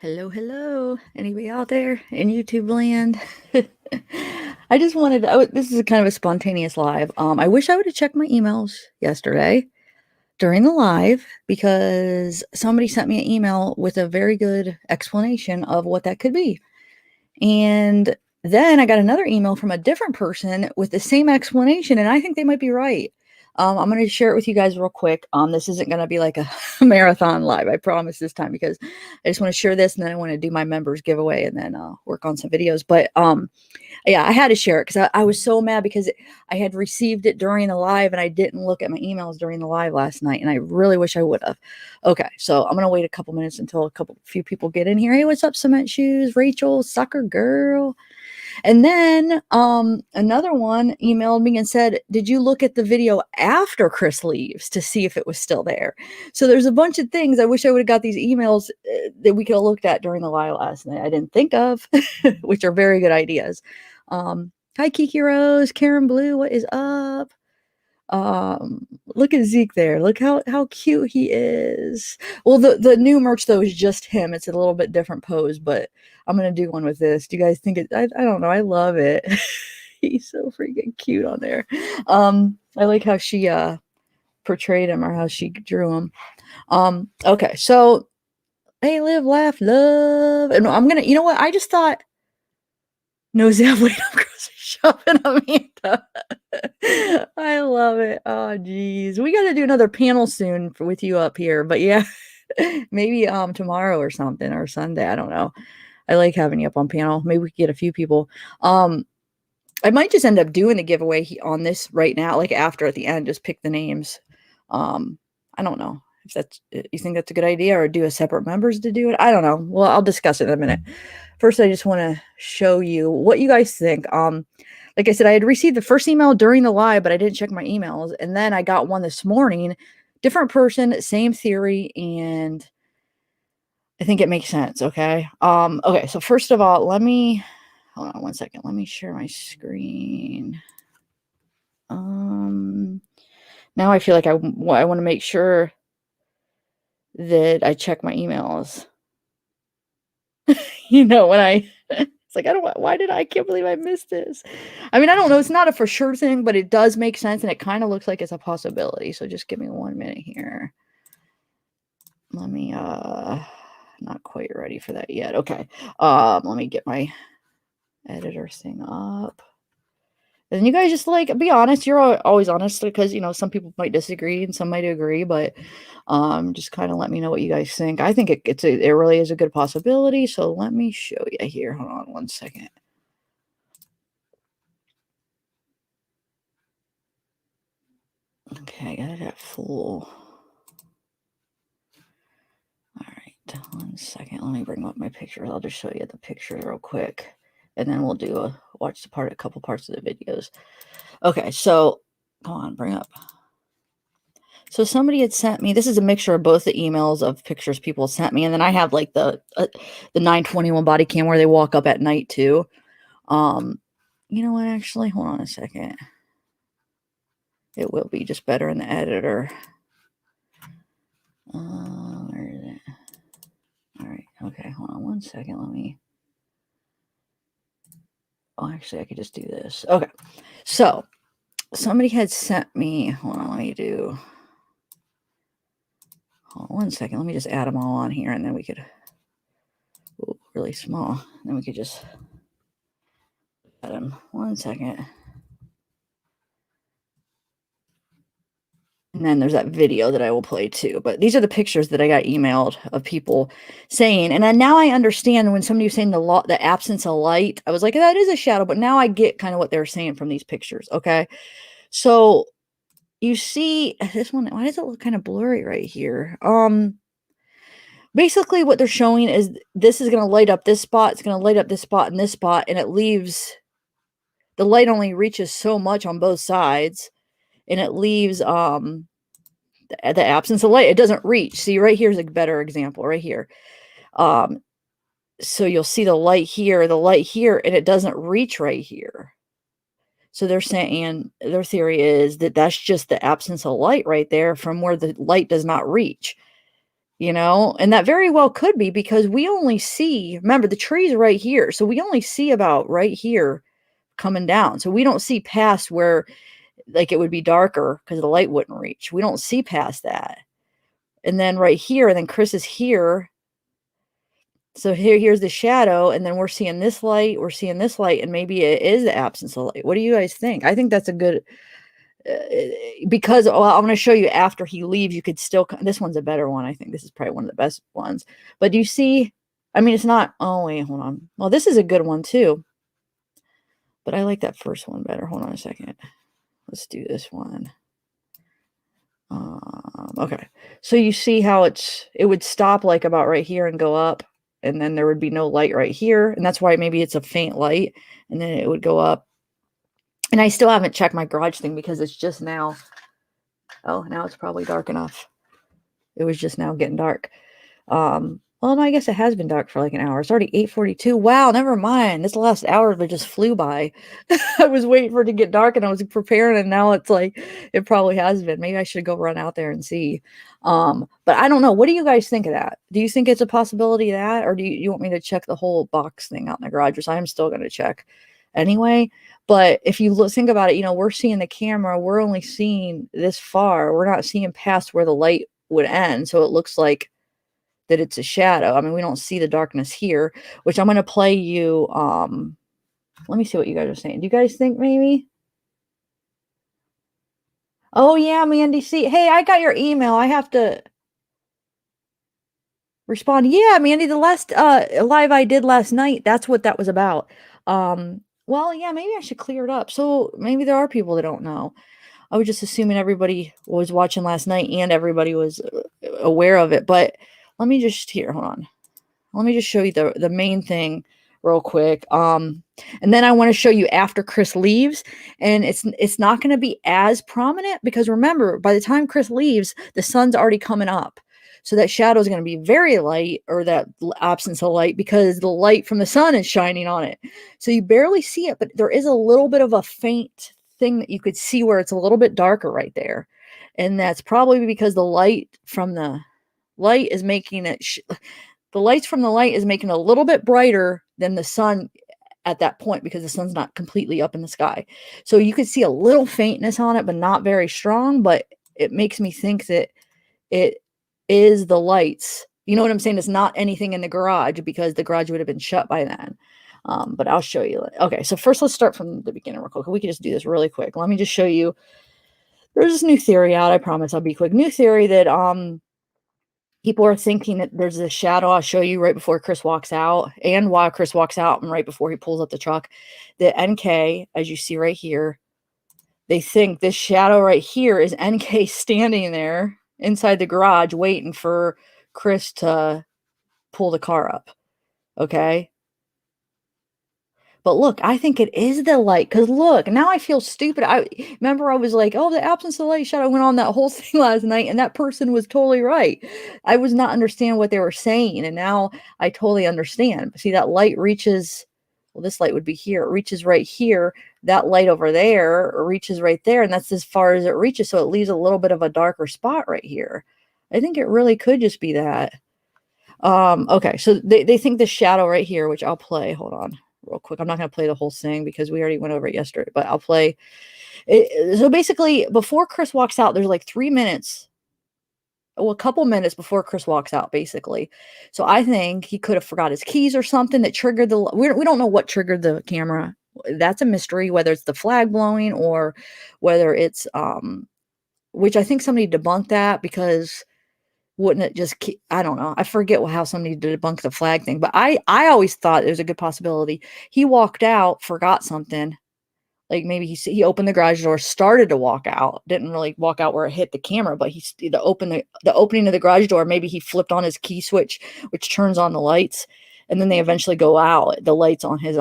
Hello, hello. Anybody out there in YouTube land? I just wanted to, this is a kind of a spontaneous live. I wish I would have checked my emails yesterday during the live because somebody sent me an email with a very good explanation of what that could be. And then I got another email from a different person with the same explanation, and I think they might be right. I'm going to share it with you guys real quick. This isn't going to be like a marathon live, I promise this time, because I just want to share this, and then I want to do my members giveaway, and then work on some videos. But yeah, I had to share it because I was so mad because I had received it during the live, and I didn't look at my emails during the live last night, and I really wish I would have. Okay, so I'm going to wait a couple minutes until few people get in here. Hey, what's up, Cement Shoes? Rachel, Soccer Girl. And then another one emailed me and said, did you look at the video after Chris leaves to see if it was still there? So there's a bunch of things. I wish I would have got these emails that we could have looked at during the live last night. I didn't think of, which are very good ideas. Hi, Kiki Rose, Karen Blue, what is up? Look at Zeke there. Look how cute he is. Well, the new merch though is just him. It's a little bit different pose, but I'm gonna do one with this. Do you guys think it? I don't know. I love it. He's so freaking cute on there. I like how she portrayed him or how she drew him. Okay, so hey, live, laugh, love, and I'm gonna. You know what? I just thought. No, Zev, wait, I'm grocery shopping, Amanda. I love it. Oh, geez. We got to do another panel soon with you up here. But yeah, maybe tomorrow or something or Sunday. I don't know. I like having you up on panel. Maybe we could get a few people. I might just end up doing the giveaway on this right now, like after at the end, just pick the names. I don't know if that's, you think that's a good idea, or do a separate members to do it. I don't know. Well, I'll discuss it in a minute. First, I just want to show you what you guys think. Like I said, I had received the first email during the live, but I didn't check my emails. And then I got one this morning, different person, same theory, and I think it makes sense. Okay. Okay. So first of all, hold on one second. Let me share my screen. Now I feel like I want to make sure that I check my emails. When it's like, I can't believe I missed this. I mean, I don't know. It's not a for sure thing, but it does make sense. And it kind of looks like it's a possibility. So just give me 1 minute here. Let me, not quite ready for that yet. Okay. Let me get my editor thing up. And you guys just be honest. You're always honest because, some people might disagree and some might agree, but just kind of let me know what you guys think. I think it really is a good possibility. So let me show you here. Hold on 1 second. Okay, I got it at full. All right, 1 second. Let me bring up my pictures. I'll just show you the pictures real quick, and then we'll do a couple parts of the videos. Okay, so come on, bring up. So somebody had sent me. This is a mixture of both the emails of pictures people sent me, and then I have like the 921 body cam where they walk up at night too. You know what? Actually, hold on a second. It will be just better in the editor. Where is it? All right. Okay. Hold on 1 second. Oh, actually, I could just do this. Okay. So somebody had sent me. Hold on. Hold on 1 second. Let me just add them all on here, and then we could. Ooh, really small. Then we could just add them. 1 second. And then there's that video that I will play too. But these are the pictures that I got emailed of people saying. And then now I understand when somebody was saying the absence of light. I was like, that is a shadow. But now I get kind of what they're saying from these pictures. Okay. So you see this one. Why does it look kind of blurry right here? Basically what they're showing is this is going to light up this spot. It's going to light up this spot and this spot. And it leaves, the light only reaches so much on both sides. And it leaves, the absence of light, it doesn't reach. See, right here's a better example right here. So you'll see the light here, and it doesn't reach right here. So they're saying, their theory is that that's just the absence of light right there from where the light does not reach. And that very well could be because we only see, remember, the tree's right here. So we only see about right here coming down. So we don't see past where like it would be darker because the light wouldn't reach. We don't see past that. And then right here, and then Chris is here. So here's the shadow, and then we're seeing this light, and maybe it is the absence of light. What do you guys think? I think that's a good because I'm going to show you after he leaves, you could still, this one's a better one. I think this is probably one of the best ones. But do you see, I mean, it's not, oh, wait, hold on. Well, this is a good one too. But I like that first one better. Hold on a second. Let's do this one. Okay. So you see how it would stop like about right here and go up. And then there would be no light right here. And that's why maybe it's a faint light. And then it would go up. And I still haven't checked my garage thing because it's just now. Oh, now it's probably dark enough. It was just now getting dark. Well, no, I guess it has been dark for like an hour. It's already 8:42. Wow, never mind. This last hour but just flew by. I was waiting for it to get dark and I was preparing, and now it's like it probably has been. Maybe I should go run out there and see. But I don't know. What do you guys think of that? Do you think it's a possibility of that, or do you want me to check the whole box thing out in the garage? Which I'm still going to check anyway. But if you think about it, we're seeing the camera. We're only seeing this far. We're not seeing past where the light would end. So it looks like that it's a shadow. I mean, we don't see the darkness here, which I'm going to play you. Let me see what you guys are saying. Do you guys think maybe? Oh, yeah, Mandy. See, hey, I got your email. I have to respond. Yeah, Mandy, the last live I did last night, that's what that was about. Well, yeah, maybe I should clear it up. So maybe there are people that don't know. I was just assuming everybody was watching last night and everybody was aware of it. But let me just hold on. Let me just show you the main thing real quick. And then I want to show you after Chris leaves, and it's not going to be as prominent because remember, by the time Chris leaves, the sun's already coming up. So that shadow is going to be very light, or that absence of light, because the light from the sun is shining on it. So you barely see it, but there is a little bit of a faint thing that you could see where it's a little bit darker right there. And that's probably because the light from the light is making it the lights from the light is making it a little bit brighter than the sun at that point because the sun's not completely up in the sky. So you could see a little faintness on it, but not very strong. But it makes me think that it is the lights. You know what I'm saying? It's not anything in the garage because the garage would have been shut by then. But I'll show you. Okay, so first let's start from the beginning real quick. We can just do this really quick. Let me just show you. There's this new theory out. I promise I'll be quick. New theory that people are thinking that there's a shadow. I'll show you right before Chris walks out and while Chris walks out and right before he pulls up the truck. The NK, as you see right here, they think this shadow right here is NK standing there inside the garage waiting for Chris to pull the car up. Okay? But look, I think it is the light, because look, now I feel stupid. I remember I was like, oh, the absence of light shadow went on that whole thing last night, and that person was totally right. I was not understanding what they were saying, and now I totally understand. See, that light reaches, well, this light would be here. It reaches right here. That light over there reaches right there, and that's as far as it reaches, so it leaves a little bit of a darker spot right here. I think it really could just be that. Okay, so they think the shadow right here, which I'll play. Hold on. Real quick. I'm not going to play the whole thing because we already went over it yesterday, but I'll play it. So basically, before Chris walks out, there's like 3 minutes, well, a couple minutes before Chris walks out, basically. So I think he could have forgot his keys or something that triggered we don't know what triggered the camera. That's a mystery, whether it's the flag blowing or whether it's, which I think somebody debunked that because wouldn't it just keep, I don't know. I forget how somebody debunked the flag thing, but I always thought it was a good possibility. He walked out, forgot something. Like maybe he opened the garage door, started to walk out, didn't really walk out where it hit the camera, but the opening of the garage door, maybe he flipped on his key switch, which turns on the lights, and then they eventually go out, the lights on his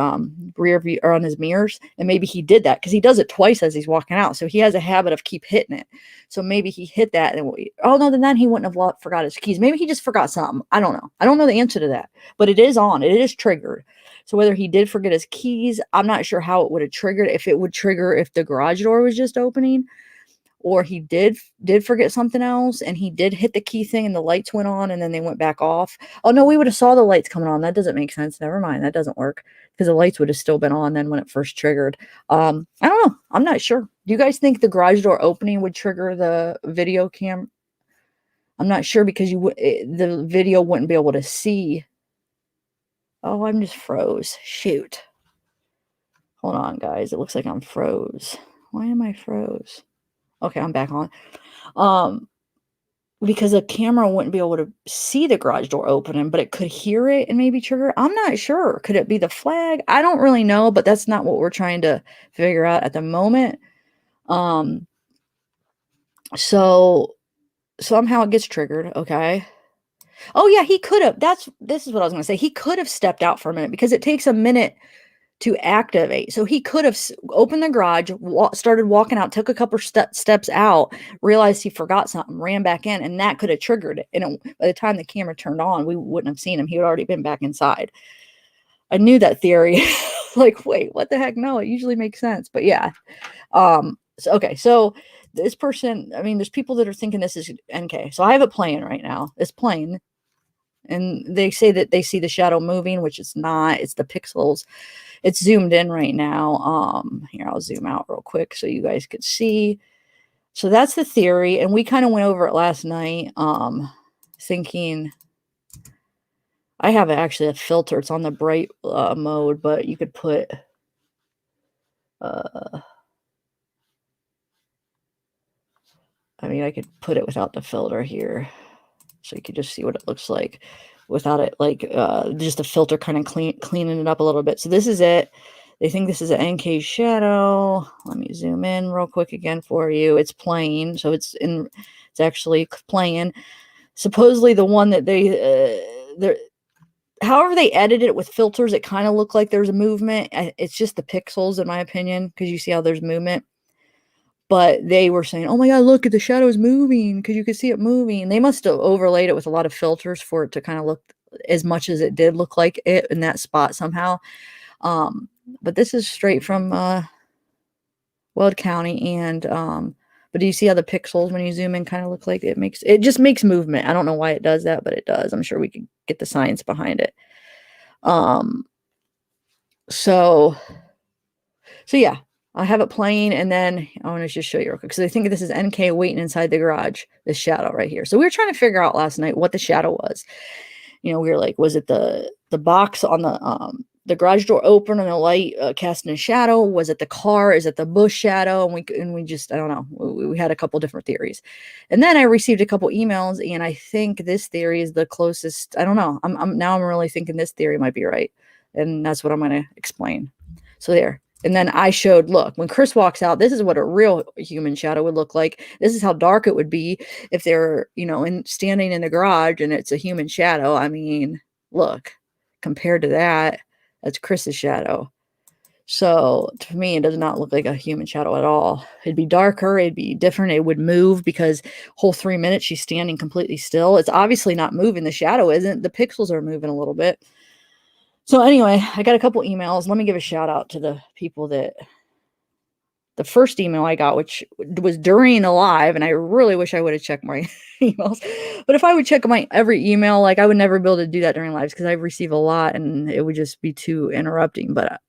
rear view or on his mirrors. And maybe he did that because he does it twice as he's walking out. So he has a habit of keep hitting it. So maybe he hit that and oh no, then he wouldn't have forgot his keys. Maybe he just forgot something. I don't know. I don't know the answer to that, but it is on. It is triggered. So whether he did forget his keys, I'm not sure how it would have triggered. If it would trigger if the garage door was just opening, or he did forget something else, and he did hit the key thing and the lights went on and then they went back off. Oh no, we would have saw the lights coming on. That doesn't make sense. Never mind. That doesn't work because the lights would have still been on then when it first triggered. I don't know. I'm not sure. Do you guys think the garage door opening would trigger the video cam? I'm not sure because the video wouldn't be able to see. Oh, I'm just froze. Shoot. Hold on, guys. It looks like I'm froze. Why am I froze? Okay, I'm back on. Because the camera wouldn't be able to see the garage door opening, but it could hear it and maybe trigger. I'm not sure. Could it be the flag? I don't really know, but that's not what we're trying to figure out at the moment. So somehow it gets triggered. Okay. Oh yeah, he could have. This is what I was going to say. He could have stepped out for a minute because it takes a minute to activate. So he could have opened the garage, started walking out, took a couple steps out, realized he forgot something, ran back in, and that could have triggered it. And by the time the camera turned on, we wouldn't have seen him. He had already been back inside. I knew that theory. Like, wait, what the heck? No, it usually makes sense. But yeah. So this person, I mean, there's people that are thinking this is NK. So I have it playing right now. It's playing. And they say that they see the shadow moving, which it's not. It's the pixels. It's zoomed in right now. Here, I'll zoom out real quick so you guys could see. So that's the theory. And we kind of went over it last night, thinking I have actually a filter. It's on the bright mode, but you could put I mean, I could put it without the filter here. So you can just see what it looks like without it, like just a filter kind of cleaning it up a little bit. So this is it. They think this is an NK shadow. Let me zoom in real quick again for you. It's playing, so it's actually playing. Supposedly the one that however they edited it with filters, it kind of looked like there's a movement. It's just the pixels, in my opinion, because you see how there's movement. But they were saying, oh my God, look at the shadows moving because you could see it moving. They must have overlaid it with a lot of filters for it to kind of look as much as it did look like it in that spot somehow. But this is straight from Weld County. And but do you see how the pixels when you zoom in kind of look like it just makes movement. I don't know why it does that, but it does. I'm sure we could get the science behind it. So yeah. I have it playing, and then I want to just show you real quick because I think this is NK waiting inside the garage, this shadow right here. So we were trying to figure out last night what the shadow was. We were like, was it the box on the garage door open and the light casting a shadow? Was it the car? Is it the bush shadow? And we just, I don't know. We had a couple different theories. And then I received a couple emails, and I think this theory is the closest. I don't know. I'm really thinking this theory might be right. And that's what I'm going to explain. So there. And then I showed, look, when Chris walks out, this is what a real human shadow would look like. This is how dark it would be if they're, standing in the garage and it's a human shadow. I mean, look, compared to that, that's Chris's shadow. So to me, it does not look like a human shadow at all. It'd be darker. It'd be different. It would move because whole 3 minutes she's standing completely still. It's obviously not moving. The shadow isn't. The pixels are moving a little bit. So anyway, I got a couple emails. Let me give a shout out to the people that the first email I got, which was during a live, and I really wish I would have checked my emails. But if I would check my every email, like I would never be able to do that during lives because I receive a lot and it would just be too interrupting. But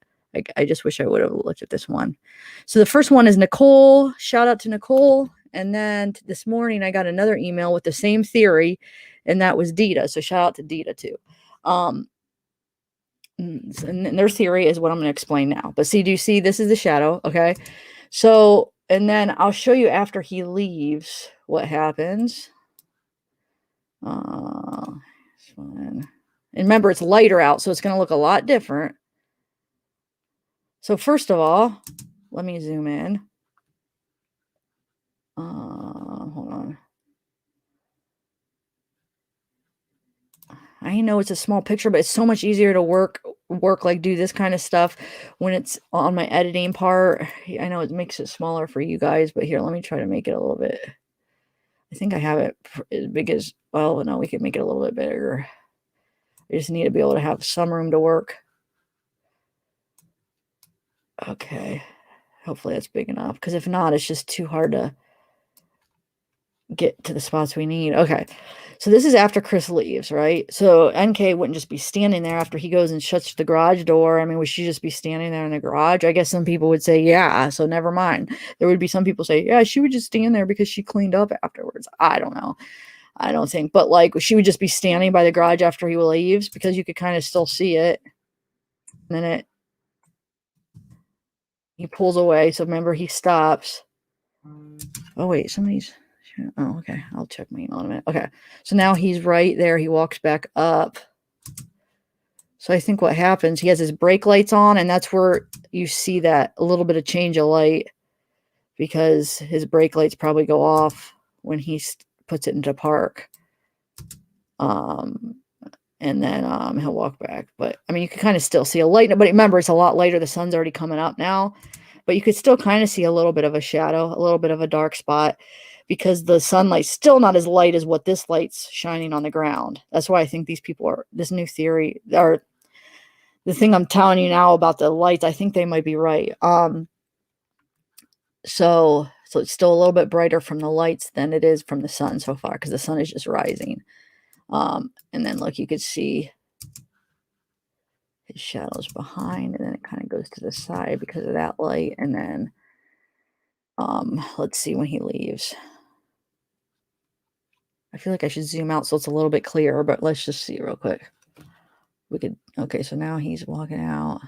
I just wish I would have looked at this one. So the first one is Nicole. Shout out to Nicole. And then this morning I got another email with the same theory, and that was Dita. So shout out to Dita too. And their theory is what I'm going to explain now. But see, do you see this is the shadow? Okay. So, and then I'll show you after he leaves what happens. And remember, it's lighter out, so it's going to look a lot different. So first of all, let me zoom in. Hold on. I know it's a small picture, but it's so much easier to work like do this kind of stuff when it's on my editing part. I know it makes it smaller for you guys, but here, let me try to make it a little bit. I think I have it as big as, well, no, we can make it a little bit bigger. I just need to be able to have some room to work. Okay. Hopefully that's big enough, because if not, it's just too hard to get to the spots we need. Okay. So this is after Chris leaves, right? So NK wouldn't just be standing there after he goes and shuts the garage door. I mean, would she just be standing there in the garage? I guess some people would say, yeah, so never mind. There would be some people say, yeah, she would just stand there because she cleaned up afterwards. I don't know. I don't think, but like she would just be standing by the garage after he leaves because you could kind of still see it. And then he pulls away. So remember, he stops. Oh, wait, somebody's. Oh, okay. I'll check my email in a minute. Okay. So now he's right there. He walks back up. So I think what happens, he has his brake lights on, and that's where you see that a little bit of change of light because his brake lights probably go off when he puts it into park. And then he'll walk back. But, I mean, you can kind of still see a light. But remember, it's a lot lighter. The sun's already coming up now. But you could still kind of see a little bit of a shadow, a little bit of a dark spot because the sunlight's still not as light as what this light's shining on the ground. That's why I think these people are, this new theory, or the thing I'm telling you now about the lights, I think they might be right. So it's still a little bit brighter from the lights than it is from the sun so far because the sun is just rising. And then look, you could see his shadows behind, and then it kind of goes to the side because of that light. And then let's see when he leaves. I feel like I should zoom out so it's a little bit clearer, but let's just see real quick. We could, okay, so now he's walking out.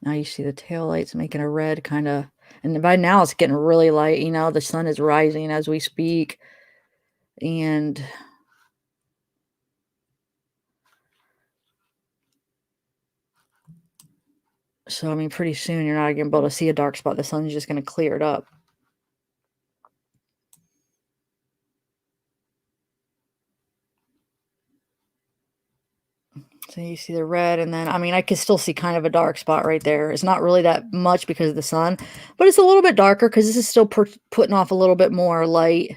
Now you see the tail lights making a red kind of, and by now it's getting really light. You know, the sun is rising as we speak. And so, I mean, pretty soon you're not going to be able to see a dark spot. The sun's just going to clear it up. So you see the red, and then, I mean, I could still see kind of a dark spot right there. It's not really that much because of the sun, but it's a little bit darker because this is still putting off a little bit more light.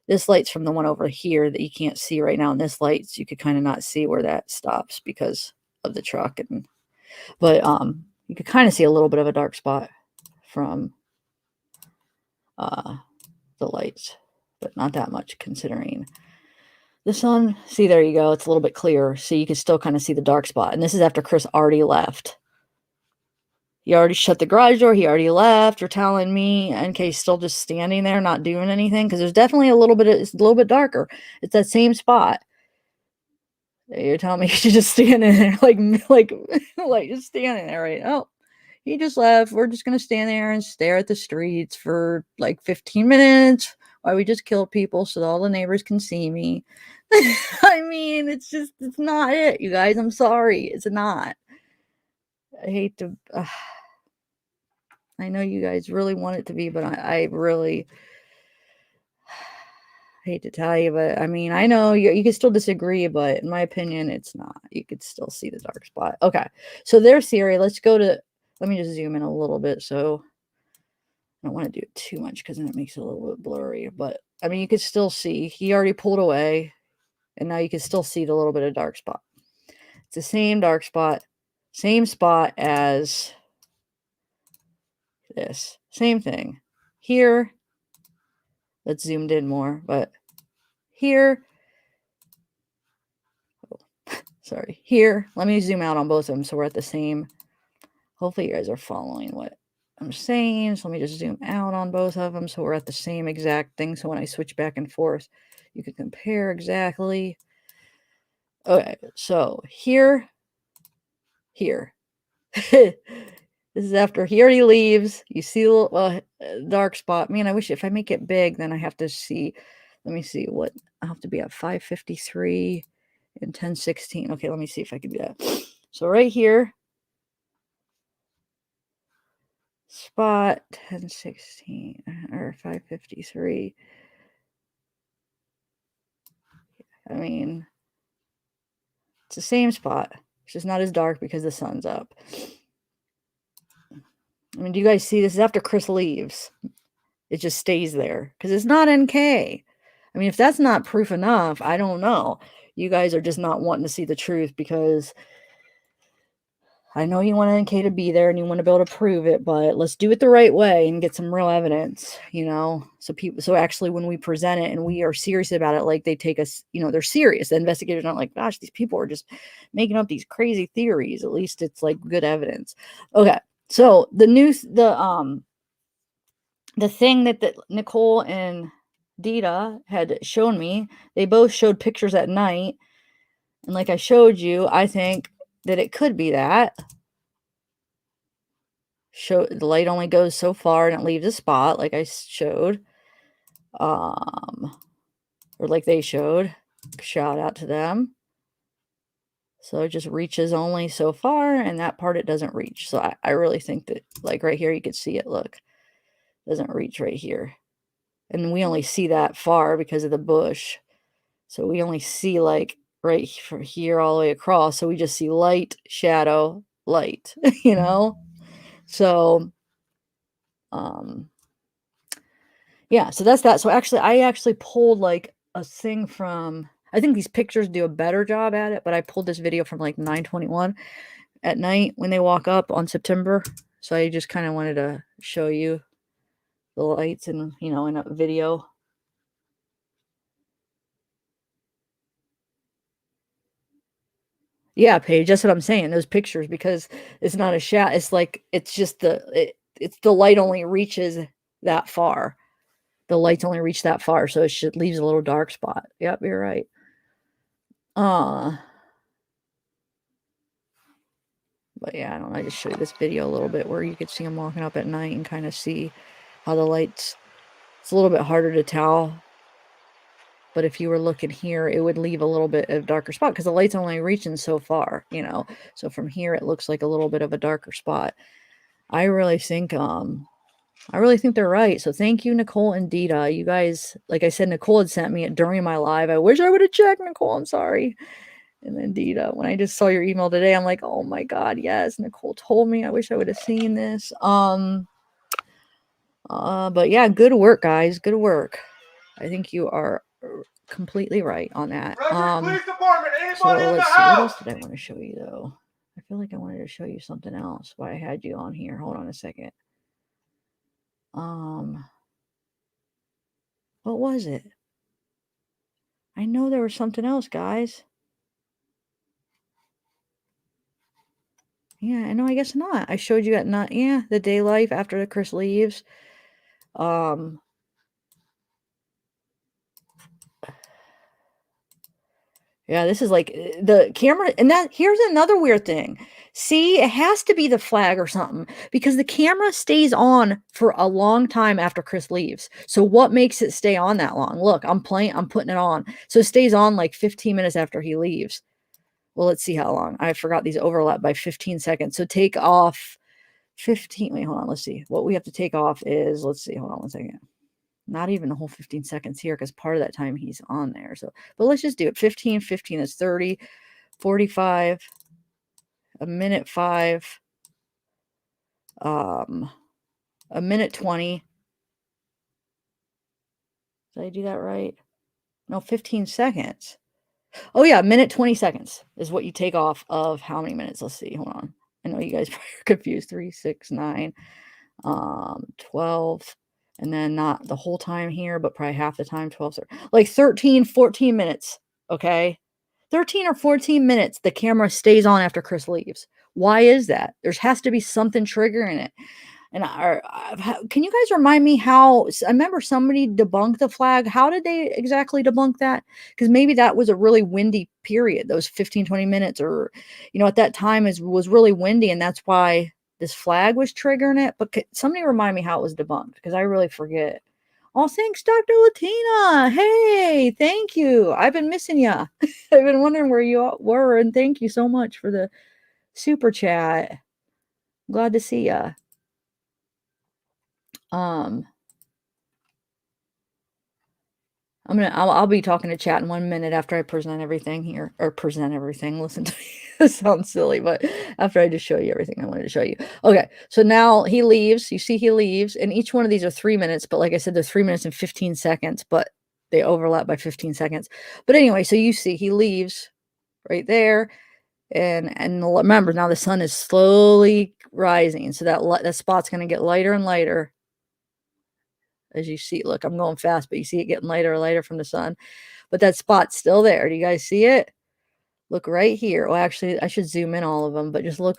This light's from the one over here that you can't see right now. And this light, you could kind of not see where that stops because of the truck. But you could kind of see a little bit of a dark spot from the lights, but not that much considering the sun. See, there you go. It's a little bit clearer. So you can still kind of see the dark spot. And this is after Chris already left. He already shut the garage door. He already left. You're telling me NK's still just standing there, not doing anything? Because there's definitely a little bit, it's a little bit darker. It's that same spot. You're telling me he's just standing there, like just standing there, right? Oh, he just left. We're just going to stand there and stare at the streets for like 15 minutes while we just kill people so all the neighbors can see me. I mean, it's not it, you guys. I'm sorry. It's not. I hate to, I know you guys really want it to be, but I really hate to tell you, but I mean, I know you can still disagree, but in my opinion, it's not. You could still see the dark spot. Okay. So their theory, let me just zoom in a little bit. So I don't want to do it too much because then it makes it a little bit blurry, but I mean, you could still see he already pulled away and now you can still see the little bit of dark spot. It's the same dark spot, same spot as this, same thing here. Let's zoomed in more, but here, sorry, here, let me zoom out on both of them so we're at the same. Hopefully you guys are following what I'm saying. So let me just zoom out on both of them so we're at the same exact thing. So when I switch back and forth, you can compare exactly. Okay, so here. This is after he already leaves. You see the little dark spot. Man, I wish if I make it big, then I have to see. Let me see what I have to be at 553 and 1016. Okay, let me see if I can do that. So right here, spot 1016 or 553. I mean, it's the same spot. It's just not as dark because the sun's up. I mean, do you guys see this is after Chris leaves? It just stays there because it's not NK. I mean, if that's not proof enough, I don't know. You guys are just not wanting to see the truth because I know you want NK to be there and you want to be able to prove it, but let's do it the right way and get some real evidence, so actually when we present it and we are serious about it, like they take us, they're serious. The investigators aren't like, gosh, these people are just making up these crazy theories. At least it's like good evidence. Okay. So the thing that Nicole and Dita had shown me, they both showed pictures at night. And like I showed you, I think that it could be that. The light only goes so far and it leaves a spot, like I showed. Or like they showed. Shout out to them. So it just reaches only so far, and that part it doesn't reach. So I really think that, like right here, you could see it, look. Doesn't reach right here. And we only see that far because of the bush. So we only see like right from here all the way across. So we just see light, shadow, light, So, yeah, so that's that. So actually, I actually pulled like a thing from, I think these pictures do a better job at it, but I pulled this video from like 9/21 at night when they walk up on September. So I just kind of wanted to show you the lights and, in a video. Yeah, Paige, that's what I'm saying. Those pictures, because it's not a shadow. It's like, it's just it's the light only reaches that far. The lights only reach that far, so it leaves a little dark spot. Yep, you're right. But yeah, I don't know. I just show you this video a little bit where you could see them walking up at night and kind of see how the lights. It's a little bit harder to tell. But if you were looking here, it would leave a little bit of darker spot because the light's only reaching so far, So from here, it looks like a little bit of a darker spot. I really think they're right. So thank you, Nicole and Dita. You guys, like I said, Nicole had sent me it during my live. I wish I would have checked, Nicole. I'm sorry. And then Dita, when I just saw your email today, I'm like, oh my God, yes, Nicole told me. I wish I would have seen this. But yeah, good work, guys. Good work. I think you are completely right on that. Police Department, anybody in the house? What else did I want to show you though? I feel like I wanted to show you something else. Why I had you on here. Hold on a second. What was it? I know there was something else, guys. Yeah, I know. I guess not. I showed you at not. Yeah, the day life after Chris leaves. Yeah, this is like the camera, and that here's another weird thing. See, it has to be the flag or something because the camera stays on for a long time after Chris leaves. So what makes it stay on that long? Look, I'm putting it on. So it stays on like 15 minutes after he leaves. Well, let's see how long. I forgot these overlap by 15 seconds. So take off 15. Wait, hold on. Let's see. What we have to take off is, let's see. Hold on one second. Not even a whole 15 seconds here because part of that time he's on there. So, but let's just do it. 15 is 30, 45, a minute 5, a minute 20. Did I do that right? No, 15 seconds. Oh yeah, a minute 20 seconds is what you take off of how many minutes? Let's see. Hold on. I know you guys probably are confused. 3, 6, 9, 12, and then not the whole time here, but probably half the time, 12, like 13, 14 minutes. Okay. 13 or 14 minutes, the camera stays on after Chris leaves. Why is that? There has to be something triggering it. And can you guys remind me how? I remember somebody debunked the flag. How did they exactly debunk that? Because maybe that was a really windy period, those 15, 20 minutes, or, at that time was really windy. And that's why this flag was triggering it. But somebody remind me how it was debunked because I really forget. Oh, thanks, Dr. Latina. Hey, thank you. I've been missing you. I've been wondering where you were. And thank you so much for the super chat. Glad to see you. I'll be talking to chat in 1 minute after I present everything here, or present everything. Listen to me. It sounds silly, but after I just show you everything I wanted to show you. Okay, so now he leaves. You see he leaves, and each one of these are 3 minutes, but like I said, they're 3 minutes and 15 seconds, but they overlap by 15 seconds. But anyway, so you see he leaves right there. And remember, now the sun is slowly rising, so that spot's gonna get lighter and lighter as you see. Look, I'm going fast, but you see it getting lighter and lighter from the sun, but that spot's still there. Do you guys see it? Look right here. Well, actually, I should zoom in all of them, but just look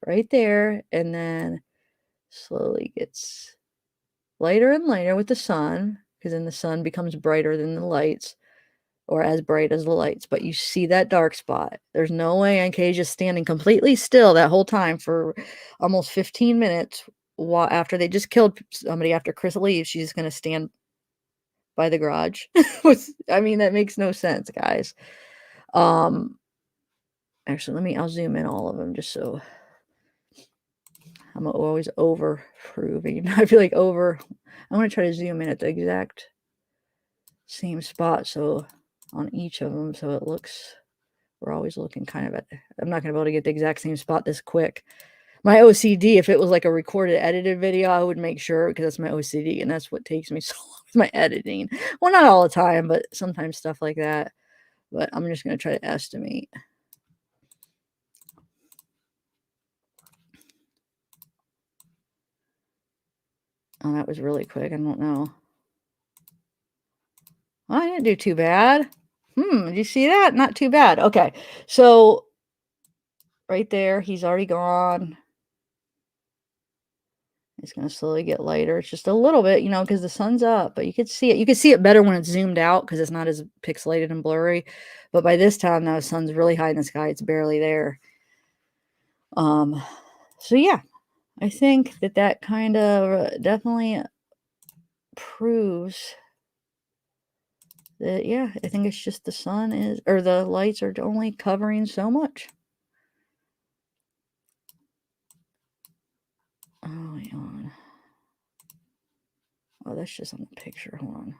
right there, and then slowly gets lighter and lighter with the sun, because then the sun becomes brighter than the lights, or as bright as the lights, but you see that dark spot. There's no way NK just standing completely still that whole time for almost 15 minutes after they just killed somebody. After Chris leaves, she's gonna stand by the garage. I mean, that makes no sense, guys. Actually, I'll zoom in all of them just so I'm always over proving. I feel like I want to try to zoom in at the exact same spot, so on each of them, so it looks, we're always looking kind of at, I'm not going to be able to get the exact same spot this quick. My OCD, if it was like a recorded, edited video, I would make sure, because that's my OCD, and that's what takes me so long with my editing. Well, not all the time, but sometimes stuff like that. But I'm just going to try to estimate. Oh, that was really quick. I don't know. Well, I didn't do too bad. Did you see that? Not too bad. Okay, so right there, he's already gone. It's gonna slowly get lighter. It's just a little bit, because the sun's up, but you could see it. You can see it better when it's zoomed out because it's not as pixelated and blurry. But by this time, now the sun's really high in the sky. It's barely there. So yeah, I think that kind of definitely proves that, yeah, I think it's just the sun or the lights are only covering so much. Oh, wait, hold on. Oh, that's just on the picture. Hold on.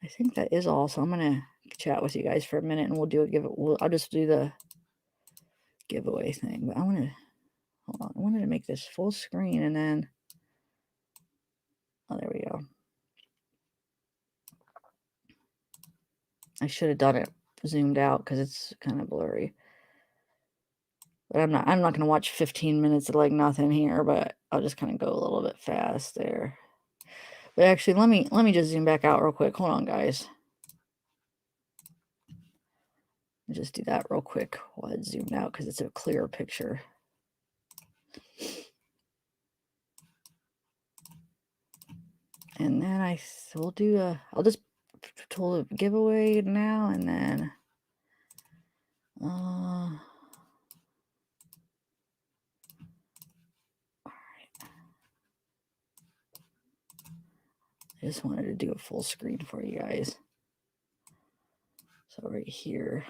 I think that is all. So I'm gonna chat with you guys for a minute, and we'll do a giveaway. I'll just do the giveaway thing. But hold on. I wanted to make this full screen, and then there we go. I should have done it zoomed out because it's kind of blurry. But I'm not gonna watch 15 minutes of like nothing here. But I'll just kind of go a little bit fast there. But actually, let me just zoom back out real quick. Hold on, guys. I'll just do that real quick while it's zoomed out because it's a clearer picture. And then will do I'll just tool a giveaway now, and then all right. I just wanted to do a full screen for you guys. So right here,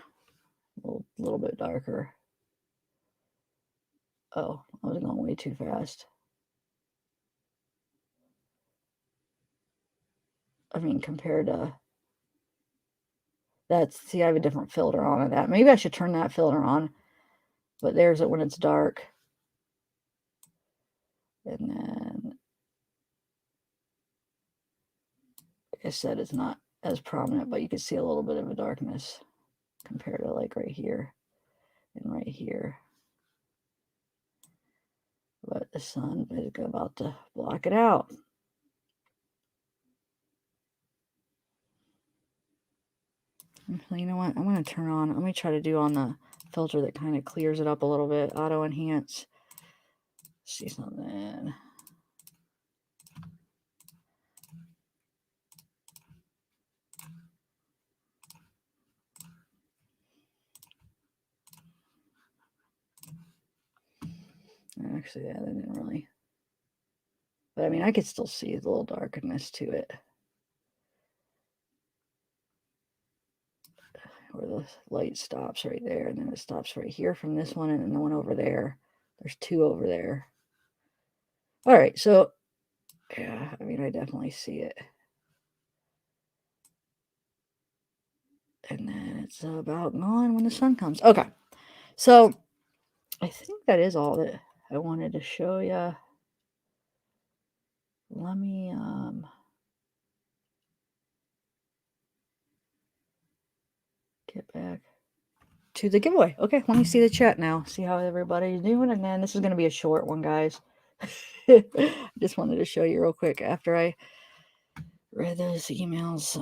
a little bit darker. Oh, I was going way too fast. I mean, compared to see, I have a different filter on that. Maybe I should turn that filter on. But there's it when it's dark. And then, like I said, it's not as prominent, but you can see a little bit of a darkness compared to like right here and right here. But the sun is about to block it out. You know what? I'm going to turn on, let me try to do on the filter that kind of clears it up a little bit. Auto enhance. See something. Actually, yeah, that didn't really. But I mean, I could still see the little darkness to it. Where the light stops right there, and then it stops right here from this one, and then the one over there. There's two over there. All right, so yeah, I mean, I definitely see it. And then it's about gone when the sun comes. Okay, so I think that is all that I wanted to show you. Let me get back. to the giveaway. Okay, let me see the chat now. See how everybody's doing. And then this is going to be a short one, guys. I just wanted to show you real quick after I read those emails.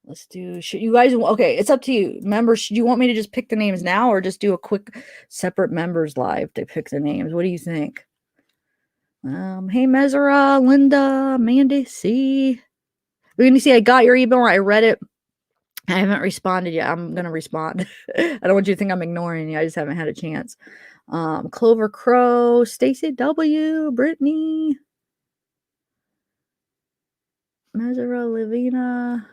Let's do, should you guys, okay, it's up to you. Members, should you want me to just pick the names now or just do a quick separate members live to pick the names? What do you think? Hey, Mesera, Linda, Mandy, C. We're going to see, I got your email. I read it. I haven't responded yet. I'm going to respond. I don't want you to think I'm ignoring you. I just haven't had a chance. Clover Crow, Stacy W, Brittany, Mesera, Livina,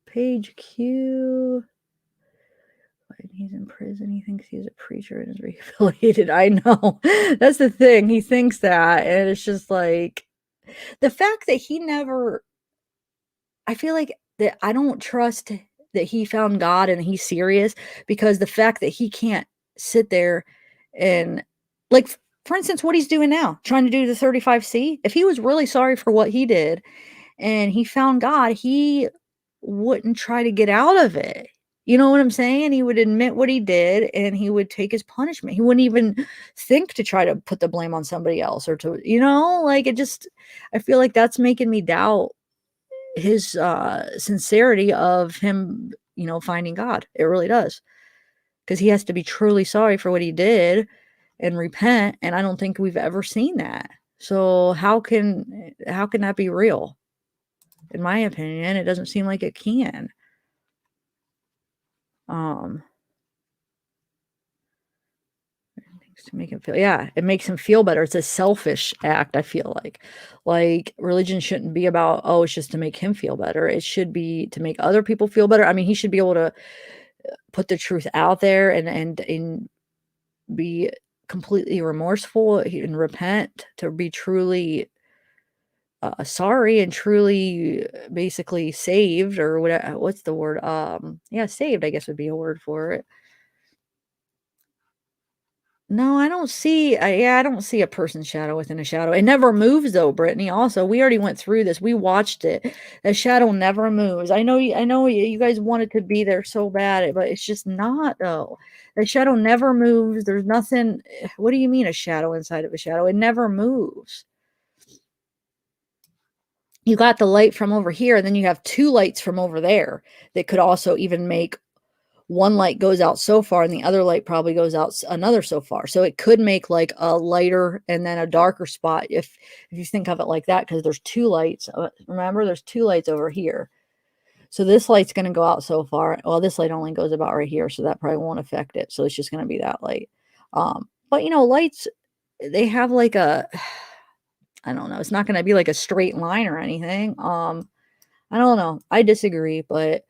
Paige Q. He's in prison. He thinks he's a preacher and is rehabilitated. I know. That's the thing. He thinks that. And it's just like the fact that he never, I feel like that I don't trust that he found God and he's serious because the fact that he can't sit there and, like, for instance, what he's doing now, trying to do the 35C. If he was really sorry for what he did and he found God, he wouldn't try to get out of it. You know what I'm saying? He would admit what he did and he would take his punishment. He wouldn't even think to try to put the blame on somebody else or to, like, it just, I feel like that's making me doubt his sincerity of him, finding God. It really does. Because he has to be truly sorry for what he did and repent. And I don't think we've ever seen that. So how can that be real? In my opinion, it doesn't seem like it can. To make him feel, yeah, it makes him feel better. It's a selfish act, I feel like religion shouldn't be about, oh, it's just to make him feel better. It should be to make other people feel better. I mean, he should be able to put the truth out there and be completely remorseful and repent, to be truly sorry and truly basically saved, or whatever. What's the word? Yeah, saved, I guess would be a word for it. No, I don't see, I don't see a person's shadow within a shadow. It never moves though, Brittany. Also, we already went through this. We watched it. The shadow never moves. I know you guys wanted to be there so bad, but it's just not though. The shadow never moves. There's nothing. What do you mean a shadow inside of a shadow? It never moves. You got the light from over here, and then you have two lights from over there that could also even make one light goes out so far and the other light probably goes out another so far. So it could make like a lighter and then a darker spot if you think of it like that, because there's two lights. Remember, there's two lights over here. So this light's going to go out so far. Well, this light only goes about right here, so that probably won't affect it. So it's just going to be that light. But lights, they have like a, I don't know, it's not going to be like a straight line or anything. I don't know. I disagree, but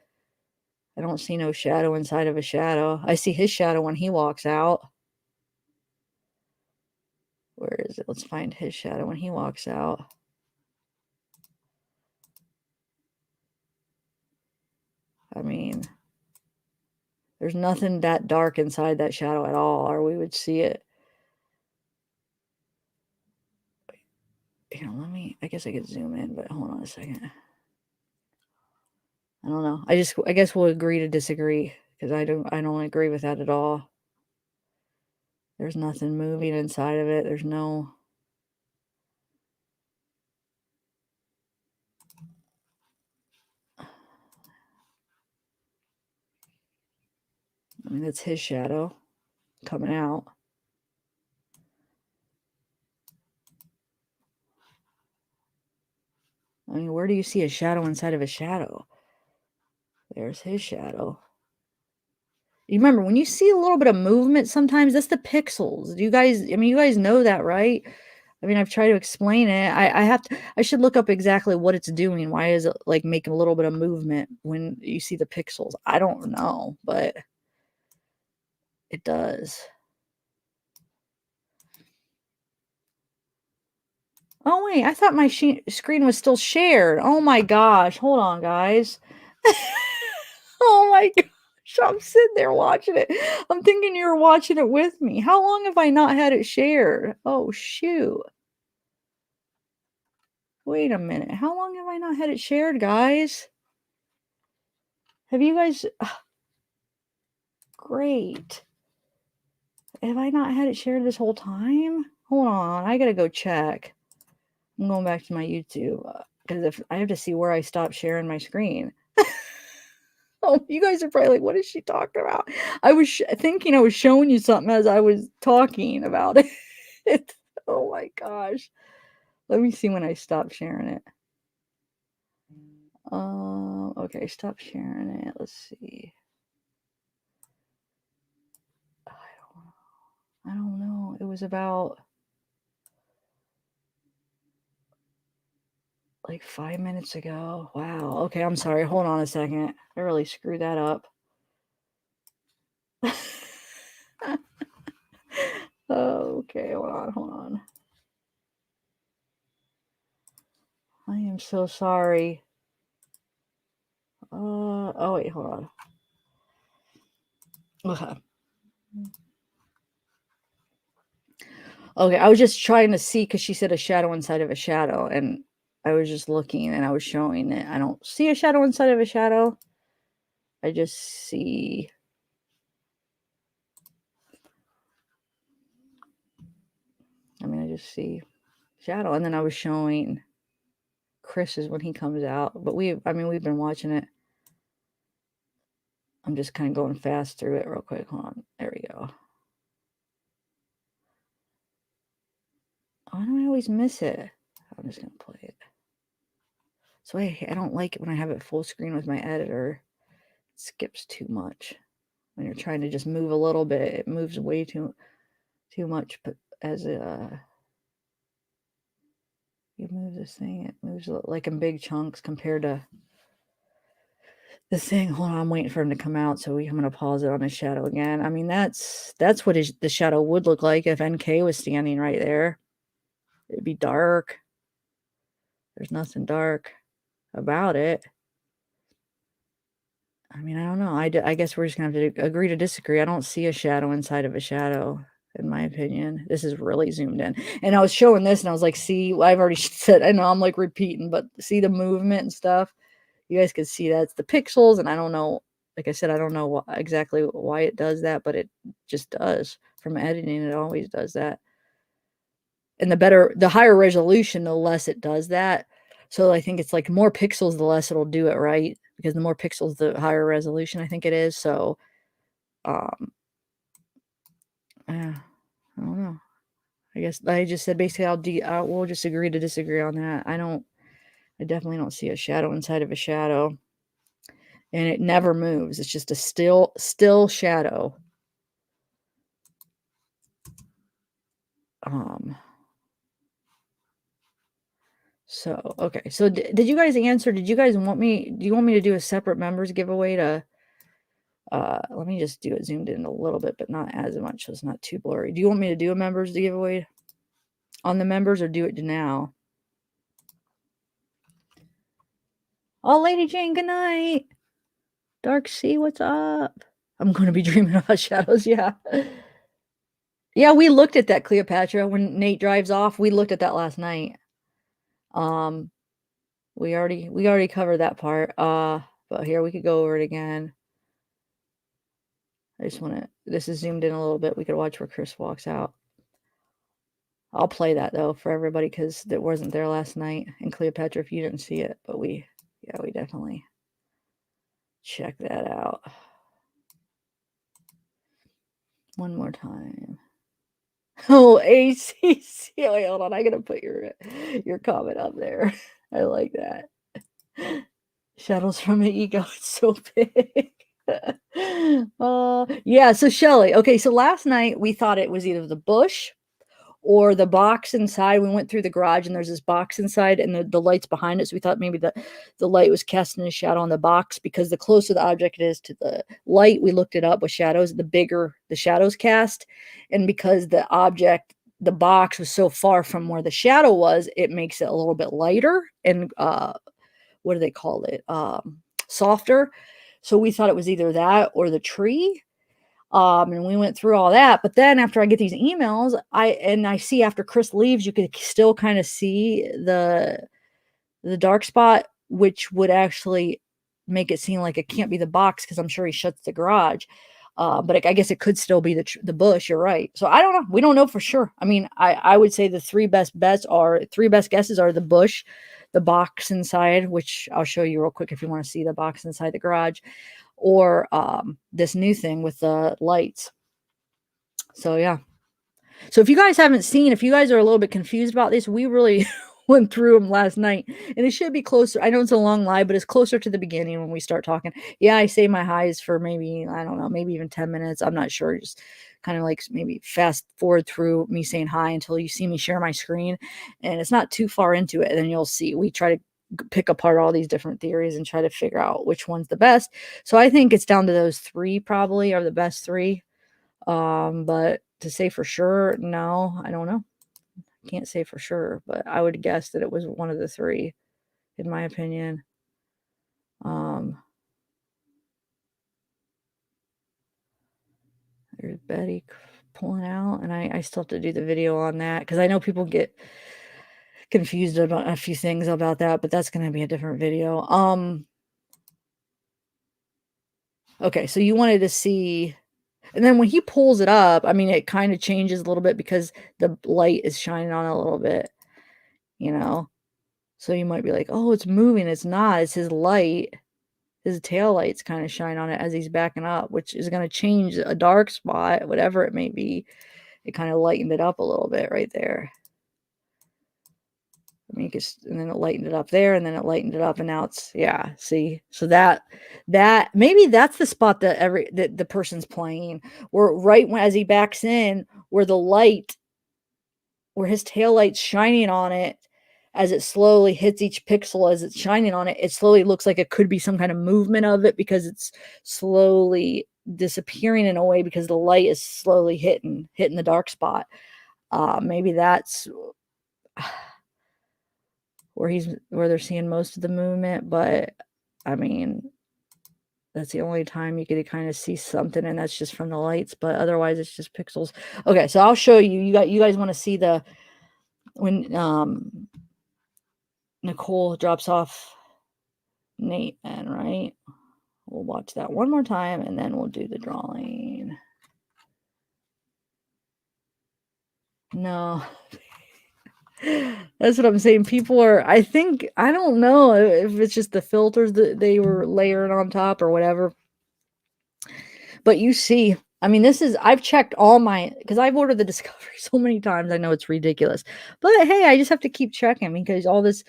I don't see no shadow inside of a shadow. I see his shadow when he walks out. Where is it? Let's find his shadow when he walks out. I mean, there's nothing that dark inside that shadow at all, or we would see it. I guess I could zoom in, but hold on a second. I don't know. I guess we'll agree to disagree, because I don't agree with that at all. There's nothing moving inside of it. There's no. I mean, that's his shadow coming out. I mean, where do you see a shadow inside of a shadow? There's his shadow. You remember when you see a little bit of movement, sometimes that's the pixels. You guys know that, right? I mean, I've tried to explain it. I should look up exactly what it's doing. Why is it like making a little bit of movement when you see the pixels? I don't know, but it does. Oh, wait, I thought my screen was still shared. Oh my gosh. Hold on, guys. Oh my gosh. I'm sitting there watching it. I'm thinking you were watching it with me. How long have I not had it shared? Oh, shoot. Wait a minute. How long have I not had it shared, guys? Have you guys... great. Have I not had it shared this whole time? Hold on, I gotta go check. I'm going back to my YouTube because if I have to see where I stopped sharing my screen. Oh, you guys are probably like, what is she talking about? I was thinking I was showing you something as I was talking about it. Oh my gosh. Let me see when I stopped sharing it. Okay, stop sharing it. Let's see. I don't know. It was about like 5 minutes ago. Wow. Okay, I'm sorry. Hold on a second. I really screwed that up. Okay, hold on. I am so sorry. Oh wait, hold on. Okay. Okay, I was just trying to see because she said a shadow inside of a shadow, and I was just looking and I was showing it. I don't see a shadow inside of a shadow. I just see. I just see shadow, and then I was showing Chris's when he comes out. But we've been watching it. I'm just kind of going fast through it real quick. Hold on. There we go. Why do I always miss it? I'm just gonna play it. So I don't like it when I have it full screen with my editor. It skips too much. When you're trying to just move a little bit, it moves way too much. But as you move this thing, it moves like in big chunks compared to the thing. Hold on, I'm waiting for him to come out. So I'm gonna pause it on his shadow again. I mean, that's what the shadow would look like if NK was standing right there. It'd be dark. There's nothing dark about it. I mean, I don't know. I guess we're just gonna have to agree to disagree. I don't see a shadow inside of a shadow, in my opinion. This is really zoomed in. And I was showing this and I was like, see, I've already said, I know I'm like repeating, but see the movement and stuff. You guys can see that's the pixels. And I don't know, like I said, I don't know exactly why it does that, but it just does. From editing, it always does that. And the higher resolution, the less it does that. So I think it's like more pixels, the less it'll do it, right? Because the more pixels, the higher resolution I think it is. So, yeah, I don't know. I guess I just said basically we'll just agree to disagree on that. I definitely don't see a shadow inside of a shadow, and it never moves. It's just a still shadow. So okay. So did you guys answer? Did you guys do you want me to do a separate members giveaway to? Let me just do it zoomed in a little bit, but not as much, so it's not too blurry. Do you want me to do a members giveaway on the members, or do it now? Oh, Lady Jane, good night. Dark Sea, what's up? I'm going to be dreaming about shadows. Yeah. Yeah, we looked at that, Cleopatra, when Nate drives off. We looked at that last night. We already covered that part. But here we could go over it again. I just want to, this is zoomed in a little bit. We could watch where Chris walks out. I'll play that though for everybody because it wasn't there last night. And Cleopatra, if you didn't see it, but we definitely check that out. One more time. Oh, ACC. Wait, hold on. I gotta put your comment up there. I like that. Shadows from the ego. It's so big. Yeah. So Shelly. Okay. So last night we thought it was either the bush or the box inside. We went through the garage and there's this box inside and the light's behind it. So we thought maybe the light was casting a shadow on the box because the closer the object is to the light, we looked it up with shadows, the bigger the shadows cast. And because the box was so far from where the shadow was, it makes it a little bit lighter and, what do they call it? Softer. So we thought it was either that or the tree. And we went through all that. But then after I get these emails, I see after Chris leaves, you could still kind of see the dark spot, which would actually make it seem like it can't be the box because I'm sure he shuts the garage. But I guess it could still be the bush. You're right. So I don't know. We don't know for sure. I mean, I would say the three best guesses are the bush, the box inside, which I'll show you real quick if you want to see the box inside the garage, or this new thing with the lights. So yeah. So if you guys haven't seen, if you guys are a little bit confused about this, we really went through them last night, and it should be closer. I know it's a long live, but it's closer to the beginning when we start talking. Yeah, I say my highs for maybe, I don't know, maybe even 10 minutes. I'm not sure. Just kind of like maybe fast forward through me saying hi until you see me share my screen, and it's not too far into it. And then you'll see we try to pick apart all these different theories and try to figure out which one's the best. So I think it's down to those three probably are the best three. But to say for sure, no, I don't know. Can't say for sure, but I would guess that it was one of the three, in my opinion. Um, there's Betty pulling out, and I still have to do the video on that because I know people get confused about a few things about that, but that's going to be a different video. Okay, so you wanted to see, and then when he pulls it up, I mean, it kind of changes a little bit because the light is shining on it a little bit, you know. So you might be like, "Oh, it's moving." It's not. It's his light. His tail lights kind of shine on it as he's backing up, which is going to change a dark spot, whatever it may be. It kind of lightened it up a little bit right there. I mean, and then it lightened it up there, and then it lightened it up, and now it's, yeah. See, so that maybe that's the spot that the person's playing, where right when as he backs in, where the light, where his tail light's shining on it, as it slowly hits each pixel as it's shining on it, it slowly looks like it could be some kind of movement of it because it's slowly disappearing in a way because the light is slowly hitting the dark spot. Maybe that's where they're seeing most of the movement, but I mean, that's the only time you get to kind of see something, and that's just from the lights, but otherwise it's just pixels. Okay, so I'll show you. You guys want to see when Nicole drops off Nate, and right? We'll watch that one more time, and then we'll do the drawing. No. That's what I'm saying. People are, I think, I don't know if it's just the filters that they were layering on top or whatever. But you see, I mean, I've checked all because I've ordered the Discovery so many times. I know it's ridiculous. But hey, I just have to keep checking because all this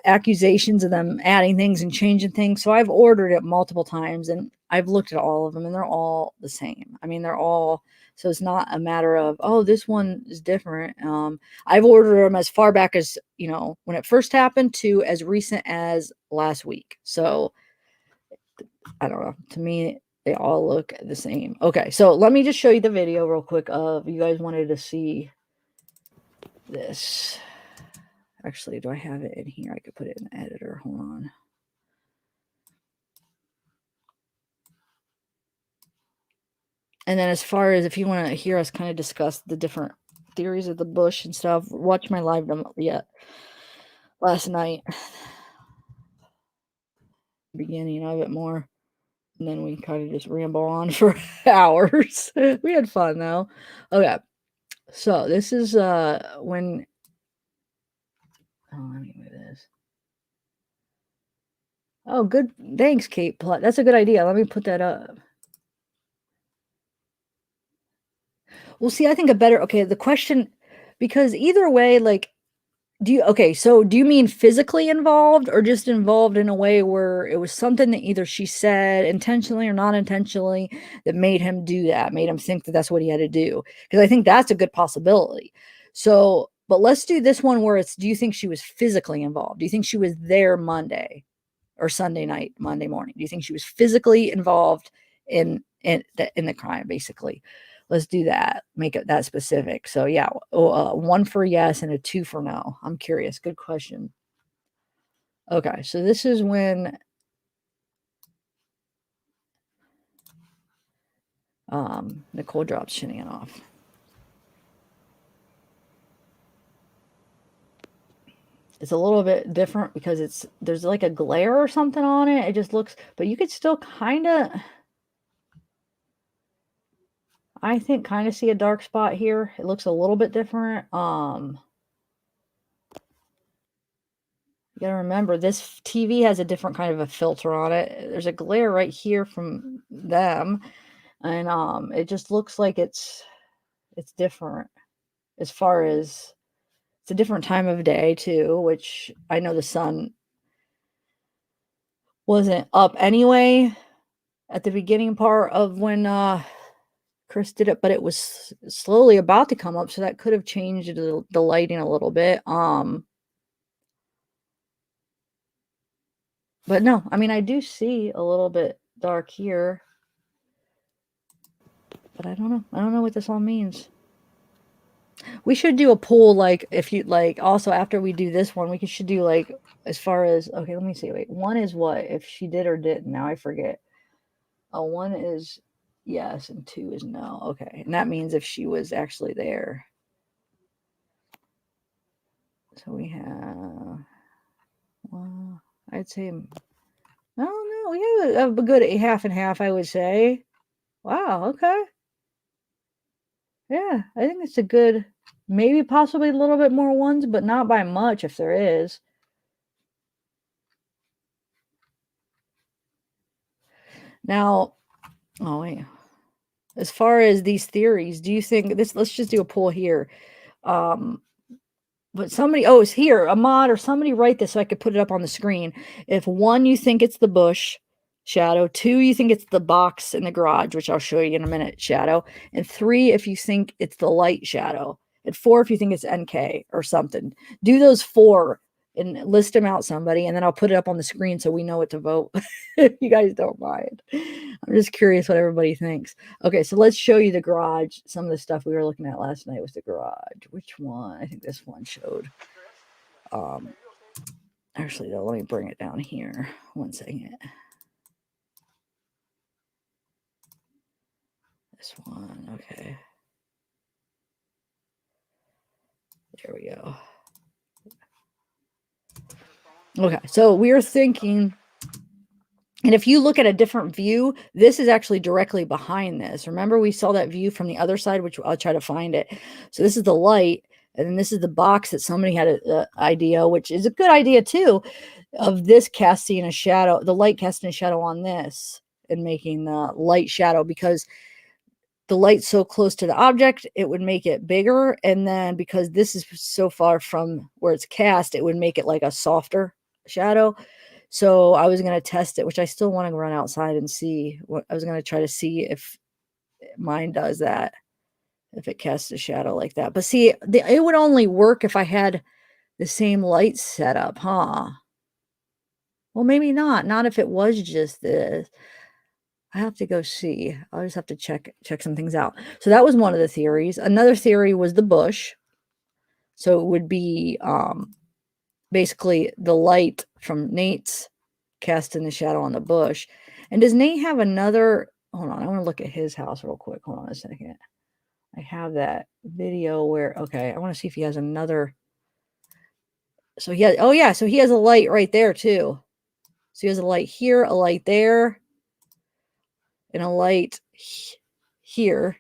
accusations of them adding things and changing things. So I've ordered it multiple times, and I've looked at all of them, and they're all the same. I mean, they're all, so it's not a matter of, oh, this one is different. I've ordered them as far back as, when it first happened to as recent as last week. So I don't know. To me, they all look the same. Okay, so let me just show you the video real quick of, you guys wanted to see this. Actually, do I have it in here? I could put it in the editor. Hold on. And then as far as if you want to hear us kind of discuss the different theories of the bush and stuff, watch my live last night. Beginning of it more. And then we kind of just ramble on for hours. We had fun though. Okay. So this is when, let me move this. Oh, good. Thanks, Kate. That's a good idea. Let me put that up. Well, see, I think the question, because either way, like, so do you mean physically involved or just involved in a way where it was something that either she said intentionally or not intentionally that made him do that, made him think that that's what he had to do? Because I think that's a good possibility. So, but let's do this one where do you think she was physically involved? Do you think she was there Monday or Sunday night, Monday morning? Do you think she was physically involved in the crime, basically? Let's do that. Make it that specific. So yeah, 1 for yes and a 2 for no. I'm curious. Good question. Okay, so this is when Nicole drops Shinian off. It's a little bit different because there's like a glare or something on it. It just looks, but you could still kind of, I think kind of see a dark spot here. It looks a little bit different. You gotta remember this TV has a different kind of a filter on it. There's a glare right here from them, and it just looks like it's different as far as it's a different time of day too, which I know the sun wasn't up anyway at the beginning part of when Chris did it, but it was slowly about to come up, so that could have changed the lighting a little bit. But no, I mean I do see a little bit dark here, but I don't know. I don't know what this all means. We should do a poll, like if you like. Also, after we do this one, we should do like as far as okay. Let me see. Wait, one is what if she did or didn't. Now I forget. Oh, one is yes, and two is no. Okay, and that means if she was actually there. So we have. Well, I'd say. I don't know. We have a good half and half. I would say. Wow. Okay. Yeah, I think it's a good. Maybe possibly a little bit more ones, but not by much if there is. Now, oh wait. As far as these theories, do you think this? Let's just do a poll here. Um, but somebody, oh, it's here, a mod or somebody write this so I could put it up on the screen. If one, you think it's the bush shadow, two, you think it's the box in the garage, which I'll show you in a minute, shadow, and three, if you think it's the light shadow, and four, if you think it's NK or something. Do those four and list them out, somebody, and then I'll put it up on the screen so we know what to vote. If you guys don't mind. I'm just curious what everybody thinks. Okay, so let's show you the garage. Some of the stuff we were looking at last night was the garage. Which one? I think this one showed. Actually, though, let me bring it down here. One second. This one, okay. There we go. Okay, so we're thinking, and if you look at a different view, this is actually directly behind this. Remember, we saw that view from the other side, which I'll try to find it. So this is the light, and then this is the box that somebody had an idea, which is a good idea too, of this casting a shadow, the light casting a shadow on this and making the light shadow, because the light's so close to the object, it would make it bigger. And then because this is so far from where it's cast, it would make it like a softer shadow. So I was going to test it, which I still want to run outside and see what I was going to try to see if mine does that, if it casts a shadow like that. But see, it would only work if I had the same light setup, huh? Well, maybe not. Not if it was just this. I have to go see. I'll just have to check some things out. So that was one of the theories. Another theory was the bush. So it would be basically the light from Nate's casting the shadow on the bush. And does Nate have another? Hold on, I want to look at his house real quick. Hold on a second. I have that video where, okay, I want to see if he has another. So he has, oh yeah, so he has a light right there too. So he has a light here, a light there, and a light here.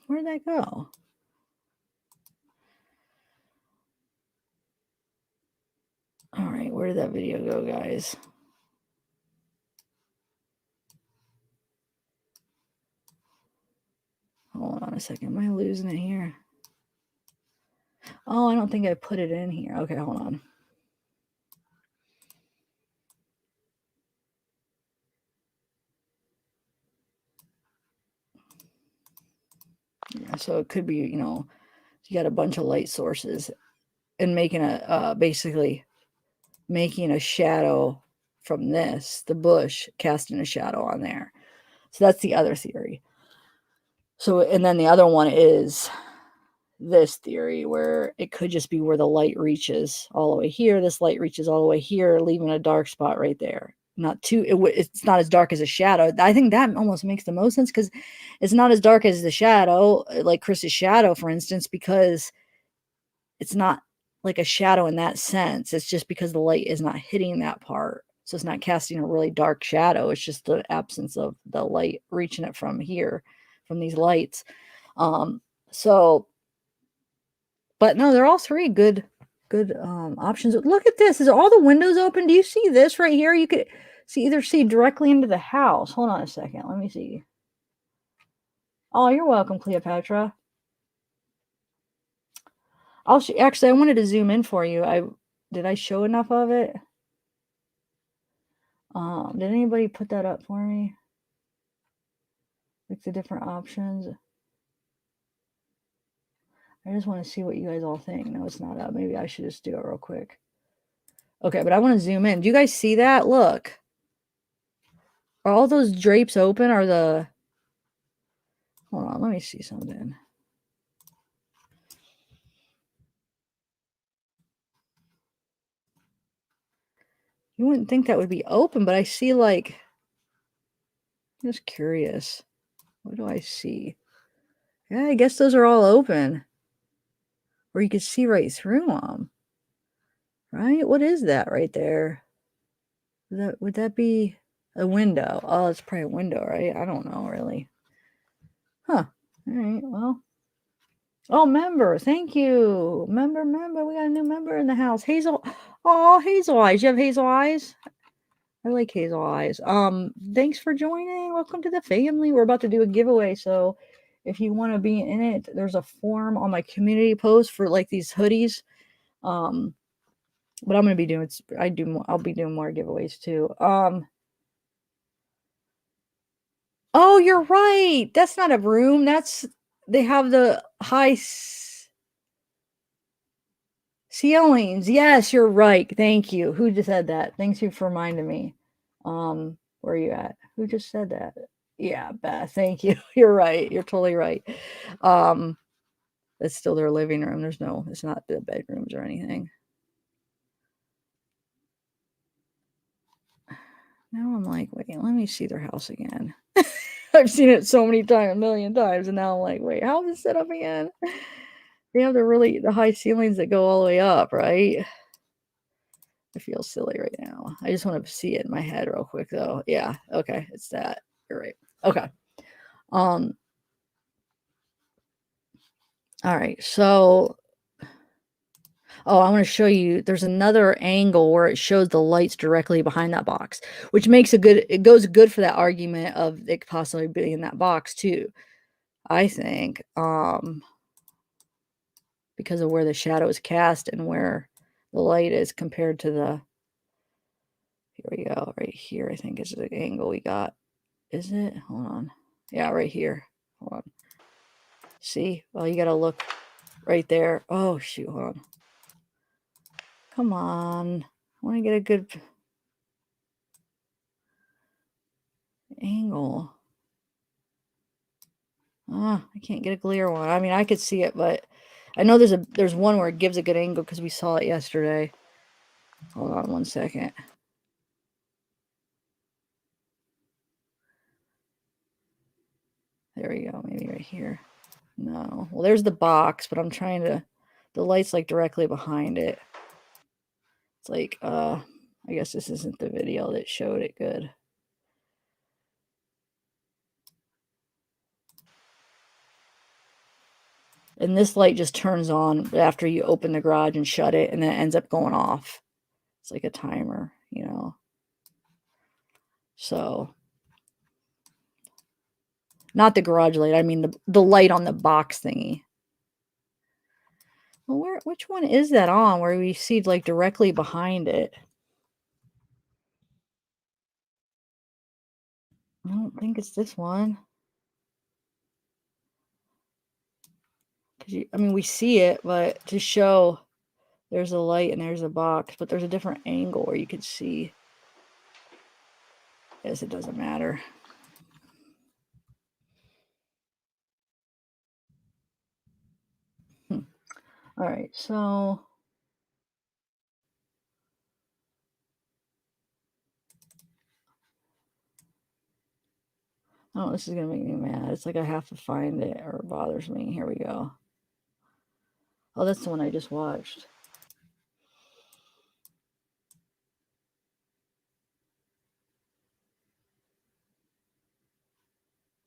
Where'd that go? All right, where did that video go, guys? Hold on a second. Am I losing it here? Oh, I don't think I put it in here. Okay, hold on. Yeah, so it could be, you know, you got a bunch of light sources and making a basically making a shadow from this, the bush, casting a shadow on there. So that's the other theory. So, and then the other one is this theory where it could just be where the light reaches all the way here. This light reaches all the way here, leaving a dark spot right there. Not too, it's not as dark as a shadow. I think that almost makes the most sense because it's not as dark as the shadow, like Chris's shadow, for instance, because it's not like a shadow in that sense. It's just because the light is not hitting that part. So it's not casting a really dark shadow. It's just the absence of the light reaching it from here, from these lights. Um, so, but no, they're all three good options. Look at this. Is all the windows open? Do you see this right here? You could see directly into the house. Hold on a second. Let me see. Oh, you're welcome, Cleopatra. Actually, I wanted to zoom in for you. Did I show enough of it? Did anybody put that up for me? Like the different options. I just want to see what you guys all think. No, it's not up. Maybe I should just do it real quick. Okay, but I want to zoom in. Do you guys see that? Look. Are all those drapes open? Hold on, let me see something. You wouldn't think that would be open, but I see like, I'm just curious. What do I see? Yeah, I guess those are all open. Or you could see right through them. Right? What is that right there? Would that be a window? Oh, it's probably a window, right? I don't know really. Huh. All right. Well. Oh, member. Thank you. Member. We got a new member in the house. Hazel. Oh, Hazel Eyes. You have Hazel Eyes? I like Hazel Eyes. Thanks for joining. Welcome to the family. We're about to do a giveaway, so if you want to be in it, there's a form on my community post for like these hoodies. But I'm gonna be doing I'll be doing more giveaways too. Oh, you're right. That's not a room. They have the high ceilings. Yes, you're right. Thank you. Who just said that? Thanks you for reminding me. Where are you at? Who just said that? Yeah, Beth. Thank you. You're right. You're totally right. Um, it's still their living room. It's not the bedrooms or anything. Now I'm like, wait, let me see their house again. I've seen it so many times, a million times, and now I'm like, wait, how is it set up again? They have the high ceilings that go all the way up, right? I feel silly right now. I just want to see it in my head real quick though. Yeah, okay, it's that. You're right. Okay. Um all right. So I want to show you there's another angle where it shows the lights directly behind that box, which makes it goes good for that argument of it could possibly be in that box too. I think because of where the shadow is cast and where the light is compared to here we go, right here, I think is the angle we got. Is it? Hold on. Yeah, right here. Hold on. See? Well, you gotta look right there. Oh, shoot. Hold on. Come on. I want to get a good angle. I can't get a clear one. I mean, I could see it, but I know there's one where it gives a good angle because we saw it yesterday. Hold on one second. There we go. Maybe right here. No. Well, there's the box, but the light's like directly behind it. It's like, I guess this isn't the video that showed it good. And this light just turns on after you open the garage and shut it, and then it ends up going off. It's like a timer, you know. So, not the garage light. I mean the light on the box thingy. Well, which one is that on? Where we see like directly behind it? I don't think it's this one. I mean, we see it, but to show there's a light and there's a box, but there's a different angle where you could see. Yes, it doesn't matter. All right, so oh, this is gonna make me mad. It's like I have to find it or it bothers me. Here we go. Oh, that's the one I just watched.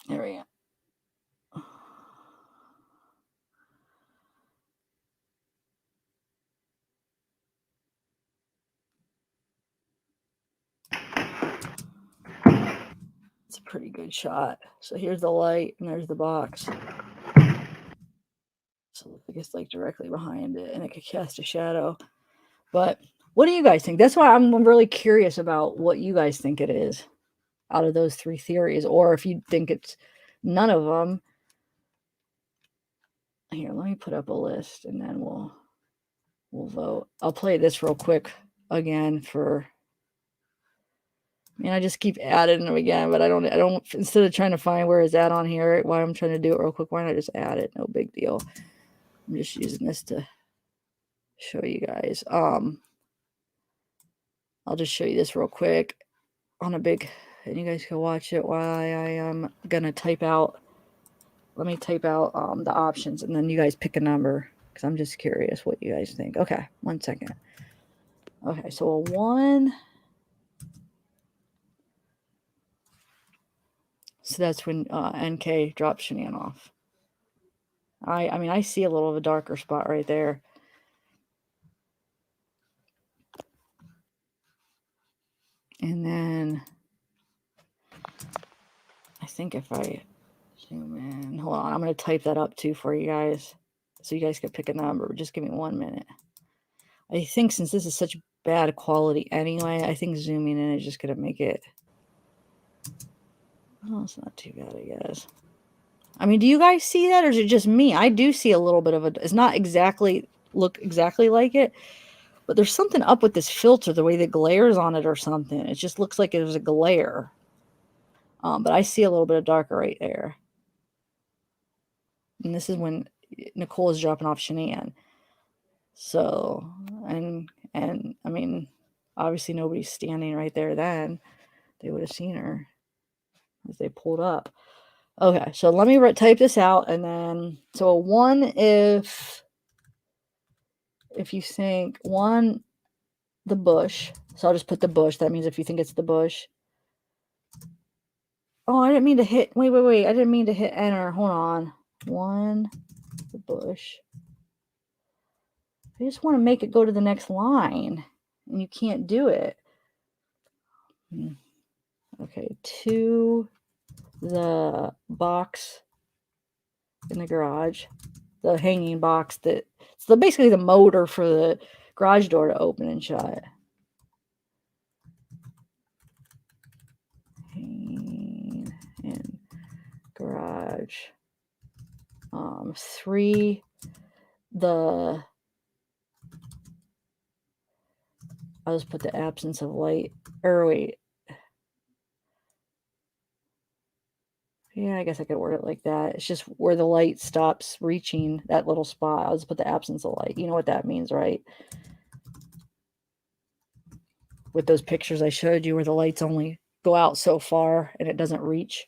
There we go. It's a pretty good shot. So here's the light, and there's the box. So I guess like directly behind it, and it could cast a shadow. But what do you guys think? That's why I'm really curious about what you guys think it is out of those three theories, or if you think it's none of them. Here, let me put up a list, and then we'll vote. I'll play this real quick again for. I mean, I just keep adding them again, but I don't. Instead of trying to find where it's at on here, why I'm trying to do it real quick, why don't I just add it? No big deal. I'm just using this to show you guys. I'll just show you this real quick on a big, and you guys can watch it while I am gonna type out. Let me type out the options, and then you guys pick a number because I'm just curious what you guys think. Okay, 1 second. Okay, so a 1. So that's when NK drops Shanann off. I mean, I see a little of a darker spot right there. And then I think if I zoom in, hold on, I'm going to type that up too for you guys so you guys can pick a number. Just give me 1 minute. I think since this is such bad quality anyway, I think zooming in is just going to make it. Oh, it's not too bad, I guess. I mean, do you guys see that, or is it just me? I do see a little bit of a. It's not exactly look exactly like it, but there's something up with this filter, the way the glares on it or something. It just looks like it was a glare. But I see a little bit of darker right there. And this is when Nicole is dropping off Shanann. So, and I mean, obviously nobody's standing right there then. They would have seen her as they pulled up. Okay, so let me type this out, and then so a 1 if you think 1 the bush. So I'll just put the bush. That means if you think it's the bush. Oh, I didn't mean to hit. Wait. I didn't mean to hit enter. Hold on. 1 the bush. I just want to make it go to the next line, and you can't do it. Okay, 2 the box in the garage, the hanging box that it's basically the motor for the garage door to open and shut. Hanging in garage. 3 the. I'll just put the absence of light. Or wait. Yeah, I guess I could word it like that. It's just where the light stops reaching that little spot. I'll just put the absence of light. You know what that means, right? With those pictures I showed you where the lights only go out so far and it doesn't reach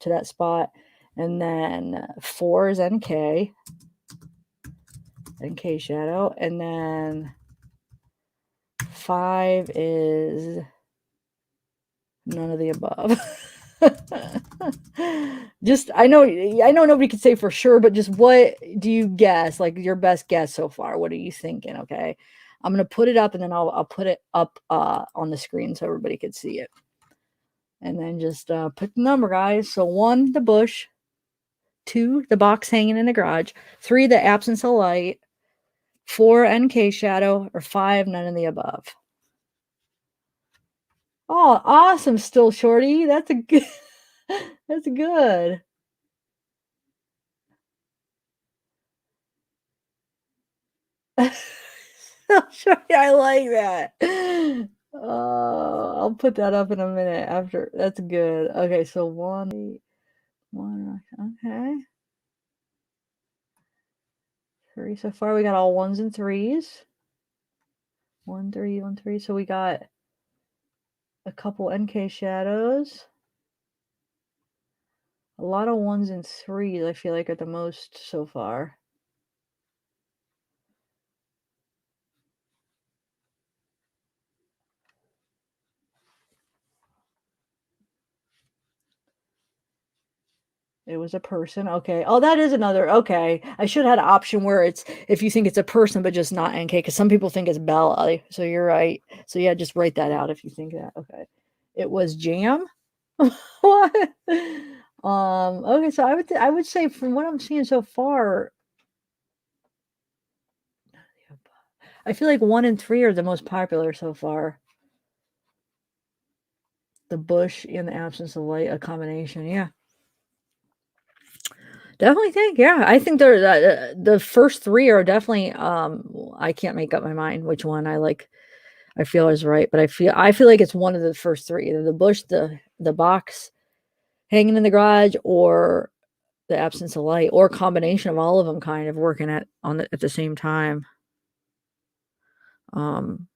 to that spot. And then 4 is NK shadow. And then 5 is none of the above. Just I know nobody can say for sure, but just what do you guess? Like your best guess so far. What are you thinking? Okay. I'm gonna put it up, and then I'll put it up on the screen so everybody could see it. And then just put the number, guys. So 1 the bush, 2 the box hanging in the garage, 3 the absence of light, 4 NK shadow, or 5 none of the above. Oh, awesome, still shorty. That's a good. That's good. Shorty, I like that. I'll put that up in a minute after. That's good. Okay, so 1, 1. Okay. 3 so far. We got all 1s and 3s. 1 3 1 3. So we got a couple NK shadows. A lot of 1s and 3s. I feel like are the most so far. It was a person, okay. Oh, that is another okay. I should have had an option where it's if you think it's a person, but just not NK, because some people think it's Bella, so you're right. So, yeah, just write that out if you think that, okay. It was Jam? What? Okay, so I would say from what I'm seeing so far, I feel like 1 and 3 are the most popular so far. The bush in the absence of light, a combination, yeah. Definitely think, yeah, I think they're the first 3 are definitely, I can't make up my mind which one I feel is right, but I feel like it's one of the first 3, either the bush, the box hanging in the garage, or the absence of light, or a combination of all of them kind of working at the same time. Um,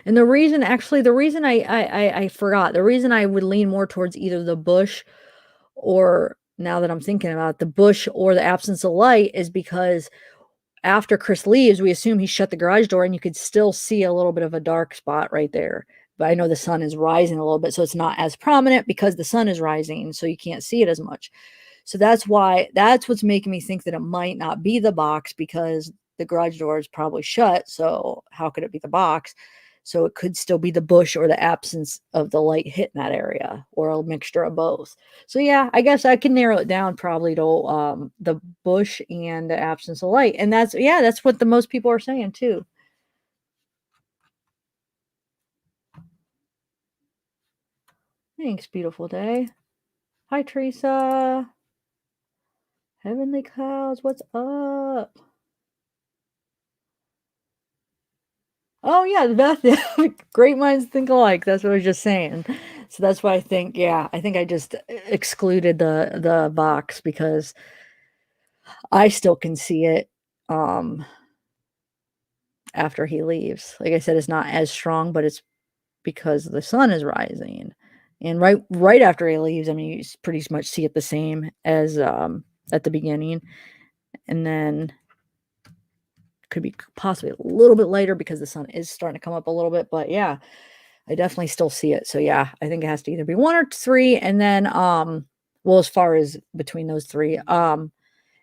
and the reason I forgot, the reason I would lean more towards either the bush or now that I'm thinking about it, the bush or the absence of light is because after Chris leaves, we assume he shut the garage door and you could still see a little bit of a dark spot right there. But I know the sun is rising a little bit, so it's not as prominent because the sun is rising, so you can't see it as much. So that's what's making me think that it might not be the box because the garage door is probably shut. So how could it be the box? So it could still be the bush or the absence of the light hitting that area or a mixture of both. So yeah, I guess I can narrow it down probably to the bush and the absence of light. And that's what the most people are saying too. Thanks, beautiful day. Hi, Teresa. Heavenly clouds, what's up? Oh, yeah, the Beth great minds think alike, that's what I was just saying. So that's why I think I just excluded the box because I still can see it, um, after he leaves. Like I said, it's not as strong, but it's because the sun is rising. And right after he leaves, I mean, you pretty much see it the same as, at the beginning, and then could be possibly a little bit later because the sun is starting to come up a little bit, but yeah, I definitely still see it. So yeah, I think it has to either be 1 or 3 and then, well, as far as between those 3, and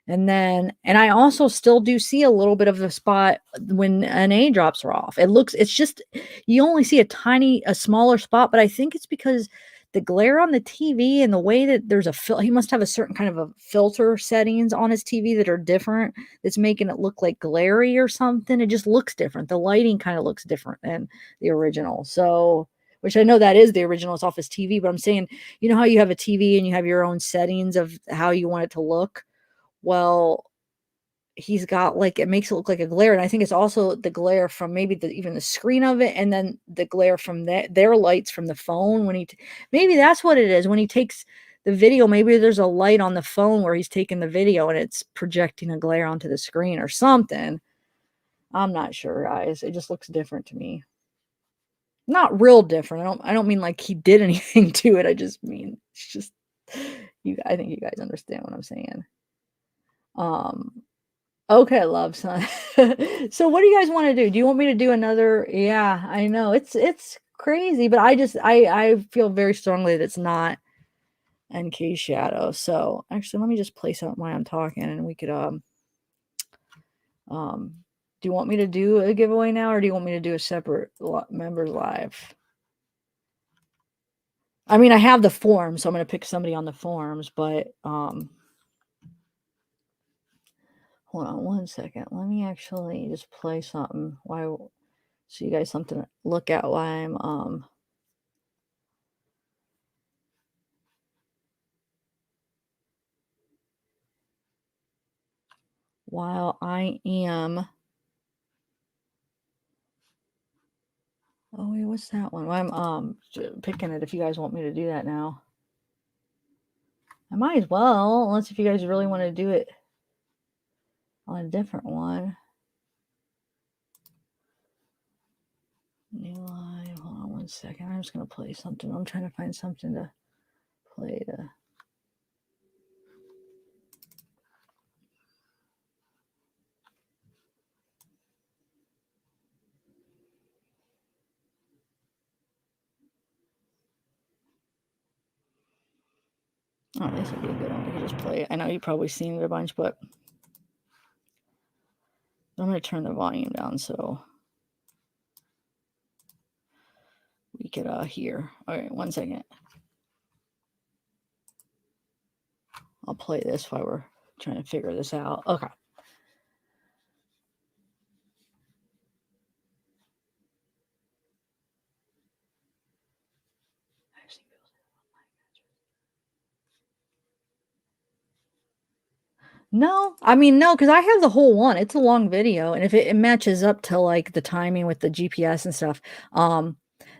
I also still do see a little bit of a spot when an A drops her off. It's just you only see a smaller spot, but I think it's because the glare on the TV and the way that there's he must have a certain kind of a filter settings on his TV that are different. That's making it look like glary or something. It just looks different. The lighting kind of looks different than the original. So, which I know that is the original. It's off his TV, but I'm saying, you know how you have a TV and you have your own settings of how you want it to look? Well, he's got like it makes it look like a glare, and I think it's also the glare from maybe even the screen of it, and then the glare from their lights from the phone when maybe that's what it is when he takes the video. Maybe there's a light on the phone where he's taking the video and it's projecting a glare onto the screen or something. I'm not sure, guys. It just looks different to me. Not real different. I don't mean like he did anything to it. I just mean it's just I think you guys understand what I'm saying. Um Okay, love, son. So what do you guys wanna do? Do you want me to do another yeah, I know. It's crazy, but I feel very strongly that it's not NK Shadow. So, actually, let me just play something while I'm talking, and we could, um do you want me to do a giveaway now, or do you want me to do a separate members live? I mean, I have the form, so I'm gonna pick somebody on the forms, but, hold on one second. Let me actually just play something while so you guys something to look at while I am oh wait, what's that one? Well, I'm picking it if you guys want me to do that now. I might as well, unless if you guys really want to do it on a different one. New live. Hold on one second. I'm just gonna play something. I'm trying to find something to play to Oh, this would be a good one. I could just play it. I know you've probably seen it a bunch, but I'm going to turn the volume down so we could hear. All right, 1 second. I'll play this while we're trying to figure this out. Okay. No, I mean, no, because I have the whole one. It's a long video, and if it matches up to like the timing with the GPS and stuff,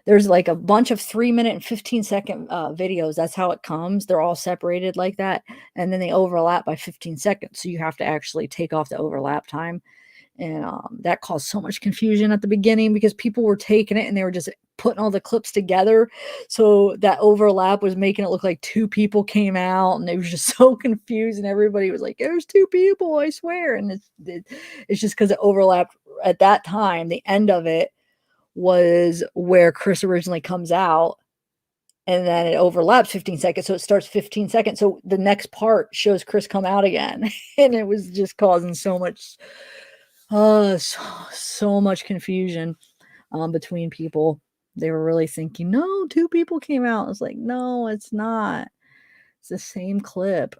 there's like a bunch of 3 minute and 15-second videos. That's how it comes. They're all separated like that, and then they overlap by 15 seconds. So you have to actually take off the overlap time. And that caused so much confusion at the beginning because people were taking it and they were just putting all the clips together. So that overlap was making it look like two people came out, and they was just so confused. And everybody was like, "There's two people, I swear." And it's just because it overlapped at that time. The end of it was where Chris originally comes out, and then it overlaps 15 seconds. So it starts 15 seconds. So the next part shows Chris come out again. And it was just causing so much so much confusion between people. They were really thinking, no, two people came out. I was like, no, it's not. It's the same clip.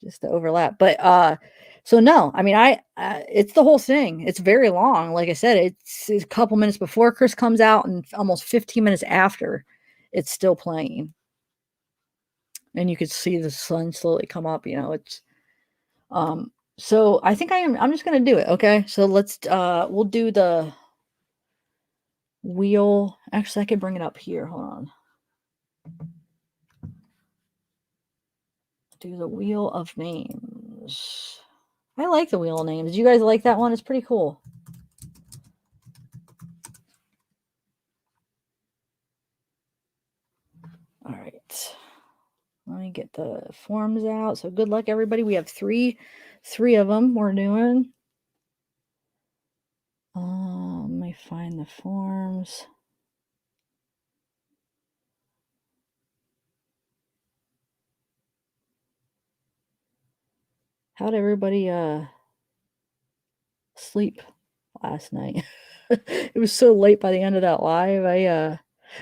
Just the overlap. But so no, I mean, it's the whole thing. It's very long. Like I said, it's a couple minutes before Chris comes out and almost 15 minutes after it's still playing. And you could see the sun slowly come up, it's so I think I'm just gonna do it. Okay. So we'll do the wheel. Actually, I could bring it up here. Hold on. Do the wheel of names. I like the wheel of names. Do you guys like that one? It's pretty cool. All right. Let me get the forms out. So good luck, everybody. We have three of them we're doing. Let me find the forms. How'd everybody sleep last night? It was so late by the end of that live.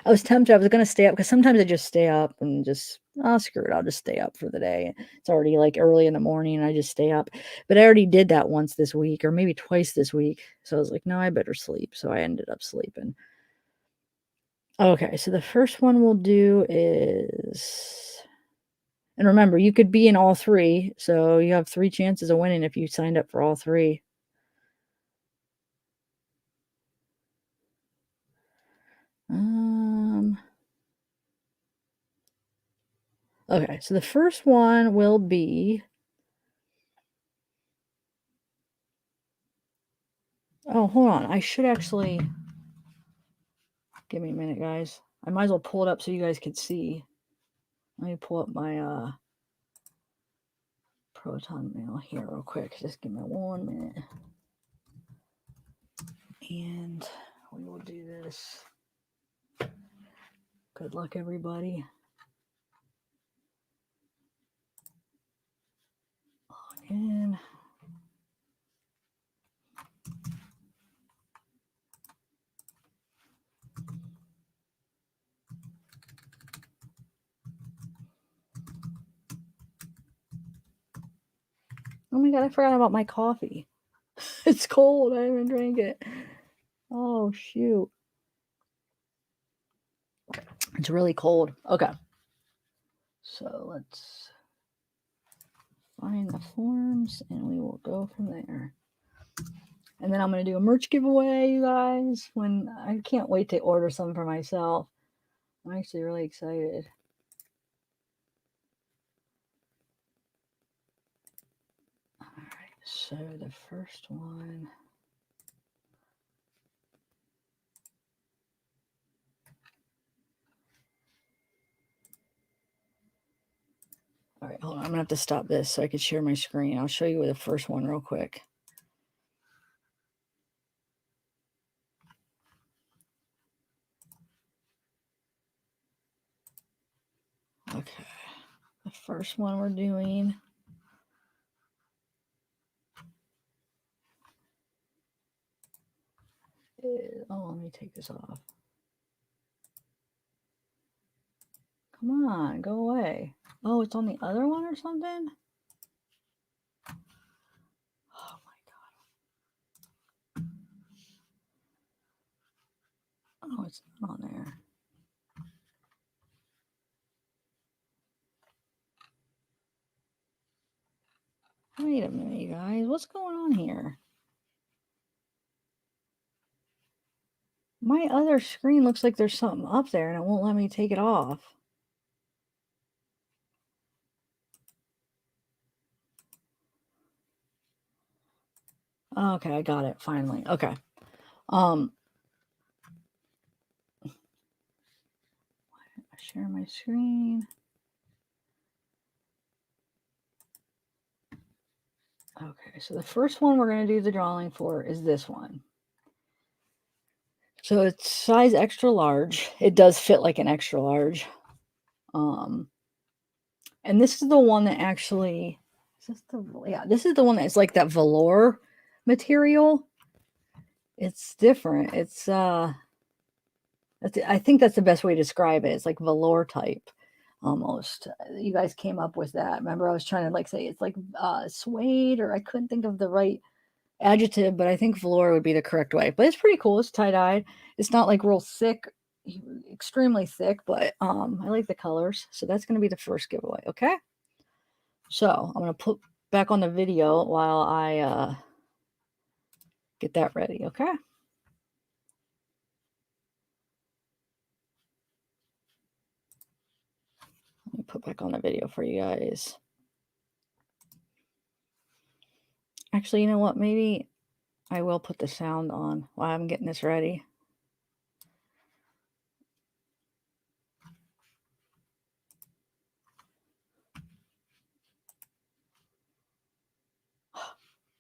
I was tempted. I was gonna stay up because sometimes I just stay up and just, oh, screw it. I'll just stay up for the day. It's already like early in the morning and I just stay up. But I already did that once this week or maybe twice this week. So I was like, no, I better sleep. So I ended up sleeping. Okay, so the first one we'll do is, and remember, you could be in all three. So you have 3 chances of winning if you signed up for all three. Okay, so the first one will be, oh, hold on. I should actually, give me a minute, guys. I might as well pull it up so you guys can see. Let me pull up my Proton Mail here real quick. Just give me 1 minute. And we will do this. Good luck, everybody. Log in. Oh my god, I forgot about my coffee. It's cold. I haven't drank it. Oh, shoot. It's really cold. Okay. So let's find the forms and we will go from there. And then I'm going to do a merch giveaway, you guys. When I can't wait to order some for myself. I'm actually really excited. All right. So the first one. All right, hold on. I'm going to have to stop this so I can share my screen. I'll show you the first one real quick. Okay. The first one we're doing is, oh, let me take this off. Come on, go away. Oh, it's on the other one or something? Oh my God. Oh, it's not on there. Wait a minute, you guys. What's going on here? My other screen looks like there's something up there and it won't let me take it off. Okay, I got it finally. Okay. I share my screen. Okay, so the first one we're going to do the drawing for is this one. So it's size extra large. It does fit like an extra large. And this is the one that actually, is this this is the one that's like that velour material. It's different. It's I think that's the best way to describe it. It's like velour type almost. You guys came up with that. Remember, I was trying to like say it's like suede, or I couldn't think of the right adjective, but I think velour would be the correct way. But it's pretty cool. It's tie-dyed. It's not like real thick, extremely thick, but I like the colors. So that's going to be the first giveaway. Okay. So I'm going to put back on the video while I get that ready. Okay. Let me put back on the video for you guys. Actually, you know what? Maybe I will put the sound on while I'm getting this ready.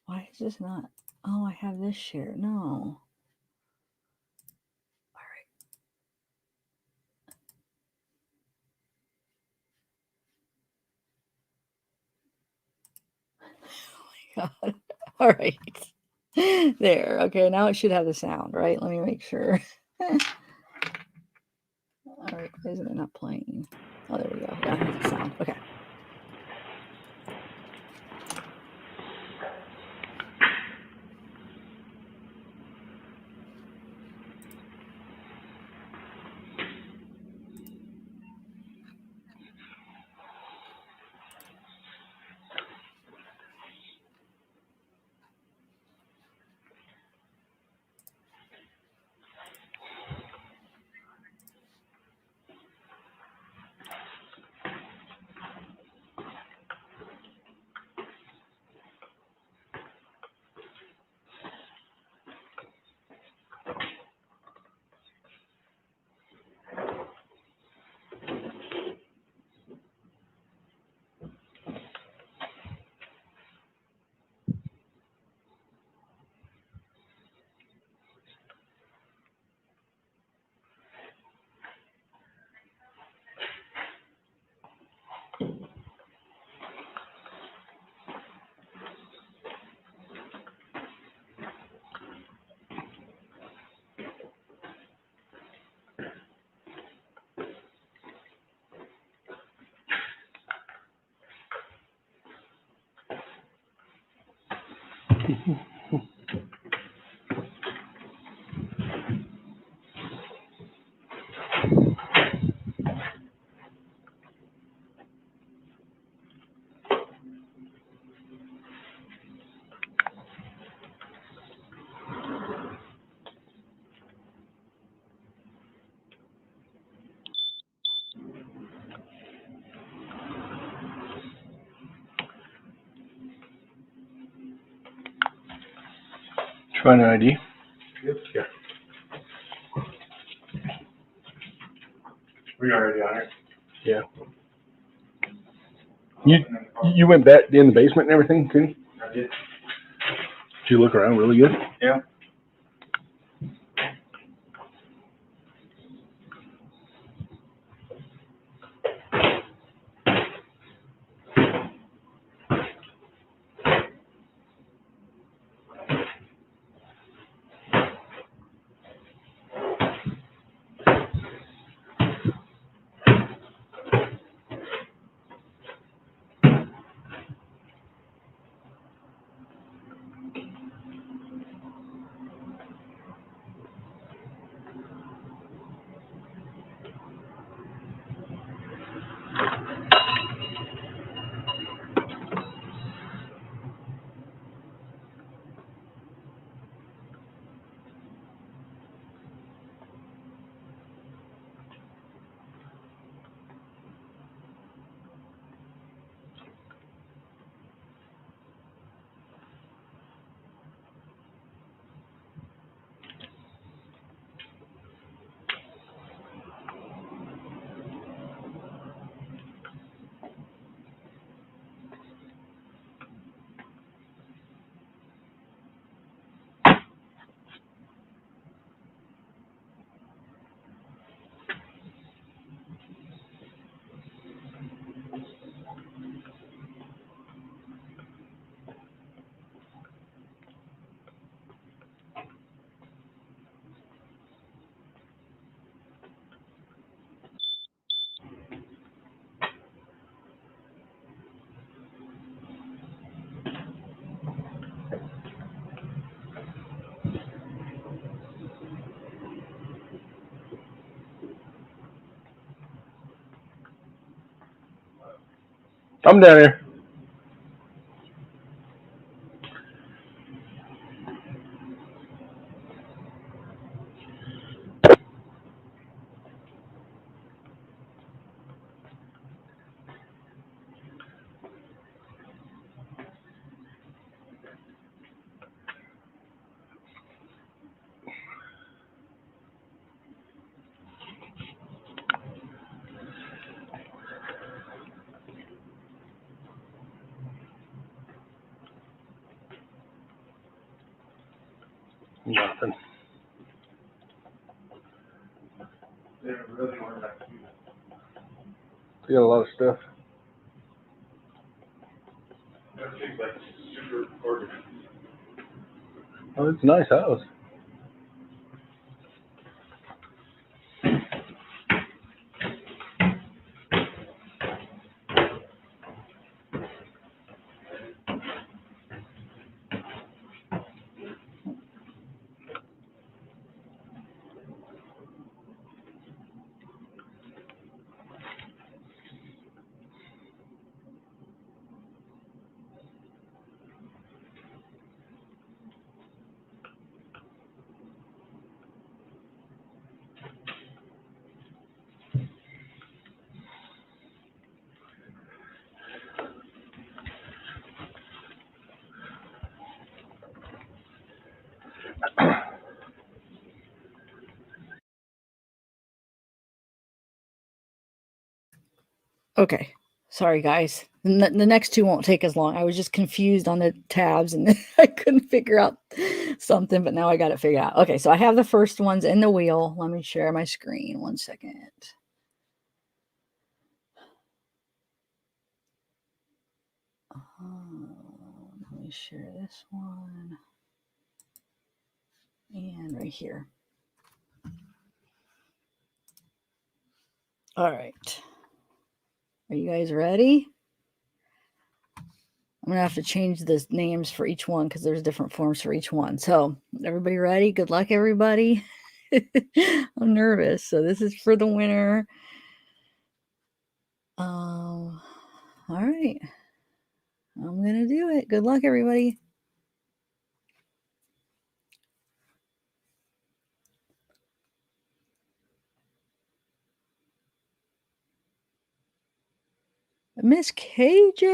Why is this not? Oh, I have this share. No. All right. Oh my God. All right. There. Okay, now it should have the sound, right? Let me make sure. All right. Isn't it not playing? Oh, there we go. Yeah, I have the sound. Okay. Find an ID. Yep. Yeah. We already on it. Yeah. You went back in the basement and everything, too? I did. Did you look around really good? Yeah. I'm down here. Nothing. They really weren't that cute. You got a lot of stuff. Everything's like super organized. Oh, it's a nice house. Okay. Sorry, guys. The next two won't take as long. I was just confused on the tabs and I couldn't figure out something, but now I got it figured out. Okay, so I have the first ones in the wheel. Let me share my screen. 1 second. Let me share this one. And right here. All right. Are you guys ready? I'm going to have to change the names for each one because there's different forms for each one. So, everybody ready? Good luck, everybody. I'm nervous. So, this is for the winner. All right. I'm going to do it. Good luck, everybody. Miss KJ,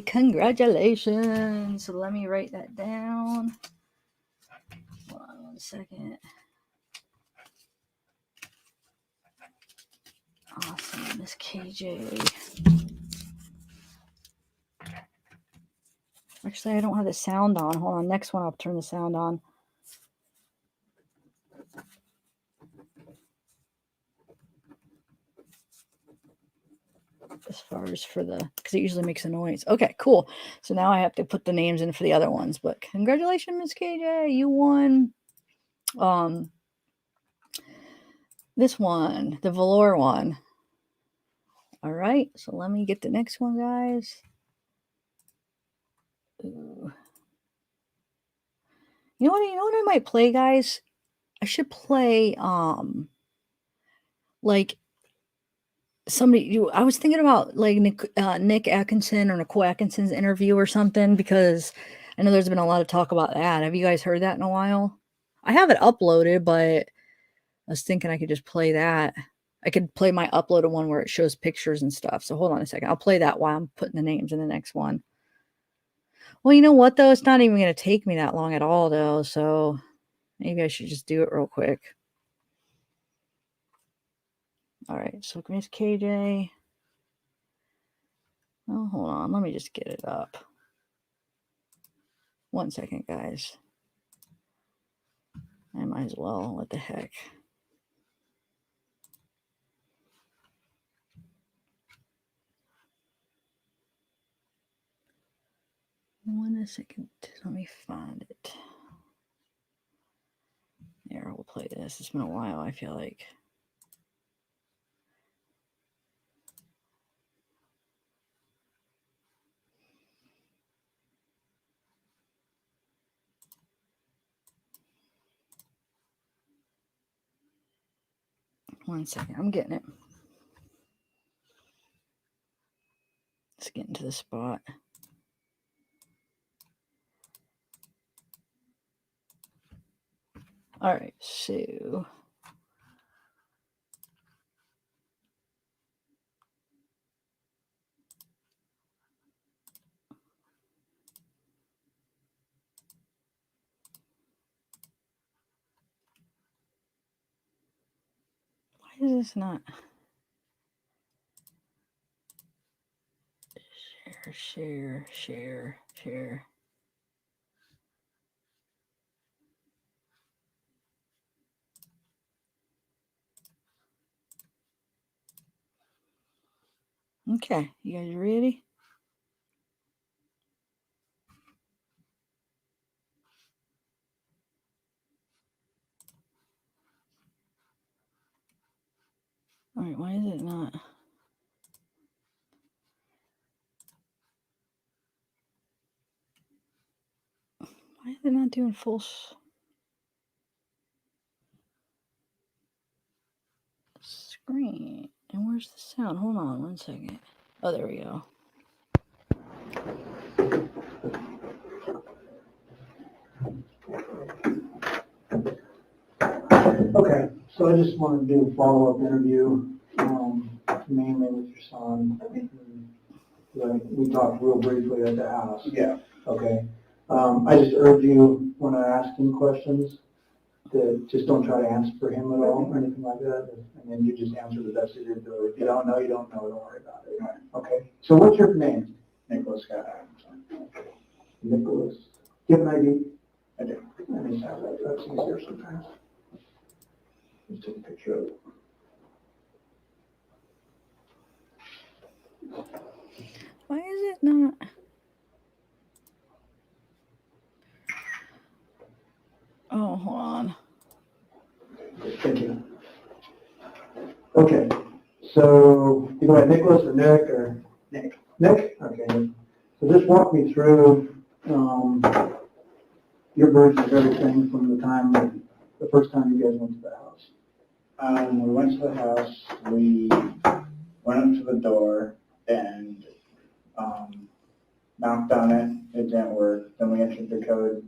congratulations. So let me write that down. Hold on 1 second. Awesome, Miss KJ. Actually, I don't have the sound on. Hold on, next one I'll turn the sound on. As far as for the, because it usually makes a noise. Okay, cool. So now I have to put the names in for the other ones. But congratulations, Miss KJ. You won this one, the velour one. All right, so let me get the next one, guys. Ooh. You know what I might play, guys? I should play like somebody I was thinking about like Nick Atkinson or Nicole Atkinson's interview or something, because I know there's been a lot of talk about that. Have you guys heard that in a while? I have it uploaded, but I was thinking I could just play that. I could play my uploaded one where it shows pictures and stuff. So hold on a second. I'll play that while I'm putting the names in the next one. Well, you know what, though? It's not even going to take me that long at all, though. So maybe I should just do it real quick. All right. So Miss KJ. Oh, hold on. Let me just get it up. 1 second, guys. I might as well. What the heck? One second. Let me find it. There, we'll play this. It's been a while, I feel like. One second. I'm getting it. get into the spot. All right, so why is this not share? Okay, you guys ready? All right, why is it not? Why is it not doing full screen? And where's the sound? Hold on 1 second. Oh, there we go. Okay, so I just wanted to do a follow-up interview, mainly with your son. We talked real briefly at the house. Yeah. Okay. I just urge you, when I ask him questions, that just don't try to answer for him at all or anything like that. And then you just answer the best of your ability. If you don't know, you don't know. Don't worry about it. Okay. So what's your name? Nicholas Scott Adams. Nicholas. Do you have an ID? I do. Let me have that. That's easier sometimes. Just take a picture of it. Why is it not? Oh, hold on. Thank you. Okay, so you go by Nicholas or Nick or? Nick. Nick? Okay. So just walk me through your version of everything from the first time you guys went to the house. We went to the house, we went up to the door and knocked on it. It didn't work. Then we entered the code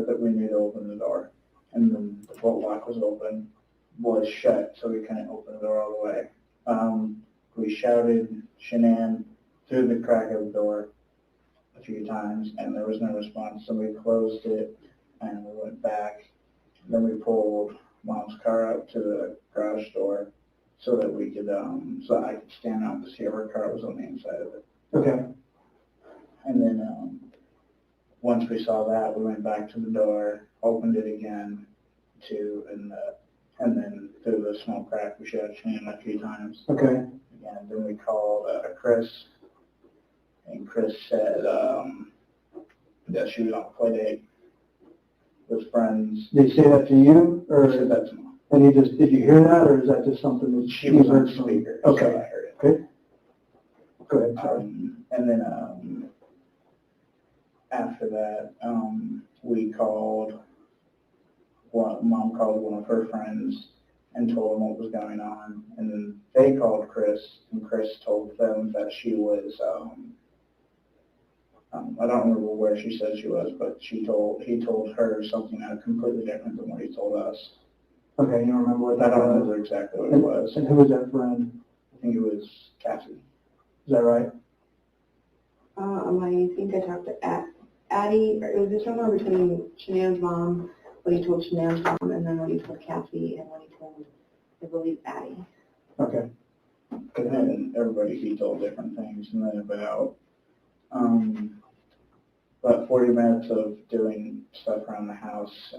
that we knew to open the door. And then the bolt lock was open, was shut, so we couldn't open the door all the way. We shouted Shanann through the crack of the door a few times, and there was no response, so we closed it, and we went back. Then we pulled Mom's car up to the garage door so that we could, so I could stand out to see if her car was on the inside of it. Okay. And then once we saw that, we went back to the door, opened it again, and then through the small crack, we shouted Shanann a few times. Okay. And then we called Chris, and Chris said that she was on a play date with friends. Did he say that to you, He or said that to me. and did you hear that, or is that just something that She you was on heard the from? speaker, Okay. so I heard it. Okay. Go ahead. Sorry. And then after that, we called. Mom called one of her friends and told them what was going on, and then they called Chris, and Chris told them that she was. I don't remember where she said she was, but he told her something completely different than what he told us. Okay, you don't remember what I that don't was? remember exactly what it was. And who was that friend? I think it was Cassie. Is that right? I think I talked to Addie, or it was somewhere between Shanann's mom, what he told Shanann's mom, and then what he told Kathy, and what he told, I believe, Addie. Okay. And then everybody he told different things, and then about 40 minutes of doing stuff around the house,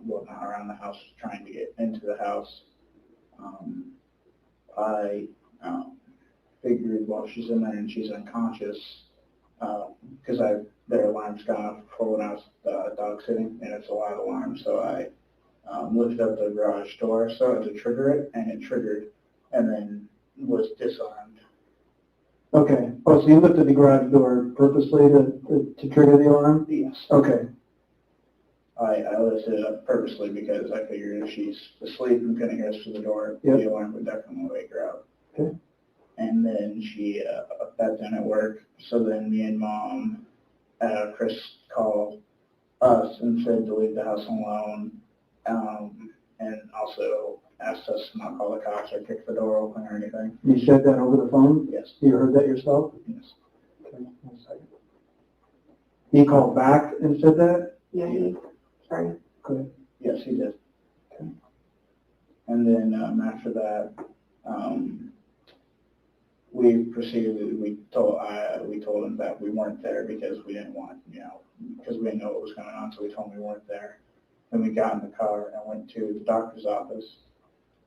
well, not around the house, trying to get into the house. I figured while she's in there and she's unconscious, because their alarm's gone off before when I was dog sitting, and it's a loud alarm, so I lifted up the garage door so to trigger it, and it triggered, and then was disarmed. Okay. Oh, so you lifted the garage door purposely to trigger the alarm? Yes. Okay. I lifted it up purposely because I figured if she's asleep and couldn't hear us through the door, Yep. the alarm would definitely wake her up. Okay. and then that didn't work. So then me and Mom, Chris called us and said to leave the house alone, and also asked us to not call the cops or kick the door open or anything. You said that over the phone? Yes. You heard that yourself? Yes. Okay, 1 second. He called back and said that? Yeah, sorry. Good. Yes, he did. Okay. And then after that, we proceeded. We told him that we weren't there because we didn't want, because we didn't know what was going on. So we told him we weren't there. Then we got in the car and went to the doctor's office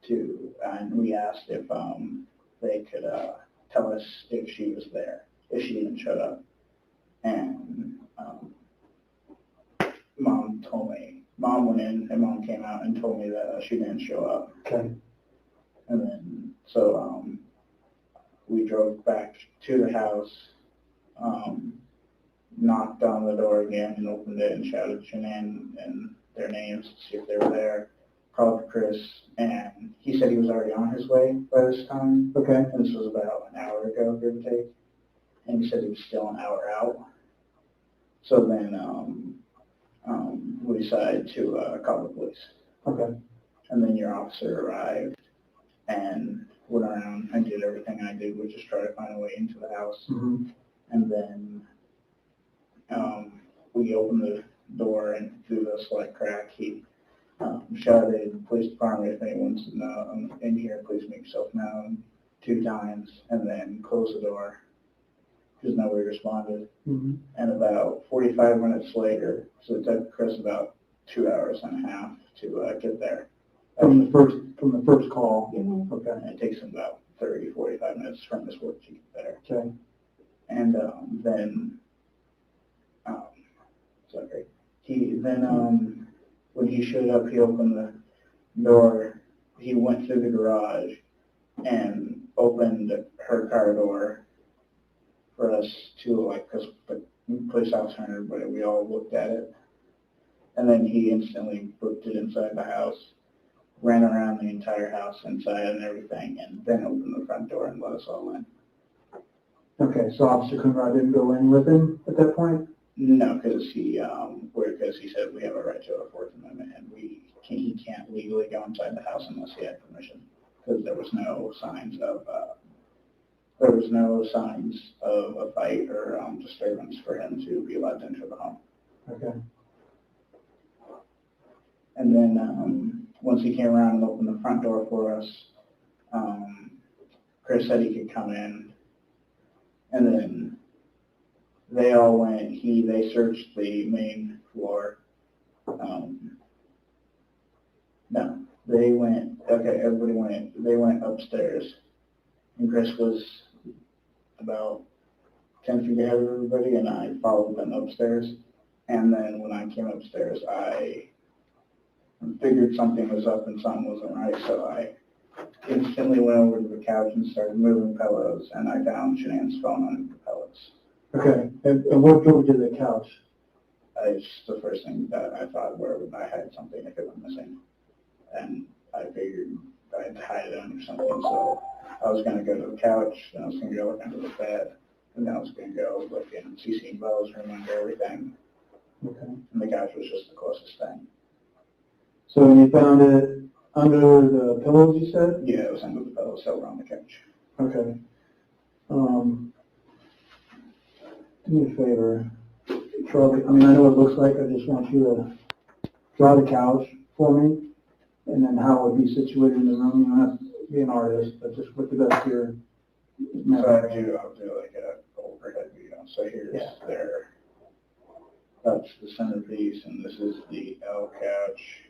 and we asked if they could tell us if she was there, if she even showed up. And Mom went in and Mom came out and told me that she didn't show up. Okay. And then, so we drove back to the house, knocked on the door again and opened it and shouted Shanann and their names to see if they were there. Called Chris, and he said he was already on his way by this time. Okay. And this was about an hour ago, give or take. And he said he was still an hour out. So then we decided to call the police. Okay. And then your officer arrived and went around and did everything I did, which is try to find a way into the house. Mm-hmm. And then we opened the door and through the slight crack, he shouted, "Police department, if anyone's in here, please make yourself known," 2 times, and then closed the door because nobody responded. Mm-hmm. And about 45 minutes later, so it took Chris about 2 hours and a half to get there. From the first call. Mhm. Okay. And it takes him about 30, 45 minutes from his work to get there. Okay. And then, when he showed up, he opened the door. He went through the garage and opened her car door for us to, because the police officer and everybody, we all looked at it. And then he instantly booked it inside the house, ran around the entire house inside and everything, and then opened the front door and let us all in. Okay, so Officer Coonrod didn't go in with him at that point? No, because he said we have a right to a Fourth Amendment, and he can't legally go inside the house unless he had permission, because there was no signs of a fight or disturbance for him to be allowed to enter the home. Okay. And then once he came around and opened the front door for us, Chris said he could come in, and then they all went. They searched the main floor. No, they went. Okay, everybody went. They went upstairs, and Chris was about 10 feet ahead of everybody, and I followed them upstairs. And then when I came upstairs, I figured something was up and something wasn't right, so I instantly went over to the couch and started moving pillows, and I found Shanann's phone under the pillows. Okay, and what drove you to the couch? It's the first thing that I thought, where would I hide something if it was missing? And I figured I'd hide it under something, so I was going to go to the couch, and I was going to go look under the bed, and then I was going to go look in CC Bell's room under everything, Okay. and the couch was just the closest thing. So you found it under the pillows, you said? Yeah, it was under the pillows that were on the couch. Okay. Do me a favor, Charlie. I mean, I know what it looks like. I just want you to draw the couch for me, and then how it would be situated in the room. You don't have to be an artist, but just with the best of your So memory. I'll do like an overhead view. So here's Yeah. that's the centerpiece, and this is the L couch.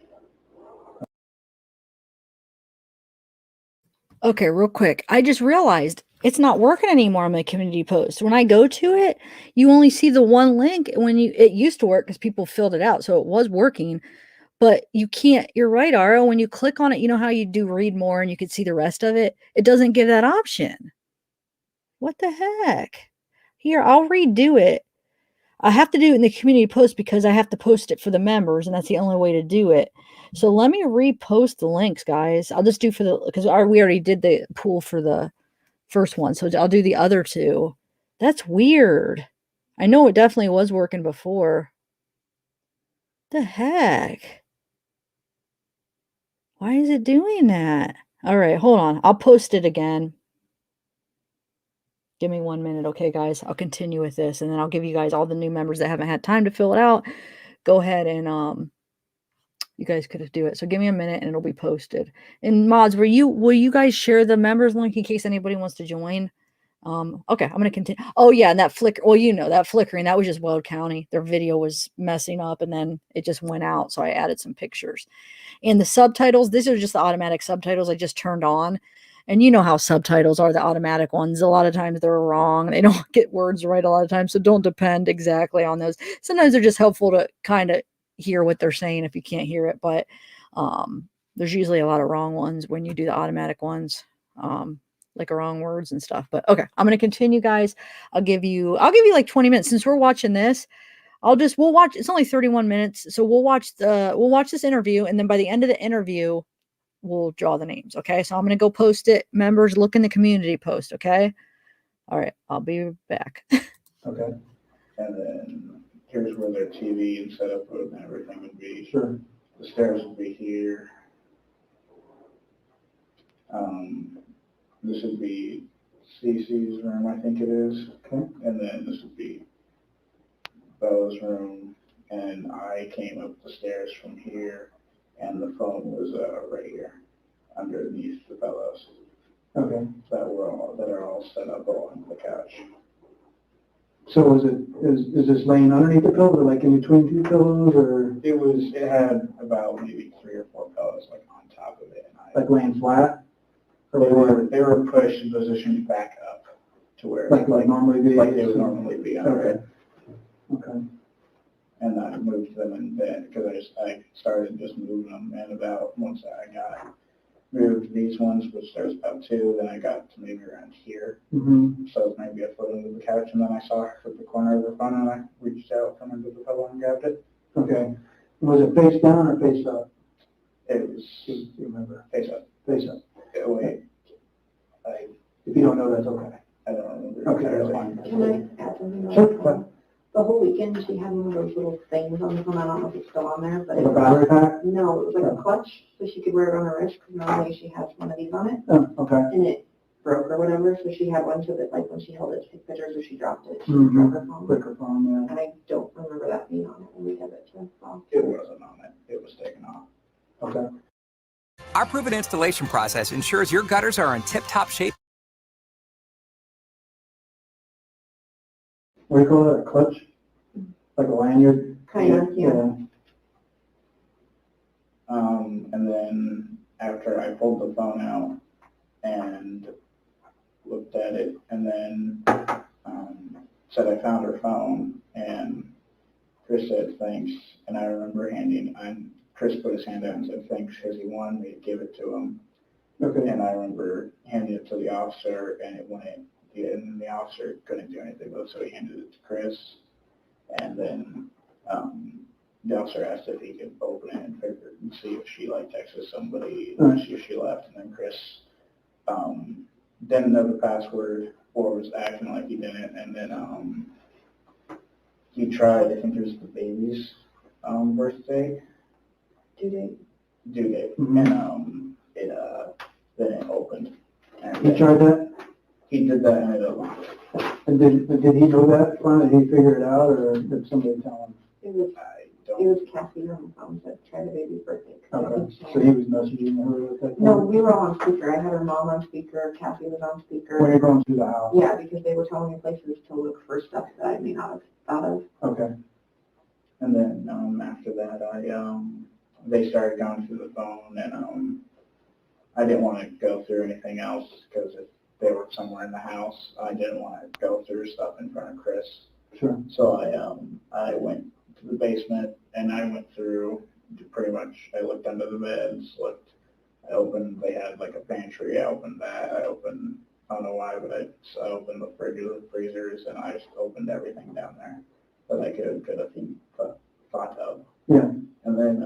Okay, real quick. I just realized it's not working anymore on my community post. When I go to it, you only see the one link. When it used to work because people filled it out, so it was working. But you can't. You're right, Ara. When you click on it, you know how you do read more and you could see the rest of it. It doesn't give that option. What the heck? Here, I'll redo it. I have to do it in the community post because I have to post it for the members, and that's the only way to do it. So let me repost the links, guys. I'll just do for the because we already did the pool for the first one. So I'll do the other two. That's weird. I know it definitely was working before. The heck? Why is it doing that? All right, hold on. I'll post it again. Give me 1 minute, okay, guys? I'll continue with this, and then I'll give you guys all the new members that haven't had time to fill it out. Go ahead and you guys could do it. So give me a minute, and it'll be posted. And mods, will you guys share the members link in case anybody wants to join? Okay, I'm gonna continue. Oh yeah, and that flicker. Well, that flickering, that was just Weld County. Their video was messing up, and then it just went out. So I added some pictures. And the subtitles, these are just the automatic subtitles I just turned on. And you know how subtitles are, the automatic ones. A lot of times they're wrong. They don't get words right a lot of times. So don't depend exactly on those. Sometimes they're just helpful to kind of hear what they're saying if you can't hear it. But there's usually a lot of wrong ones when you do the automatic ones. Like wrong words and stuff. But okay, I'm going to continue, guys. I'll give you like 20 minutes since we're watching this. We'll watch, it's only 31 minutes. So we'll watch this interview. And then by the end of the interview, we'll draw the names. Okay. So I'm going to go post it. Members, look in the community post. Okay. All right. I'll be back. Okay. And then here's where their TV and setup and everything would be. Sure. The stairs would be here. This would be Cece's room, I think it is. Okay. And then this would be Bella's room. And I came up the stairs from here, and the phone was right here, underneath the pillows Okay. that are all set up on the couch. So is this laying underneath the pillows or like in between two pillows or It had about maybe 3 or 4 pillows like on top of it, and like laying flat? they were pushed and positioned back up to where Like normally be? like they would normally be under it. Okay. And I moved them in bed because I started just moving them, and about once I got moved these ones, which there's about 2, then I got to maybe around here. Mm-hmm. So it was maybe a foot under the couch, and then I saw her at the corner of the phone, and I reached out from under the pillow and grabbed it. Okay. Was it face down or face up? It was Do you remember? face up. Face up. Wait, If you don't know, that's okay. I don't remember. Okay, that's exactly. fine. Can I add something? Sure, go ahead. The whole weekend, she had one of those little things on the phone. I don't know if it's still on there, but Like a battery pack? no, it was like a clutch, so she could wear it on her wrist, because normally she has one of these on it, Oh, okay. and it broke or whatever, so she had one so that like when she held it to take pictures or she dropped it, she Mhm. dropped her phone. Quicker phone, yeah. And I don't remember that being on it when we gave it to Bob. It wasn't on it. It was taken off. Okay. Our proven installation process ensures your gutters are in tip-top shape. What do you call it, a clutch? Like a lanyard? Kind of, yeah. And then after I pulled the phone out and looked at it, and then said I found her phone, and Chris said thanks, and I remember Chris put his hand out and said thanks because he wanted me to give it to him. Okay. And I remember handing it to the officer, and it went, and the officer couldn't do anything with it, so he handed it to Chris. And then the officer asked if he could open it and figure and see if she like texted somebody, and see if she left. And then Chris didn't know the password or was acting like he didn't. And then he tried, I think it was the baby's birthday Due date. due date, Mhm. and then it opened. And You tried that? he did that, and it opened. And did he know that one? Did he figure it out or did somebody tell him? It was, I it don't. was Cassie on the phone that tried a baby's birthday. Okay. So he was messaging her with that? No, we were all on speaker. I had her mom on speaker, Cassie was on speaker. When you're going through the house? Yeah, because they were telling me places to look for stuff that I may not have thought of. Okay. And then after that, they started going through the phone, and I didn't want to go through anything else because if they were somewhere in the house, I didn't want to go through stuff in front of Chris. Sure. So I went to the basement, and I went through pretty much. I looked under the beds, they had like a pantry. I opened that. I don't know why, but I opened the fridges and freezers, and I just opened everything down there that I could have thought of. Yeah. And then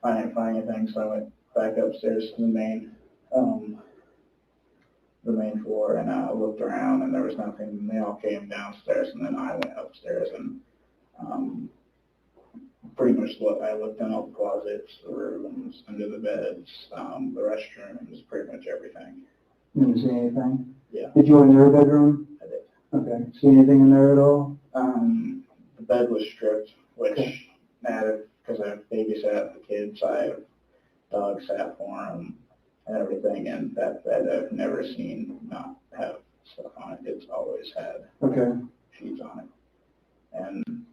I didn't find anything, so I went back upstairs to the main the main floor, and looked around, and there was nothing. And they all came downstairs, and then I went upstairs and pretty much I looked in all the closets, the rooms, under the beds, the restrooms, pretty much everything. You didn't see anything? Yeah. Did you go in your bedroom? I did. Okay. See anything in there at all? The bed was stripped, which Okay. mattered because I babysat the kids. I have dog sat for them and everything, and that bed I've never seen not have stuff on it. It's always had Okay. sheets on it. And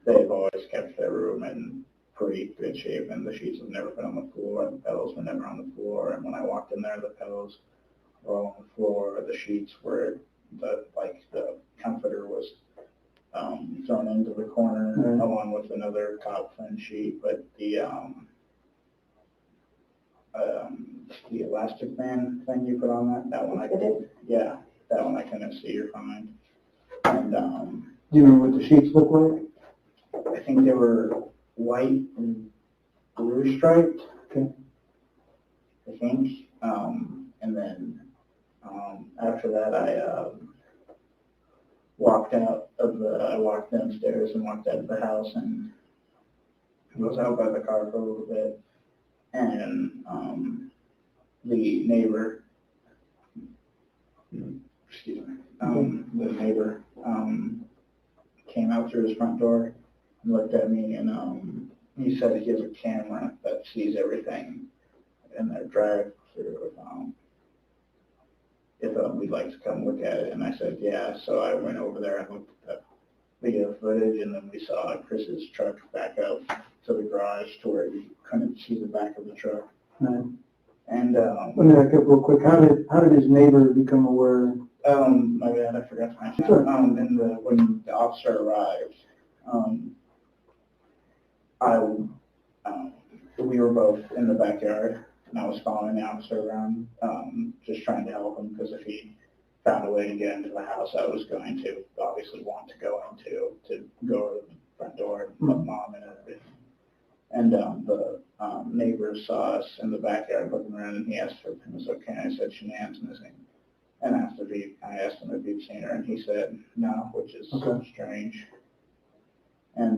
they've always kept their room in pretty good shape, and the sheets have never been on the floor, the pillows were never on the floor, and when I walked in there, the pillows were all on the floor, the sheets were, the comforter was thrown into the corner Right. along with another cop fin sheet, but the elastic band thing you put on that one I did, yeah, that one I couldn't see or find. And Do you remember what the sheets look like? I think they were white and blue striped. Okay. I think. And then after that, I walked downstairs and walked out of the house and was out by the car for a little bit. And the neighbor, came out through his front door and looked at me, and he said he has a camera that sees everything in their drive-through. If we'd like to come look at it, and I said yeah. So I went over there and looked at the video footage, and then we saw Chris's truck back up to the garage to where you couldn't see the back of the truck. Right. And Let me back up real quick. How did his neighbor become aware? my bad, I forgot to mention. Sure. When the officer arrived, we were both in the backyard, and I was following the officer around, just trying to help him, because if he found a way to get into the house, I was going to obviously want to go into, to go to the front door and let mom in and everything. And the neighbor saw us in the backyard looking around, and he asked if it was okay. I said Shenan's missing, and I asked him if he'd seen her, and he said no, which is Okay. strange. And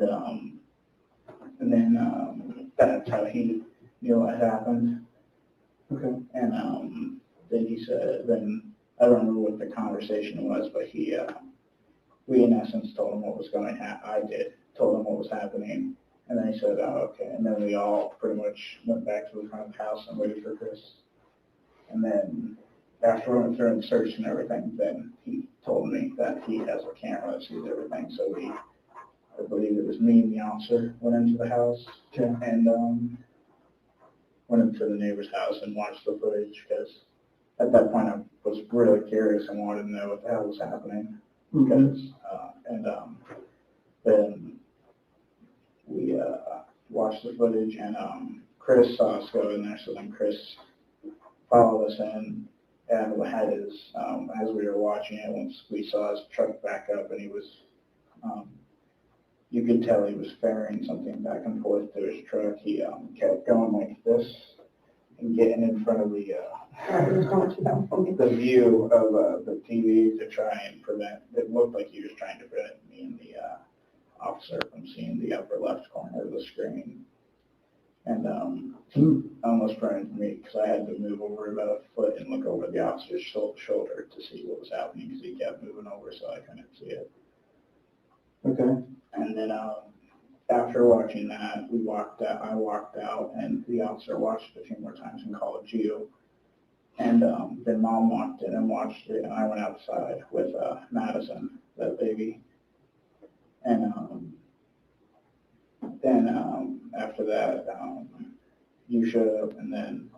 then that's how he knew what happened. Okay. And then he said, I don't remember what the conversation was, but we in essence told him what was going to happen. I did, told him what was happening. And then he said, oh, okay. And then we all pretty much went back to the front of the house and waited for Chris. And then after we went through and searched and everything, then he told me that he has a camera that sees everything. So I believe it was me and the officer went into the house. Okay. And went into the neighbor's house and watched the footage, because at that point I was really curious and wanted to know what the hell was happening. Mm-hmm. Because then we watched the footage, and Chris saw us go in there, so then Chris followed us in and had his, as we were watching it, once we saw his truck back up, and he was, you could tell he was ferrying something back and forth to his truck. He kept going like this and getting in front of the view of the TV to try and prevent, it looked like he was trying to prevent me and the officer from seeing the upper left corner of the screen. And almost running me, because I had to move over about a foot and look over the officer's shoulder to see what was happening, because he kept moving over, so I couldn't see it. Okay. And then after watching that, I walked out, and the officer watched it a few more times and called you. And then Mom walked in and watched it, and I went outside with Madison, that baby. And then after that, you showed up, and then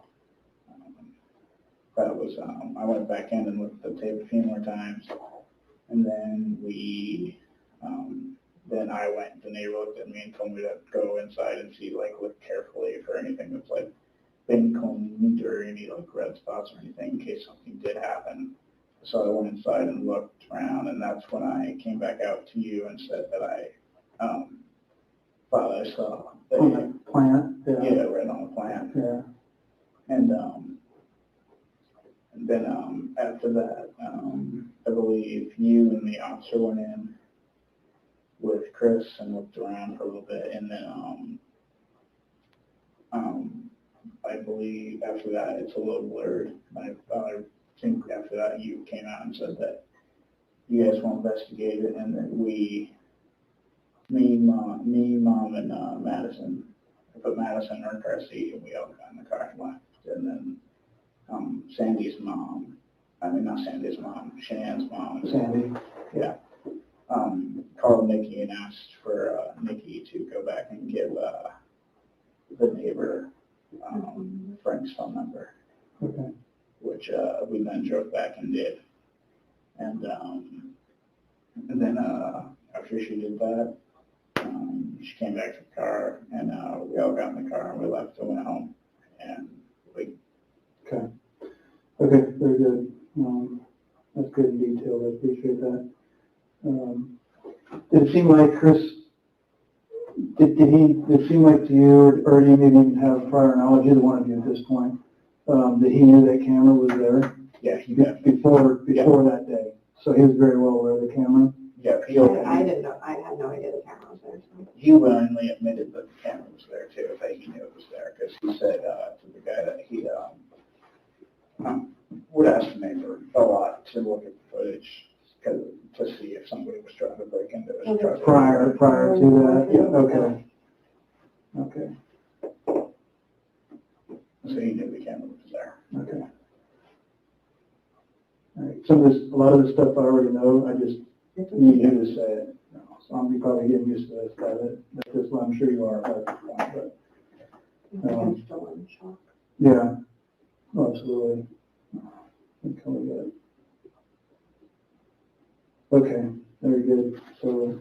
that was, I went back in and looked at the tape a few more times. And then then I went, the neighbor looked at me and told me to go inside and see, look carefully for anything that's been cleaned or any red spots or anything in case something did happen. So I went inside and looked around, and that's when I came back out to you and said that I thought I saw On the plant. Yeah. yeah, right on the plant. Yeah. And then, after that, I believe you and the officer went in with Chris and looked around for a little bit, and then, I believe after that, it's a little blurred. I think after that, you came out and said that you guys will investigate it, and then me, Mom, and Madison, I put Madison in her car seat, and we all got in the car and left. And then Sandy's mom, not Sandy's mom, Shanann's mom, Sandy. yeah, called Nikki and asked for Nikki to go back and give the neighbor Frank's phone number, Okay. which we then drove back and did. And then after she did that, she came back to the car, and we all got in the car and we left and went home. And we Okay. Okay, very good. That's good and detailed. I appreciate that. Did it seem like Chris, did it seem like to you, or you didn't have prior knowledge, either one of you at this point, that he knew that camera was there yeah, he definitely, before that day? So he was very well aware of the camera? yeah, I didn't know, I had no idea the camera was there, so. he willingly admitted that the camera was there too, that he knew it was there, because he said to the guy that he would ask the neighbor a lot to look at the footage to see if somebody was trying to break into his truck. Prior to that? Yeah, okay. Okay, So he knew the camera was there. okay. All right, a lot of this stuff I already know, I just need you to say it. So I'm probably getting used to this, but I'm sure you are. But, I'm still in shock. yeah, absolutely. Okay, very good. So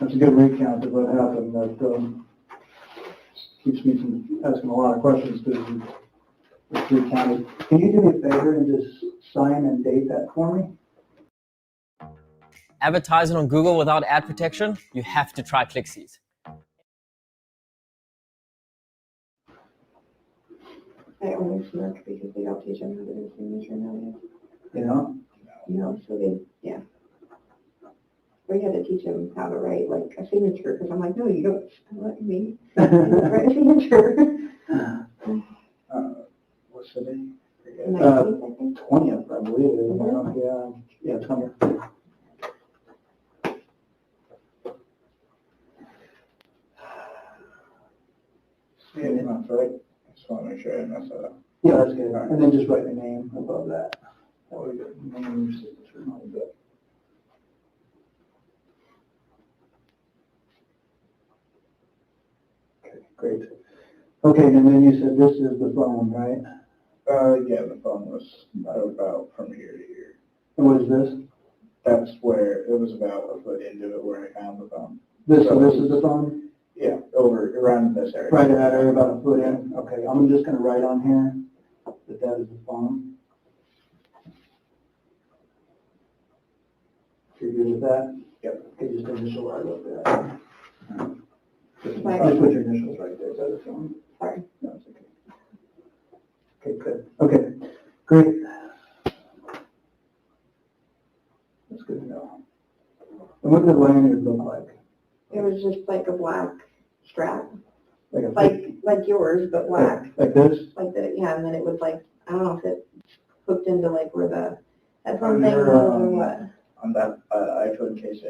that's a good recount of what happened. That keeps me from asking a lot of questions because it's recounted. Can you do me a favor and just sign and date that for me? Advertising on Google without ad protection, you have to try ClickSeat. I only smirk because they don't teach them how to do signature nowadays. You know? So yeah. We had to teach them how to write like a signature, because I'm like, no, you don't let me write a signature. What's the date? 19th, I think. 20th, I believe. Mhm. Yeah, 20th. Yeah, that's right. I just want to make sure I didn't mess that up. Yeah, that's good. And then just write the name above that. That way the name and your signature and all that. Okay, great. Okay, and then you said this is the phone, right? Yeah, the phone was about from here to here. And what is this? That's where, it was about a foot into it where I found the phone. This is the phone? Yeah, over, around this area. Right in that area, about a foot in? Okay, I'm just gonna write on here that is the phone. You're good with that? Yep. Okay, just initial right up there. Just Right. put your initials right there, is that the phone? Sorry. No, it's okay. Okay, good. Okay, great. That's good to know. And what did the lanyard look like? It was just like a black strap, Like a like yours, but black. Like this? Like that, yeah, and then it was like, I don't know if it hooked into like where the headphone On thing your, was or what. On that iPhone case,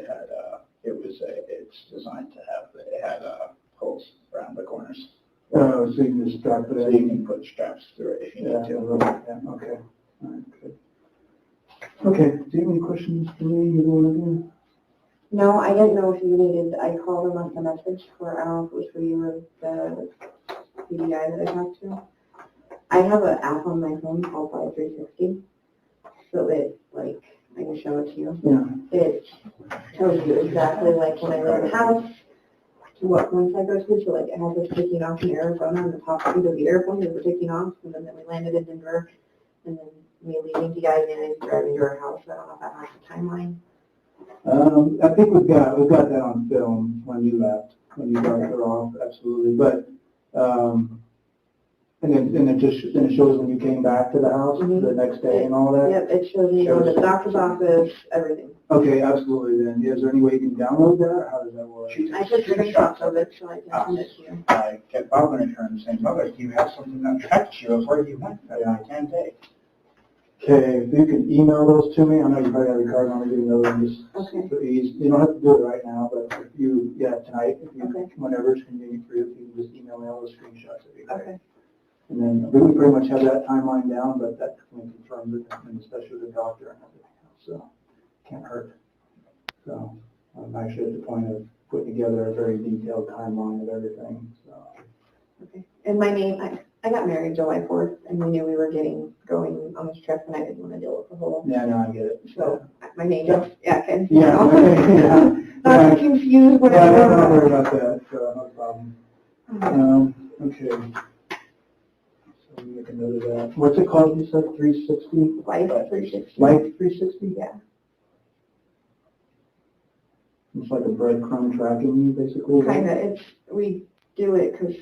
it's designed to have, it had holes around the corners. Oh, so you can just strap it So in? you can put straps through it if you Yeah, need to. yeah, okay. All right, good. Okay, do you have any questions for me, either one of you? No, I didn't know if you needed, I called and left a message for, I don't know if it was for you or the PDI that I talked to. I have an app on my phone called Fly 360, so it, like, I can show it to you. Yeah. It tells you exactly, like, when I leave the house, to what points I go to, so like, it has us taking off in Arizona, and the top speed of the airplane, we were taking off, and then we landed in Denver, and then me leaving to guys and driving to our house. I don't know if that has a timeline. I think we've got that on film when you left, when you dropped her off, absolutely. But And then it shows when you came back to the house Mhm. the next day and all that? Yep, it shows me going to the doctor's office, everything. Okay, absolutely then. Is there any way you can download that, or how does that work? I took screenshots of it, so I can send it to you. I kept bothering her and saying, Mother, do you have something that tracks you of where you went that I can't take? Okay, if you can email those to me, I know you probably have your card on, you know, just, Okay. you don't have to do it right now, but if you, tonight, if you, Okay. whenever it's convenient for you, if you can just email me all the screenshots, it'd be great. Okay. And then we pretty much have that timeline down, but that definitely confirms it, and especially with the doctor and everything else, so can't hurt. So I'm actually at the point of putting together a very detailed timeline of everything, so. Okay. And my name, I got married July 4th, and we knew we were going on this trip, and I didn't want to deal with the whole, Yeah, no, I get it. so my name is, okay. Yeah, okay, yeah. Not confused, Yeah, whatever. don't worry about that, so no problem. Okay. So we make a note of that. What's it called, you said, 360? Life 360. Life 360? Yeah. It's like a breadcrumb tracking you, basically? right? Kinda, we do it because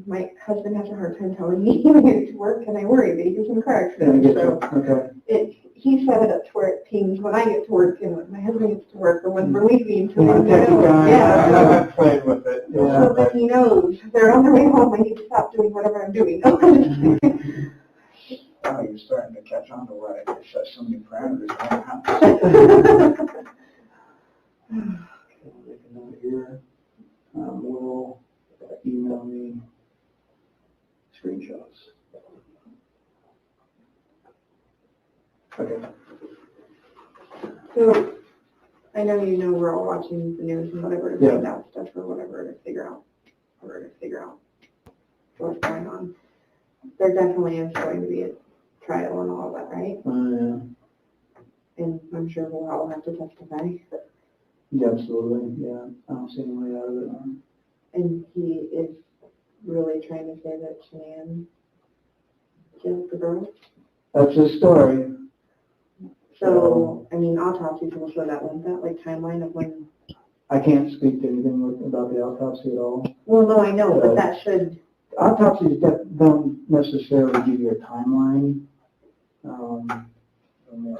my husband has a hard time telling me when I get to work, and I worry that he gets in a car Yeah, I accident, get so you. Okay. he set it up to where it pings when I get to work and when my husband gets to work, or when we're leaving, so Yeah, then he techie knows. guy. Yeah. I've played with it. Yeah. So then he knows, they're on their way home, I need to stop doing whatever I'm doing. Oh, you're starting to catch on to why I set so many parameters around the house. Okay, I'll make a note here. Will email me screenshots. Okay. So, I know we're all watching the news and whatever to find out stuff or whatever to figure out what's going on. There definitely is going to be a trial and all that, right? Yeah. And I'm sure we'll all have to testify. Yeah, absolutely, yeah. I don't see any way out of it. And he is really trying to say that Shanann killed the girl. That's his story. So, I mean, autopsies will show that, won't that, like timeline of when? I can't speak to anything about the autopsy at all. Well, no, I know, but that should. Autopsies don't necessarily give you a timeline. Do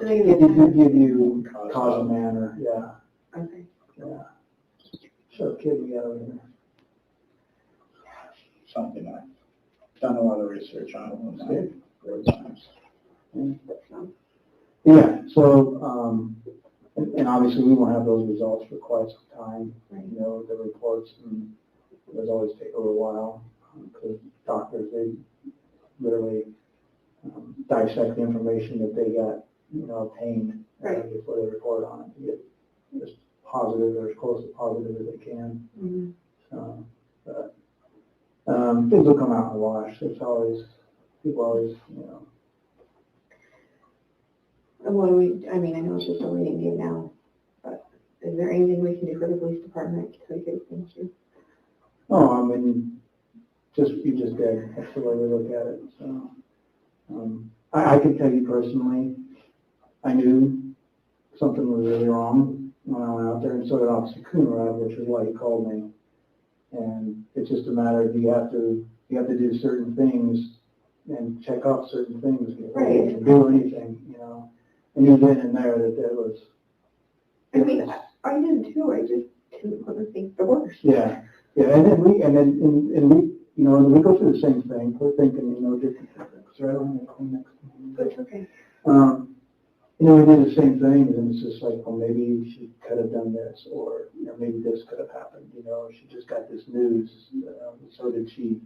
they give you a They timeline? give you cause and manner, yeah. Okay. Yeah. So, kid, we got over here. Something I've done a lot of research on several times. Yeah, so, and obviously we won't have those results for quite some time. Right. You know, the reports, and those always take a little while, because doctors, they literally dissect the information that they got, obtained Right. before they report on it to get as positive or as close to positive as they can. Mm-hmm. So, but, things will come out in the wash. It's always, people always, And what I mean, I know it's just a waiting game now, but is there anything we can do for the police department to take it against you? Oh, I mean, you just did. That's the way we look at it. So, I can tell you personally, I knew something was really wrong when I went out there, and so did Officer Coonrod, which is why he called me. And it's just a matter of you have to do certain things and check off certain things before you can do anything, And you then and there that was. I mean, I did too. I just didn't want to think the worst. Yeah, and then we go through the same thing. We're thinking, different things. Sorry, I don't have a Kleenex. That's okay. We do the same things, and it's just like, well, maybe she could have done this, or maybe this could have happened. She just got this news. So did she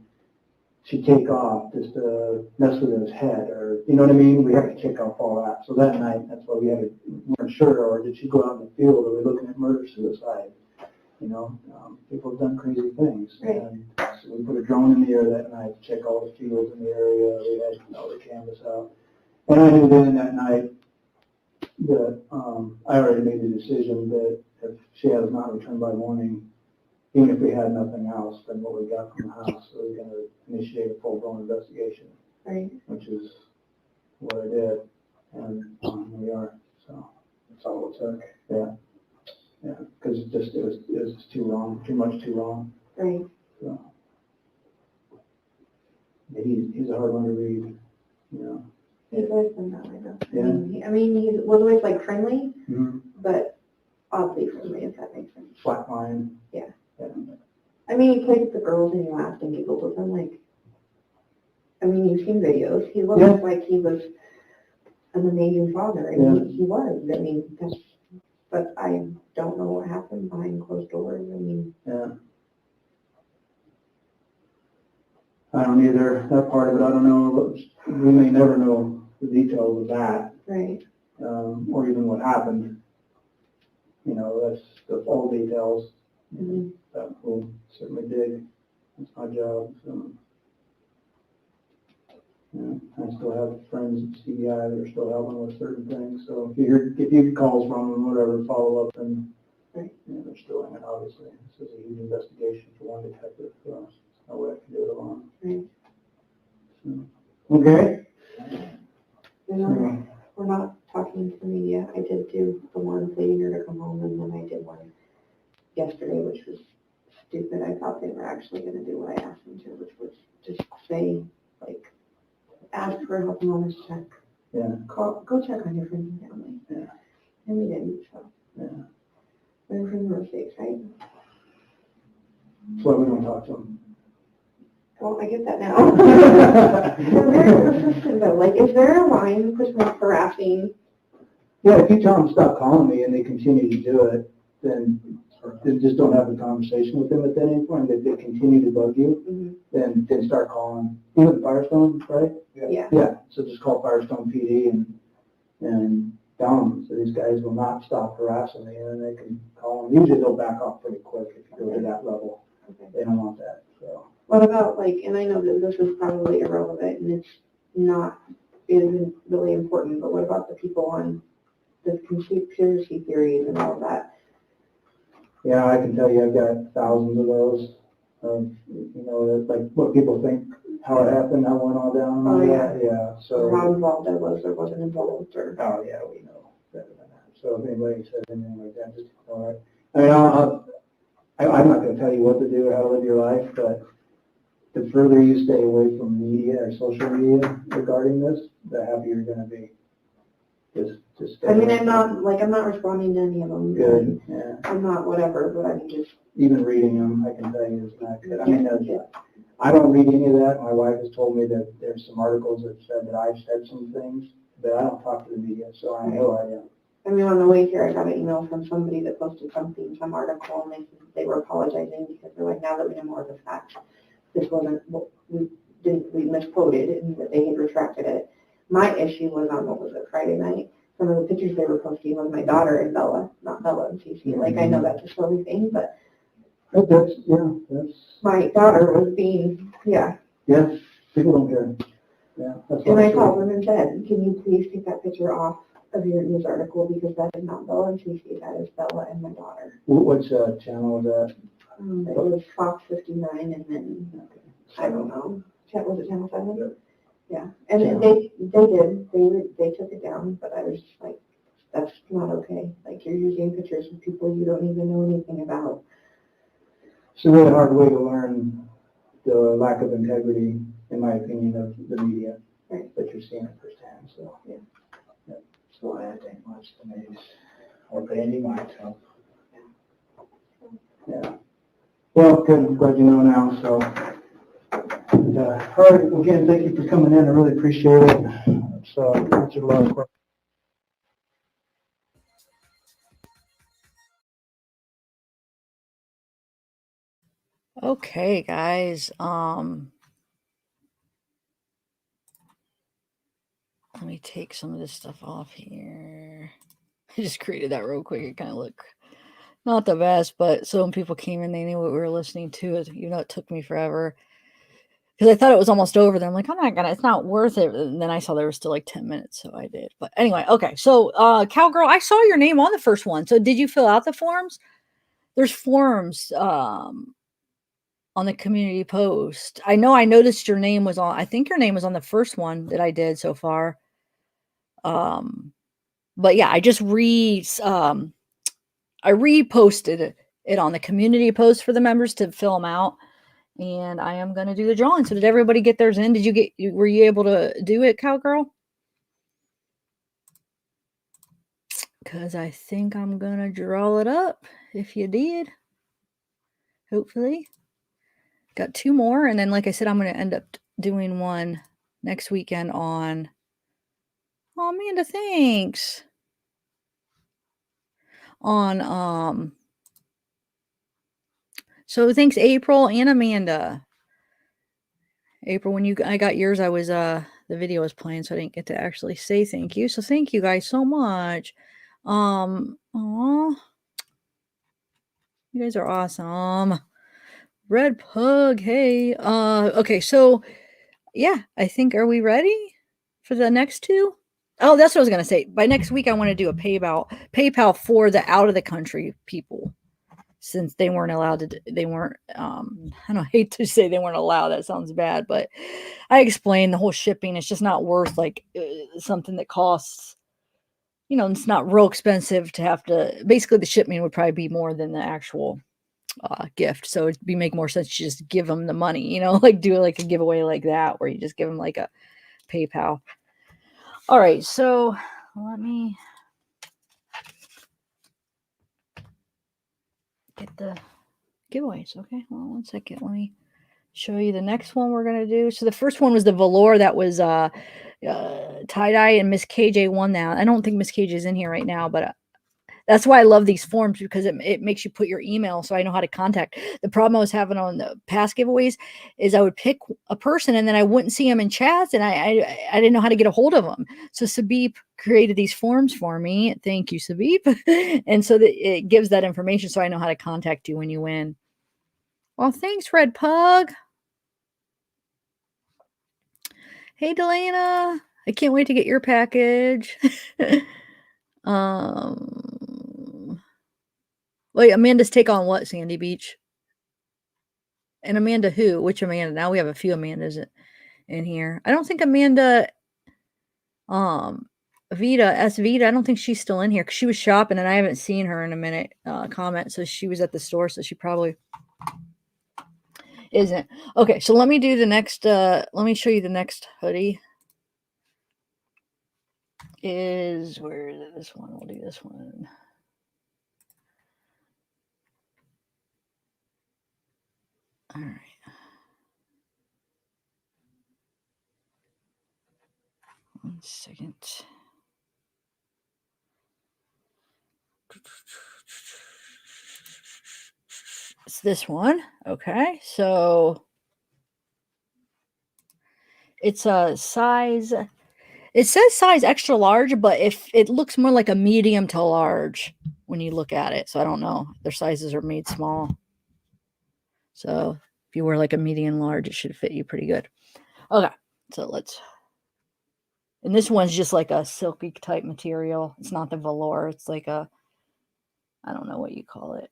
take off just to mess with his head, or you know what I mean? We have to check off all that. So that night, that's why we weren't sure, or did she go out in the field? Are we looking at murder suicide? People have done crazy things. Right. And so we put a drone in the air that night to check all the fields in the area. We had all the canvas out. And I knew then that night that I already made the decision that if she has not returned by morning, even if we had nothing else than what we got from the house, we were going to initiate a full-blown investigation. Right. Which is what I did. And here we are. So that's all it took. Yeah. Yeah, because it was too wrong, too much too wrong. Right. So, He's a hard one to read, you know. He's always been that way though. Yeah. I mean, he was always like friendly, Mm-hmm. but oddly friendly, if that makes sense. Flat line. Yeah. Yeah. I mean, he played with the girls and he laughed and giggled with them. Like, I mean, you've seen videos. He looked Yeah. like he was an amazing father, and he was. I mean, but I don't know what happened behind closed doors. I mean, Yeah. I don't either. That part of it, I don't know. We may never know the details of that, right. or even what happened. You know, that's the full details. Mhm. That we'll certainly dig. That's my job. So, yeah, I still have friends at CBI that are still helping with certain things. So if you get calls from them, whatever, follow up, and right. you know, they're still in it. Obviously, this is a huge investigation for one detective. So there's no way I can do it alone. Right. So, okay. You know, we're not talking to the media. I did do the one pleading her to come home, and then I did one yesterday, which was stupid. I thought they were actually going to do what I asked them to, which was just say, like, ask for a health and wellness check. Yeah. Go check on your friends and family. Yeah. And we didn't, so. Yeah. Learn from the mistakes, right? That's why we don't talk to them. Well, I get that now. They're very persistent though. Like, is there a line for some harassing? Yeah, if you tell them stop calling me and they continue to do it, then just don't have a conversation with them at that point. If they continue to bug you, then start calling. Even Firestone, right? Yeah. Yeah, so just call Firestone PD and tell them, so these guys will not stop harassing me, and then they can call them. Usually they'll back off pretty quick if you go to that level. Okay. They don't want that, so. What about, like, and I know that this is probably irrelevant and it's not, it isn't really important, but what about the people on the conspiracy theories and all that? Yeah, I can tell you I've got thousands of those. You know, like what people think, how it happened, how it went all down. And all that. Yeah. So. Or how involved I was or wasn't involved or. Oh yeah, we know better than that. So if anybody says anything like that, just ignore it. I mean, I'm not going to tell you what to do or how to live your life, but the further you stay away from media or social media regarding this, the happier you're going to be. Just stay I mean, away I'm not responding to any of them. Good, yeah. I'm not whatever, but I'm just. Even reading them, I can tell you is not good. I mean, I don't read any of that. My wife has told me that there's some articles that said that I've said some things, but I don't talk to the media, so I know I am. I mean, on the way here, I got an email from somebody that posted something, some article, and they were apologizing because they're like, now that we know more of the facts, this wasn't what we misquoted and that they had retracted it. My issue was on, what was it, Friday night? Some of the pictures they were posting was my daughter and Bella, not Bella and Cece. Like, I know that's a silly thing, but That's my daughter was being, yeah, people don't care. Yeah, that's and I true. called them and said, can you please take that picture off of your news article because that is not Bella and Cece, that is Bella and my daughter. Which channel was that? It was Fox 59 and then, I don't know, was it Channel 7? Yep. Yeah, and they took it down, but I was just like, that's not okay. Like, you're using pictures of people you don't even know anything about. It's a really hard way to learn the lack of integrity, in my opinion, of the media. Right. That you're seeing it firsthand, so. Yeah. That's why I think much the news or pay any mind to. Yeah. Well, good, I'm glad you know now, so. And, all right, again, thank you for coming in, I really appreciate it. So, answered a lot of questions. Okay, guys. Let me take some of this stuff off here. I just created that real quick. It kind of looked not the best, but so when people came in, they knew what we were listening to. You know, it took me forever because I thought it was almost over. Then I'm like, it's not worth it. And then I saw there was still like 10 minutes, so I did. But anyway, okay. So, Cowgirl, I saw your name on the first one. So did you fill out the forms? There's forms on the community post. I know I noticed your name was on. I think your name was on the first one that I did so far. But yeah, I just I reposted it on the community post for the members to fill them out. and I am going to do the drawing. So did everybody get theirs in? Were you able to do it, Cowgirl? Because I think I'm going to draw it up if you did. Hopefully. Got 2 more. And then, like I said, I'm going to end up doing one next weekend on. Oh, Amanda, thanks. On, so thanks, April and Amanda. April, when I got yours, I was, the video was playing, so I didn't get to actually say thank you. So thank you guys so much. Aw. You guys are awesome. Red Pug, hey. Okay, so yeah, I think, are we ready for the next 2? Oh, that's what I was gonna say. By next week, I want to do a PayPal for the out of the country people, since they weren't allowed to. They weren't. I don't hate to say they weren't allowed. That sounds bad, but I explained the whole shipping. It's just not worth like something that costs. It's not real expensive to have to. Basically, the shipping would probably be more than the actual gift. So it'd make more sense to just give them the money. Like do like a giveaway like that, where you just give them like a PayPal. All right, so let me get the giveaways. Okay, well, 1 second. Let me show you the next one we're gonna do. So the first one was the velour that was tie-dye, and Miss KJ won that. I don't think Miss KJ is in here right now, but that's why I love these forms, because it makes you put your email so I know how to contact. The problem I was having on the past giveaways is I would pick a person and then I wouldn't see them in chats, and I didn't know how to get a hold of them. So Sabib created these forms for me. Thank you, Sabib. And so that it gives that information so I know how to contact you when you win. Well, thanks, Red Pug. Hey, Delana. I can't wait to get your package. Wait, Amanda's take on what, Sandy Beach? And Amanda who? Which Amanda? Now we have a few Amandas in here. I don't think Amanda, Vita, I don't think she's still in here because she was shopping and I haven't seen her in a minute, comment. So she was at the store, so she probably isn't. Okay, so let me do the next, let me show you the next hoodie. Where is it? This one? We'll do this one. All right. One second. It's this one. Okay. So it's a size, it says size extra large, but if it looks more like a medium to large when you look at it. So I don't know. Their sizes are made small. So if you wear like a medium large, it should fit you pretty good. Okay. So and this one's just like a silky type material. It's not the velour. It's like I don't know what you call it.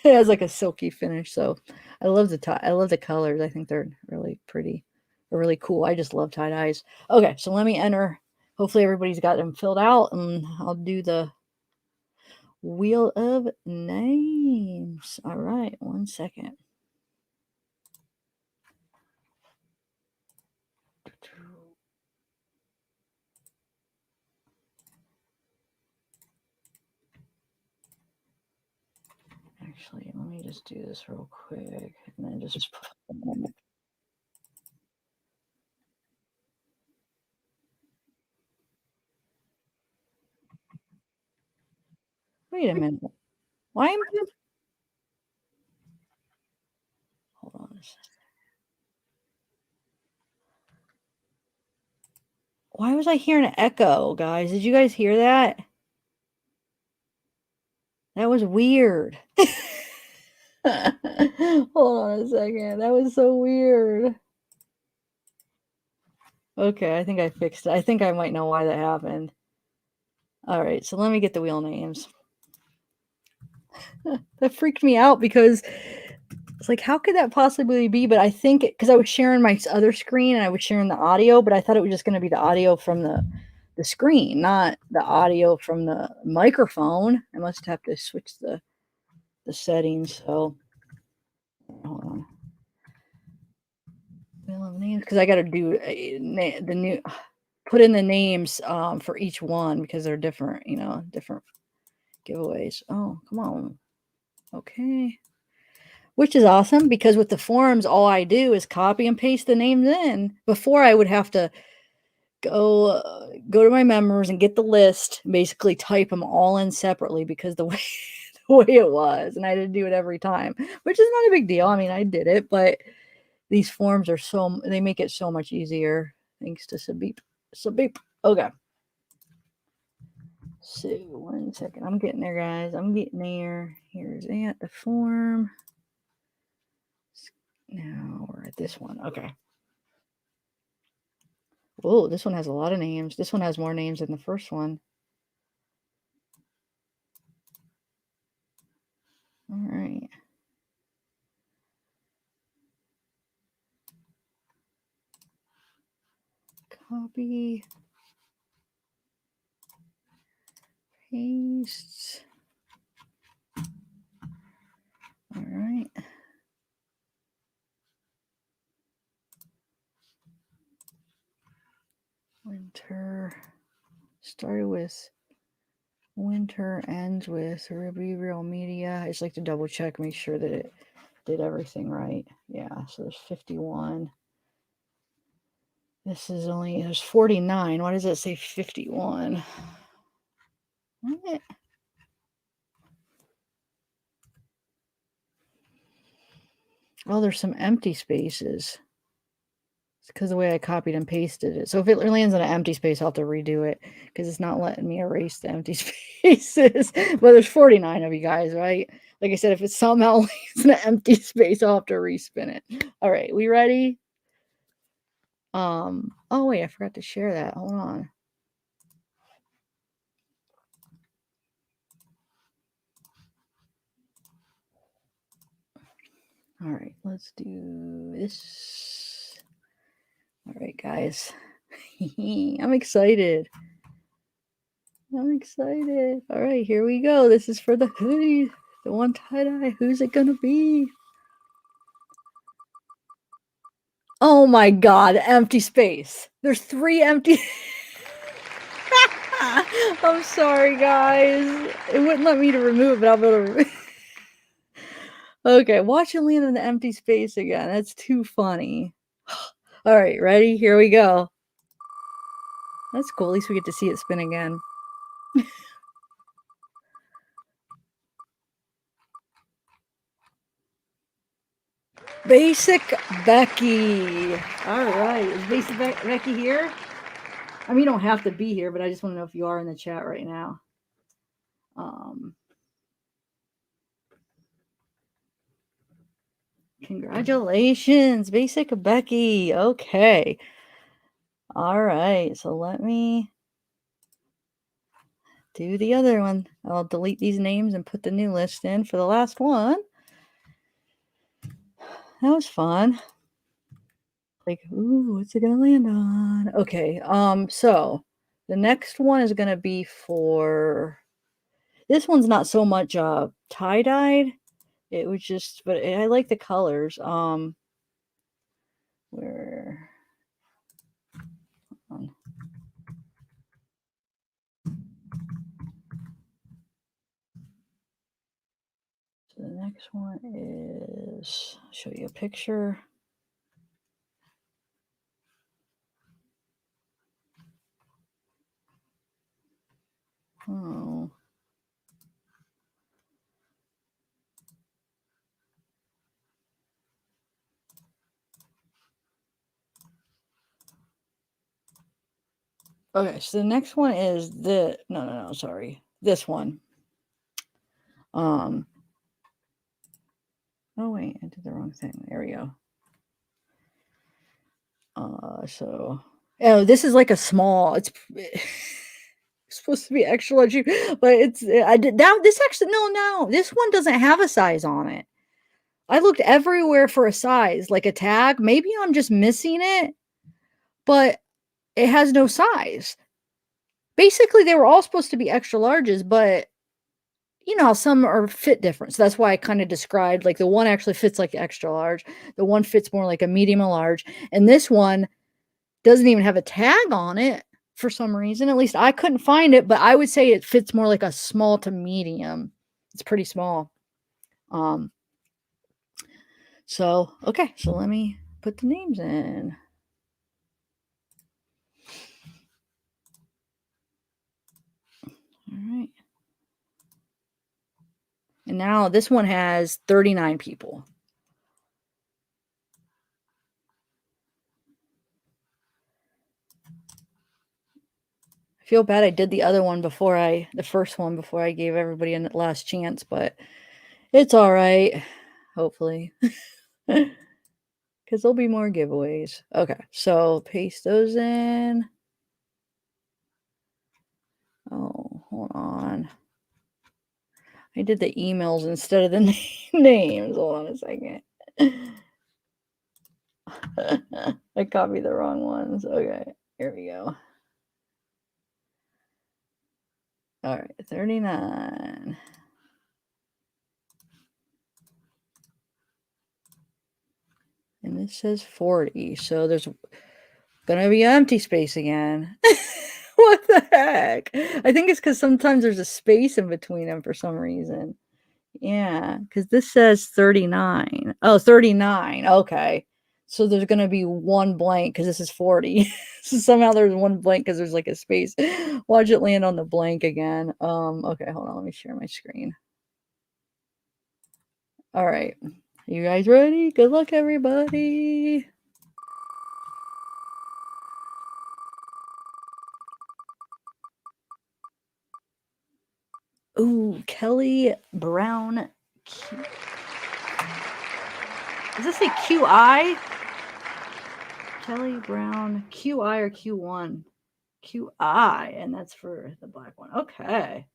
It has like a silky finish. So I love the colors. I think they're really pretty. They're really cool. I just love tie-dyes. Okay, so let me enter. Hopefully everybody's got them filled out, and I'll do the wheel of names. All right, 1 second. Actually, let me just do this real quick, and then just wait a minute. Why am I? Hold on a second. Why was I hearing an echo, guys? Did you guys hear that? That was weird. Hold on a second. That was so weird. Okay, I think I fixed it. I think I might know why that happened. All right, so let me get the wheel names. That freaked me out because it's like, how could that possibly be? But I think because I was sharing my other screen and I was sharing the audio, but I thought it was just going to be the audio from the screen, not the audio from the microphone. I must have to switch the settings. So hold on. love names because I got to do the new put in the names for each one because they're different, different giveaways. Oh, come on. Okay. Which is awesome because with the forums, all I do is copy and paste the names in. Before I would have to go to my members and get the list, basically type them all in separately because the way it was, and I had to do it every time, which is not a big deal. I mean, I did it, but these forms are they make it so much easier thanks to Sabip. Okay. So 1 second. I'm getting there, guys. I'm getting there. Here's that, the form. Now we're at this one. Okay. Whoa, this one has a lot of names. This one has more names than the first one. All right. Copy. Paste. All right. Winter. Started with winter, ends with Ruby Real Media. I just like to double check, make sure that it did everything right. Yeah, so there's 51. This is there's 49. Why does it say 51? What? Oh, there's some empty spaces. It's because the way I copied and pasted it. So if it lands in an empty space, I'll have to redo it because it's not letting me erase the empty spaces. But there's 49 of you guys, right? Like I said, if it somehow lands in an empty space, I'll have to respin it. All right, we ready? Oh wait, I forgot to share that. Hold on. All right, let's do this. All right, guys. I'm excited. All right, here we go. This is for the hoodie. The one tie-dye. Who's it gonna be? Oh my god, empty space. There's 3 empty. I'm sorry, guys. It wouldn't let me to remove it, but I'll be able to remove. Okay, watch it land in the empty space again. That's too funny. All right, ready? Here we go. That's cool. At least we get to see it spin again. Basic Becky. All right. Is Basic Becky here? I mean, you don't have to be here, but I just want to know if you are in the chat right now. Congratulations, Basic Becky. Okay. All right. So let me do the other one. I'll delete these names and put the new list in for the last one. That was fun. Like, ooh, what's it gonna land on? Okay, so the next one is gonna be for this one's not so much tie-dyed. It was just, but I like the colors. Where so the next one is, I'll show you a picture. Oh. Okay, so the next one is no, sorry. This one. Oh wait, I did the wrong thing. There we go. This is like a small, it's supposed to be extra large, but I did that. This actually, no, this one doesn't have a size on it. I looked everywhere for a size, like a tag. Maybe I'm just missing it, but it has no size. Basically, they were all supposed to be extra larges, but you know, some are fit different. So that's why I kind of described like the one actually fits like extra large, the one fits more like a medium or large, and this one doesn't even have a tag on it for some reason. At least I couldn't find it, but I would say it fits more like a small to medium. It's pretty small. So okay, so let me put the names in. All right. And now this one has 39 people. I feel bad I did the other one the first one before I gave everybody a last chance, but it's all right. Hopefully. Because there'll be more giveaways. Okay, so paste those in. Oh, hold on. I did the emails instead of the names. Hold on a second. I copied the wrong ones. Okay, here we go. All right, 39. And this says 40. So there's going to be empty space again. What the heck? I think it's because sometimes there's a space in between them for some reason. Yeah, because this says 39. Oh, 39. Okay. So there's going to be one blank because this is 40. So somehow there's one blank because there's like a space. Watch it land on the blank again. Okay, hold on. Let me share my screen. All right. You guys ready? Good luck, everybody. Ooh, Kelly Brown. Does this say QI? Kelly Brown, QI or Q1? QI, and that's for the black one. Okay.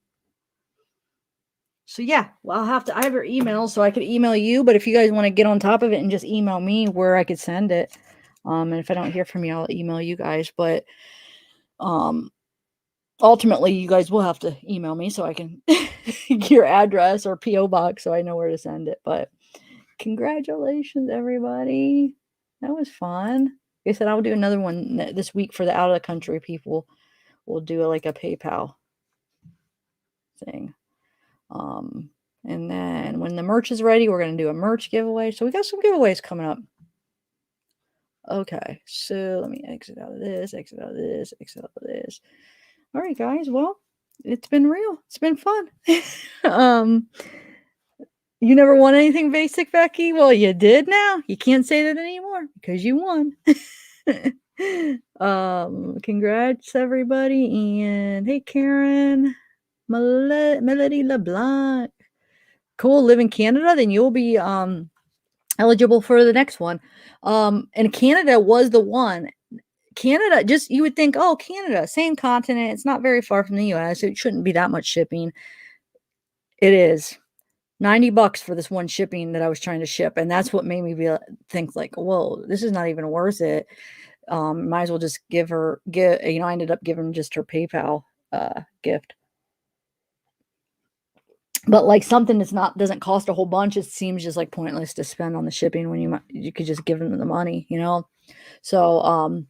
So yeah, well, I have your email, so I could email you, but if you guys want to get on top of it and just email me where I could send it. And if I don't hear from you, I'll email you guys. But ultimately you guys will have to email me so I can your address or PO box so I know where to send it. But congratulations, everybody. That was fun. Like I said, I'll do another one this week for the out of the country people. We'll do like a PayPal thing. And then when the merch is ready, we're going to do a merch giveaway. So we got some giveaways coming up. Okay, so let me exit out of this, exit out of this, exit out of this. All right, guys. Well, it's been real. It's been fun. You never won anything basic, Becky? Well, you did now. You can't say that anymore because you won. Congrats, everybody. And hey, Karen, Melody LeBlanc. Cool. Live in Canada, then you'll be eligible for the next one. And Canada was the one. Canada, just you would think, oh, Canada, same continent. It's not very far from the US. It shouldn't be that much shipping. It is. $90 for this one shipping that I was trying to ship. And that's what made me think like, whoa, this is not even worth it. Might as well just I ended up giving just her PayPal gift. But like something doesn't cost a whole bunch, it seems just like pointless to spend on the shipping when you could just give them the money, you know? So,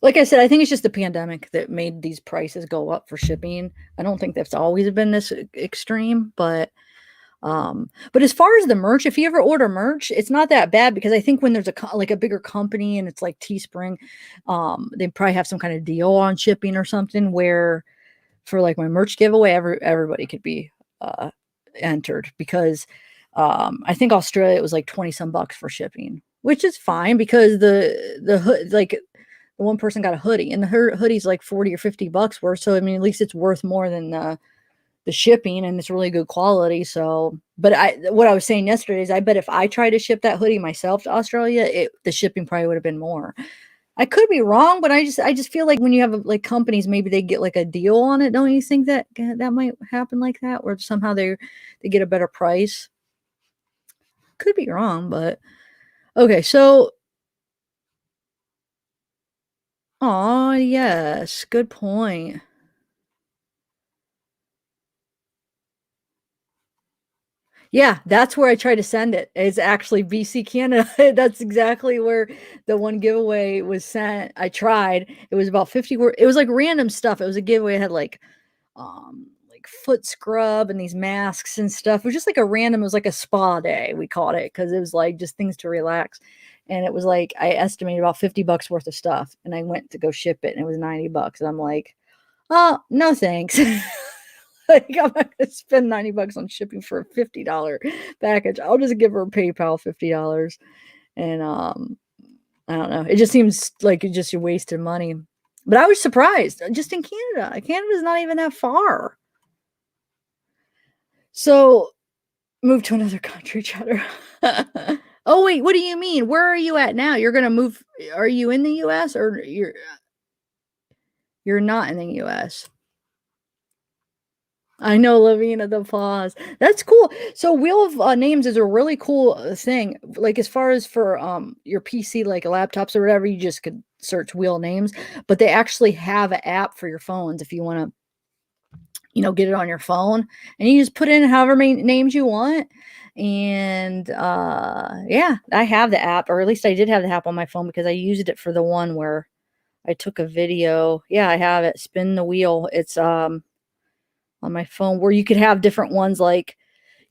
like I said, I think it's just the pandemic that made these prices go up for shipping. I don't think that's always been this extreme, but as far as the merch, if you ever order merch, it's not that bad because I think when there's a bigger company and it's like Teespring, they probably have some kind of deal on shipping or something where for like my merch giveaway, everybody could be entered because I think Australia it was like 20 some bucks for shipping, which is fine because the one person got a hoodie and the hoodie's like 40 or 50 bucks worth. So I mean, at least it's worth more than the shipping and it's really good quality. So, but what I was saying yesterday is I bet if I tried to ship that hoodie myself to Australia, the shipping probably would have been more. I could be wrong, but I just feel like when you have like companies, maybe they get like a deal on it. Don't you think that might happen like that, or somehow they get a better price? Could be wrong, but okay. So, oh yes, good point. Yeah, that's where I try to send it. It's actually BC, Canada. That's exactly where the one giveaway was sent. I tried. It was about 50 it was like random stuff. It was a giveaway. It had like foot scrub and these masks and stuff. It was just like a random, it was like a spa day, we called it, because it was like just things to relax. And it was like I estimated about $50 worth of stuff. And I went to go ship it and it was $90. And I'm like, oh, no thanks. Like, I'm not gonna spend $90 on shipping for a $50 package. I'll just give her a PayPal $50. And I don't know. It just seems like it's just a wasted money. But I was surprised. Just in Canada. Canada's not even that far. So move to another country, Cheddar. Oh wait, what do you mean? Where are you at now? You're gonna move. Are you in the US or you're not in the US? I know, Lavina, the pause. That's cool. So Wheel of Names is a really cool thing. Like as far as for your PC, like laptops or whatever, you just could search Wheel of Names. But they actually have an app for your phones if you want to, get it on your phone, and you just put in however many names you want. And yeah, I have the app, or at least I did have the app on my phone because I used it for the one where I took a video. Yeah, I have it. Spin the wheel. It's on my phone, where you could have different ones, like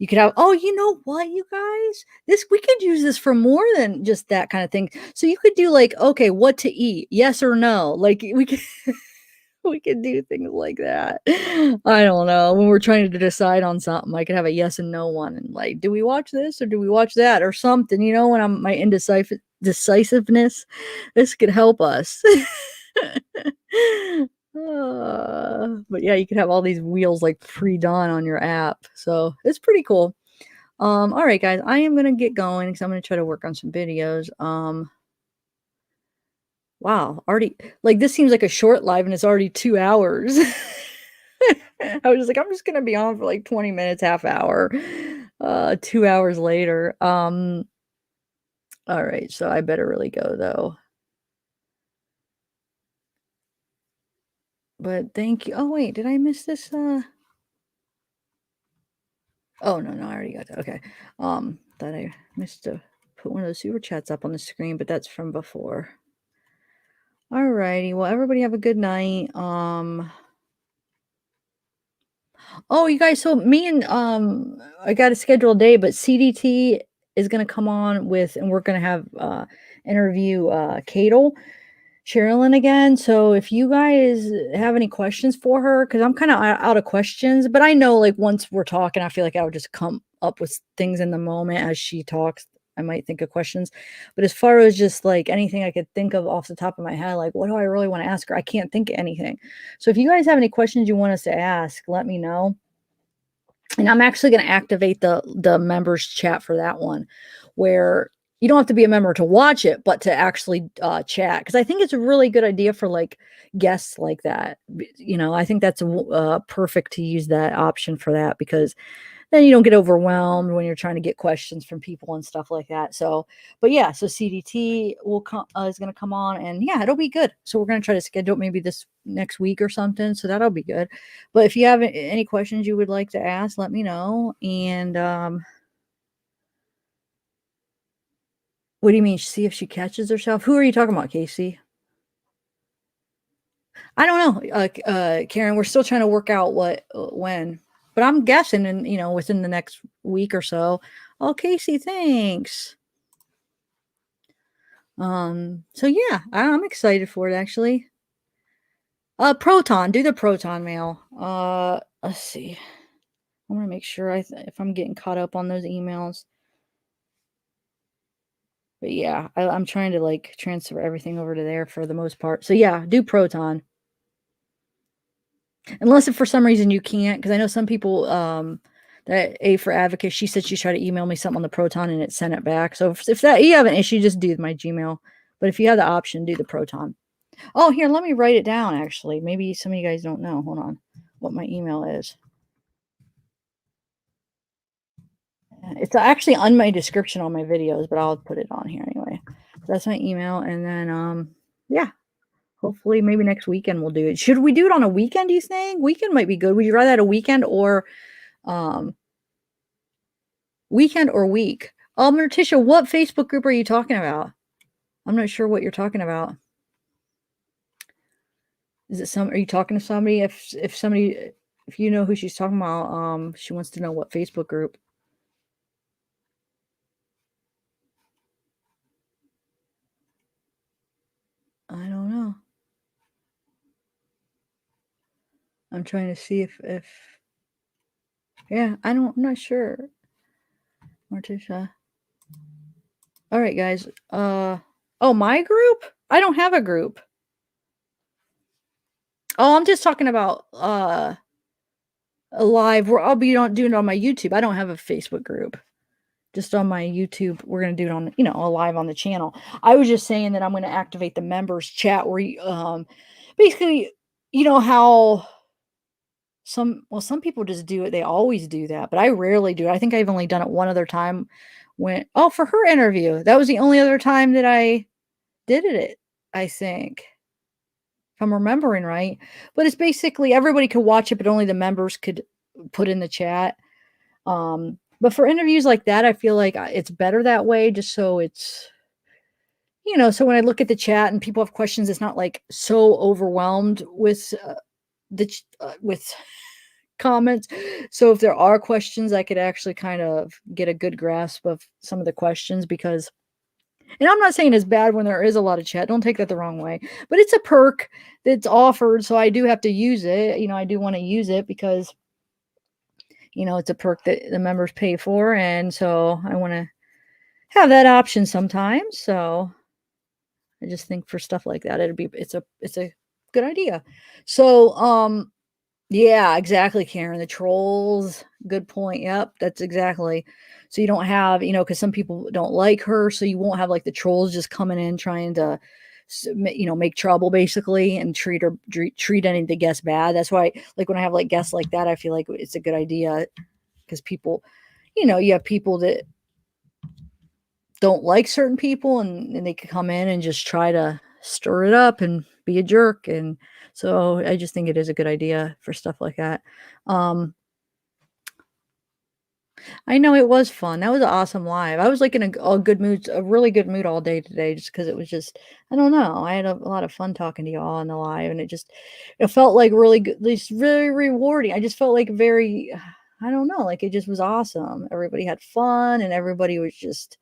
you could have, oh, you know what, you guys, we could use this for more than just that kind of thing. So you could do like, okay, what to eat, yes or no, like we could we could do things like that. I don't know, when we're trying to decide on something, I could have a yes and no one, and like, do we watch this or do we watch that or something, when I'm my indecisiveness, this could help us. But yeah, you could have all these wheels like pre-done on your app. So it's pretty cool. All right, guys, I am gonna get going because I'm gonna try to work on some videos. Wow, already, like, this seems like a short live and it's already 2 hours. I was just like, I'm just gonna be on for like 20 minutes, half hour. 2 hours later. All right, so I better really go though. But thank you. Oh wait, did I miss this? Oh no, I already got that. Okay. Thought I missed to put one of those super chats up on the screen, but that's from before. All righty. Well, everybody have a good night. Oh, you guys, so me and I got a scheduled day, but CDT is gonna come on with, and we're gonna have interview Cadel, Sherilyn again. So if you guys have any questions for her, because I'm kind of out of questions, but I know like once we're talking, I feel like I would just come up with things in the moment as she talks. I might think of questions. But as far as just like anything I could think of off the top of my head, like what do I really want to ask her? I can't think of anything. So if you guys have any questions you want us to ask, let me know. And I'm actually going to activate the members chat for that one, where you don't have to be a member to watch it, but to actually chat. Because I think it's a really good idea for like guests like that. I think that's perfect to use that option for that, because then you don't get overwhelmed when you're trying to get questions from people and stuff like that. So, but yeah, so CDT is going to come on, and yeah, it'll be good. So we're going to try to schedule it maybe this next week or something. So that'll be good. But if you have any questions you would like to ask, let me know. And what do you mean? See if she catches herself? Who are you talking about, Casey? I don't know, Karen. We're still trying to work out when. But I'm guessing, within the next week or so. Oh, Casey, thanks. So yeah, I'm excited for it actually. Proton, do the proton mail. Let's see. I want to make sure if I'm getting caught up on those emails. But yeah, I'm trying to like transfer everything over to there for the most part. So yeah, do proton. Unless if for some reason you can't, because I know some people, that A for Advocate, she said she tried to email me something on the Proton and it sent it back. So if that you have an issue, just do my Gmail. But if you have the option, do the Proton. Oh, here, let me write it down, actually. Maybe some of you guys don't know. Hold on. What my email is. It's actually on my description on my videos, but I'll put it on here anyway. So that's my email. And then, yeah. Hopefully, maybe next weekend we'll do it. Should we do it on a weekend, do you think? Weekend might be good. Would you rather have a weekend or Weekend or week? Morticia, what Facebook group are you talking about? I'm not sure what you're talking about. Is it are you talking to somebody? If somebody, if you know who she's talking about, she wants to know what Facebook group. I don't know. I'm trying to see if yeah, I'm not sure. Morticia. All right, guys. Oh, my group? I don't have a group. Oh, I'm just talking about a live where I'll be doing it on my YouTube. I don't have a Facebook group. Just on my YouTube, we're gonna do it on, a live on the channel. I was just saying that I'm gonna activate the members chat where you, basically, how some people just do it. They always do that, but I rarely do it. I think I've only done it one other time for her interview. That was the only other time that I did it, I think. If I'm remembering right. But it's basically everybody could watch it, but only the members could put in the chat. But for interviews like that, I feel like it's better that way, just so it's, so when I look at the chat and people have questions, it's not like so overwhelmed with with comments. So if there are questions, I could actually kind of get a good grasp of some of the questions because, and I'm not saying it's bad when there is a lot of chat. Don't take that the wrong way, but it's a perk that's offered. So I do have to use it. I do want to use it because it's a perk that the members pay for. And so I want to have that option sometimes. So I just think for stuff like that, it's a good idea. So, yeah, exactly, Karen. The trolls, good point. Yep, that's exactly. So you don't have, because some people don't like her, so you won't have like the trolls just coming in trying to, make trouble basically and treat any of the guests bad. That's why, like when I have like guests like that, I feel like it's a good idea because people, you have people that don't like certain people and they could come in and just try to stir it up and be a jerk. And so I just think it is a good idea for stuff like that. I know it was fun. That was an awesome live. I was like in a good mood, a really good mood all day today, just because it was just, I don't know. I had a lot of fun talking to y'all on the live and it felt like really good, just really rewarding. I just felt like very, I don't know, like it just was awesome. Everybody had fun and everybody was just,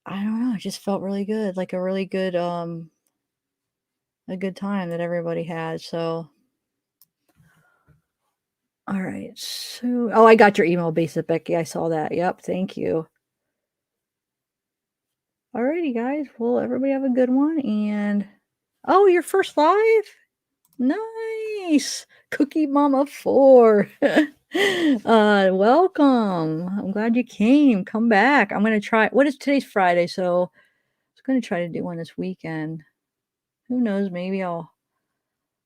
I don't know, it just felt really good, like a really good, a good time that everybody had. So, all right. So, oh, I got your email, Basic Becky. I saw that. Yep. Thank you. All righty, guys. Well, everybody have a good one. And oh, your first live? Nice. Cookie Mama 4. Welcome. I'm glad you came. Come back. I'm gonna try. What is today's Friday? So I was gonna try to do one this weekend. Who knows? Maybe I'll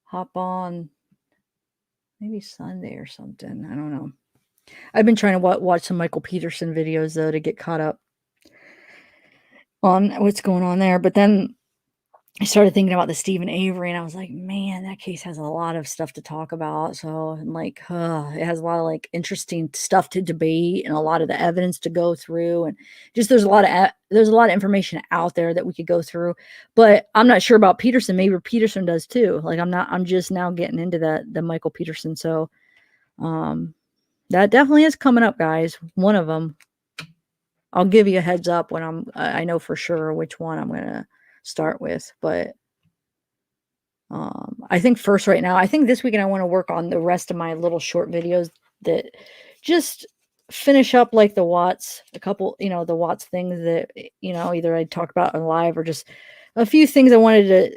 hop on maybe Sunday or something. I don't know. I've been trying to watch some Michael Peterson videos though to get caught up on what's going on there. But then I started thinking about the Stephen Avery and I was like, man, that case has a lot of stuff to talk about. So I'm like, it has a lot of like interesting stuff to debate and a lot of the evidence to go through. And just there's a lot of information out there that we could go through. But I'm not sure about Peterson. Maybe Peterson does too. Like I'm just now getting into the Michael Peterson. So that definitely is coming up, guys. One of them. I'll give you a heads up when I know for sure which one I'm going to start with, but I think first right now, I think this weekend I want to work on the rest of my little short videos that just finish up like the Watts, a couple, the Watts things that, either I talk about on live or just a few things I wanted to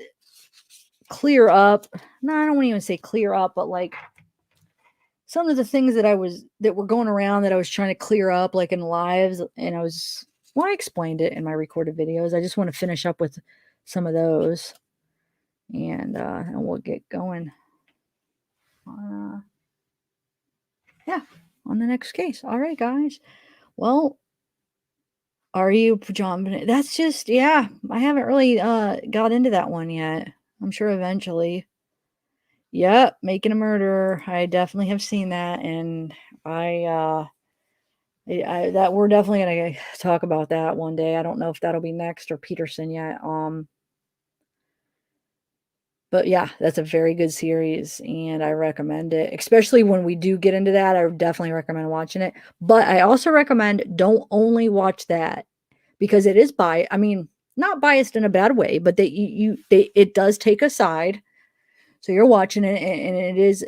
clear up. No, I don't want to even say clear up, but like some of the things that were going around that I was trying to clear up like in lives, and I explained it in my recorded videos. I just want to finish up with some of those and we'll get going yeah, on the next case. All right, guys. Well, are you jumping? That's just, yeah, I haven't really got into that one yet. I'm sure eventually. Yep, Making a Murderer. I definitely have seen that, and I That we're definitely gonna talk about that one day. I don't know if that'll be next or Peterson yet. But yeah, that's a very good series, and I recommend it. Especially when we do get into that, I would definitely recommend watching it. But I also recommend don't only watch that because it is I mean, not biased in a bad way, but it does take a side. So you're watching it, and it is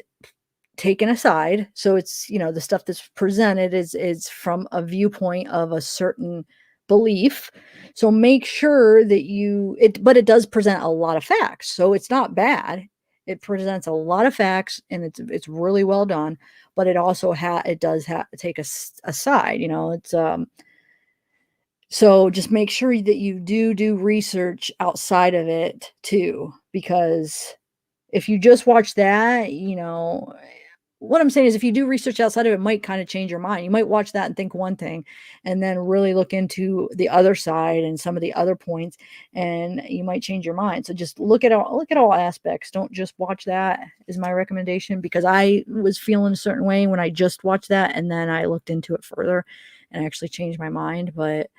taken aside. So it's, the stuff that's presented is from a viewpoint of a certain belief. So make sure that but it does present a lot of facts. So it's not bad. It presents a lot of facts, and it's really well done, but it does take a side, it's so just make sure that you do research outside of it too, because if you just watch that, what I'm saying is if you do research outside of it, it might kind of change your mind. You might watch that and think one thing and then really look into the other side and some of the other points, and you might change your mind. So just look at all aspects. Don't just watch that is my recommendation, because I was feeling a certain way when I just watched that, and then I looked into it further and actually changed my mind. But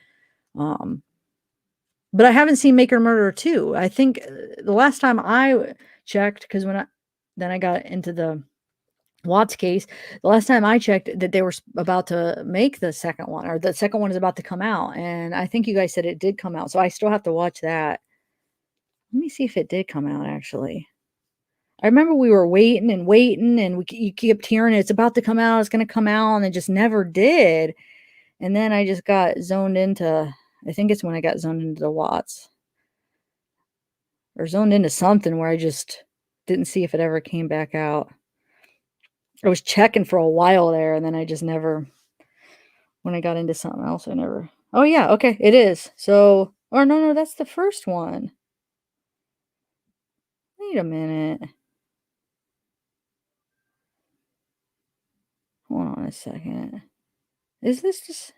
I haven't seen Maker Murderer 2. I think the last time I checked, because then I got into the Watts case, the last time I checked that they were about to make the second one, or the second one is about to come out. And I think you guys said it did come out. So I still have to watch that. Let me see if it did come out, actually. I remember we were waiting, and you kept hearing it's about to come out, it's going to come out, and it just never did. And then I just got zoned into, I think it's when I got zoned into the Watts, or zoned into something where I just didn't see if it ever came back out. I was checking for a while there, and then I just never, when I got into something else, I never. Oh yeah, okay, it is. So, or no, that's the first one. Wait a minute. Hold on a second. Is this just?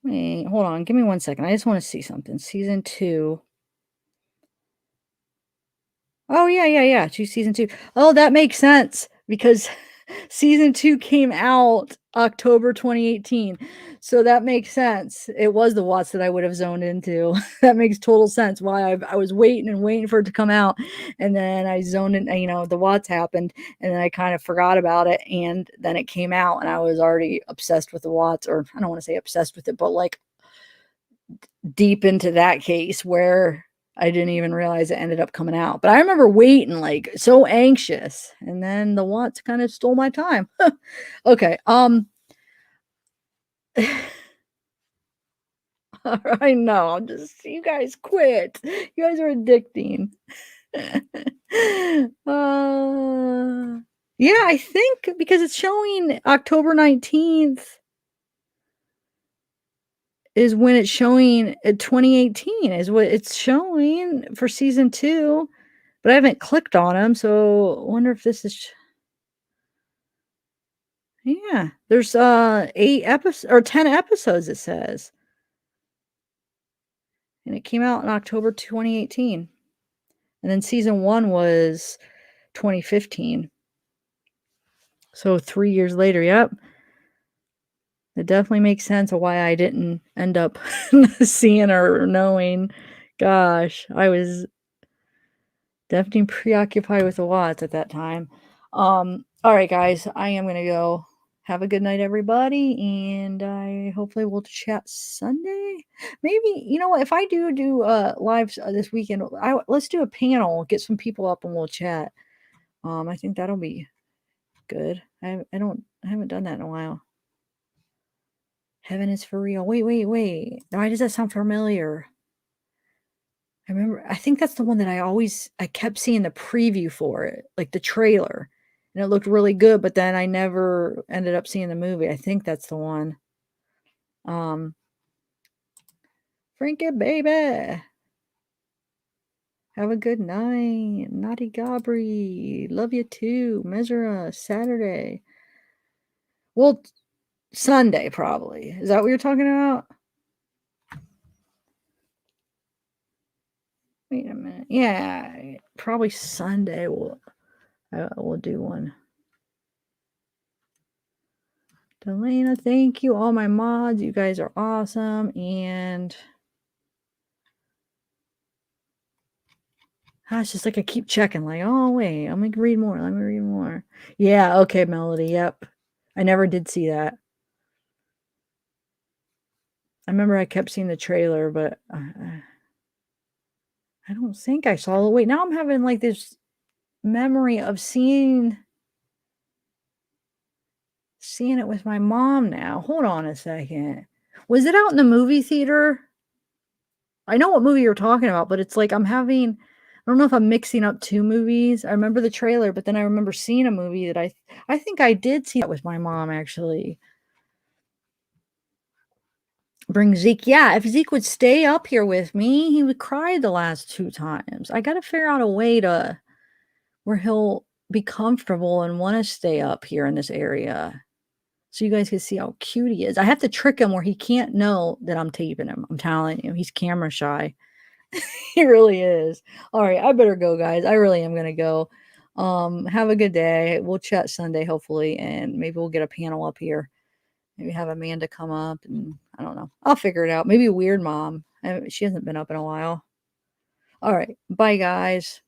Wait, hold on. Give me 1 second. I just want to see something. Season 2. Oh yeah. Season 2. Oh, that makes sense because season 2 came out October 2018. So that makes sense. It was the Watts that I would have zoned into. That makes total sense why I was waiting for it to come out, and then I zoned in, the Watts happened, and then I kind of forgot about it, and then it came out, and I was already obsessed with the Watts, or I don't want to say obsessed with it, but like deep into that case where I didn't even realize it ended up coming out. But I remember waiting, like, so anxious, and then the Watts kind of stole my time. Okay, I know, I'm just, you guys quit. You guys are addicting. Yeah, I think because it's showing October 19th is when it's showing, 2018 is what it's showing for season 2. But I haven't clicked on them, so I wonder if this is. Yeah, there's 8 episodes or 10 episodes, it says. And it came out in October 2018. And then season 1 was 2015. So 3 years later, yep. It definitely makes sense of why I didn't end up seeing or knowing. Gosh, I was definitely preoccupied with the Watts at that time. All right, guys, I am gonna go. Have a good night, everybody, and I hopefully we'll chat Sunday. Maybe, you know what? If I do lives this weekend, let's do a panel. Get some people up, and we'll chat. I think that'll be good. I haven't done that in a while. Heaven is for real. Wait. Why does that sound familiar? I remember, I think that's the one that I kept seeing the preview for it, like the trailer, and it looked really good, but then I never ended up seeing the movie. I think that's the one. Frankie, baby. Have a good night. Naughty Gabri. Love you too. Mesra, Saturday. Well, Sunday, probably. Is that what you're talking about? Wait a minute. Yeah, probably Sunday we'll do one. Delana, thank you. All my mods, you guys are awesome. And it's just like I keep checking, like, oh, wait, I'm going to read more. Let me read more. Yeah, okay, Melody. Yep. I never did see that. I remember I kept seeing the trailer, but I don't think I saw it. Wait, now I'm having like this memory of seeing it with my mom now. Hold on a second. Was it out in the movie theater? I know what movie you're talking about, but it's like I don't know if I'm mixing up two movies. I remember the trailer, but then I remember seeing a movie that I think I did see that with my mom actually. Bring Zeke. Yeah, if Zeke would stay up here with me, he would cry the last 2 times. I got to figure out a way to where he'll be comfortable and want to stay up here in this area. So you guys can see how cute he is. I have to trick him where he can't know that I'm taping him. I'm telling you, he's camera shy. He really is. All right, I better go, guys. I really am gonna go. Have a good day. We'll chat Sunday, hopefully, and maybe we'll get a panel up here. Maybe have Amanda come up, and I don't know. I'll figure it out. Maybe Weird Mom. She hasn't been up in a while. All right, bye, guys.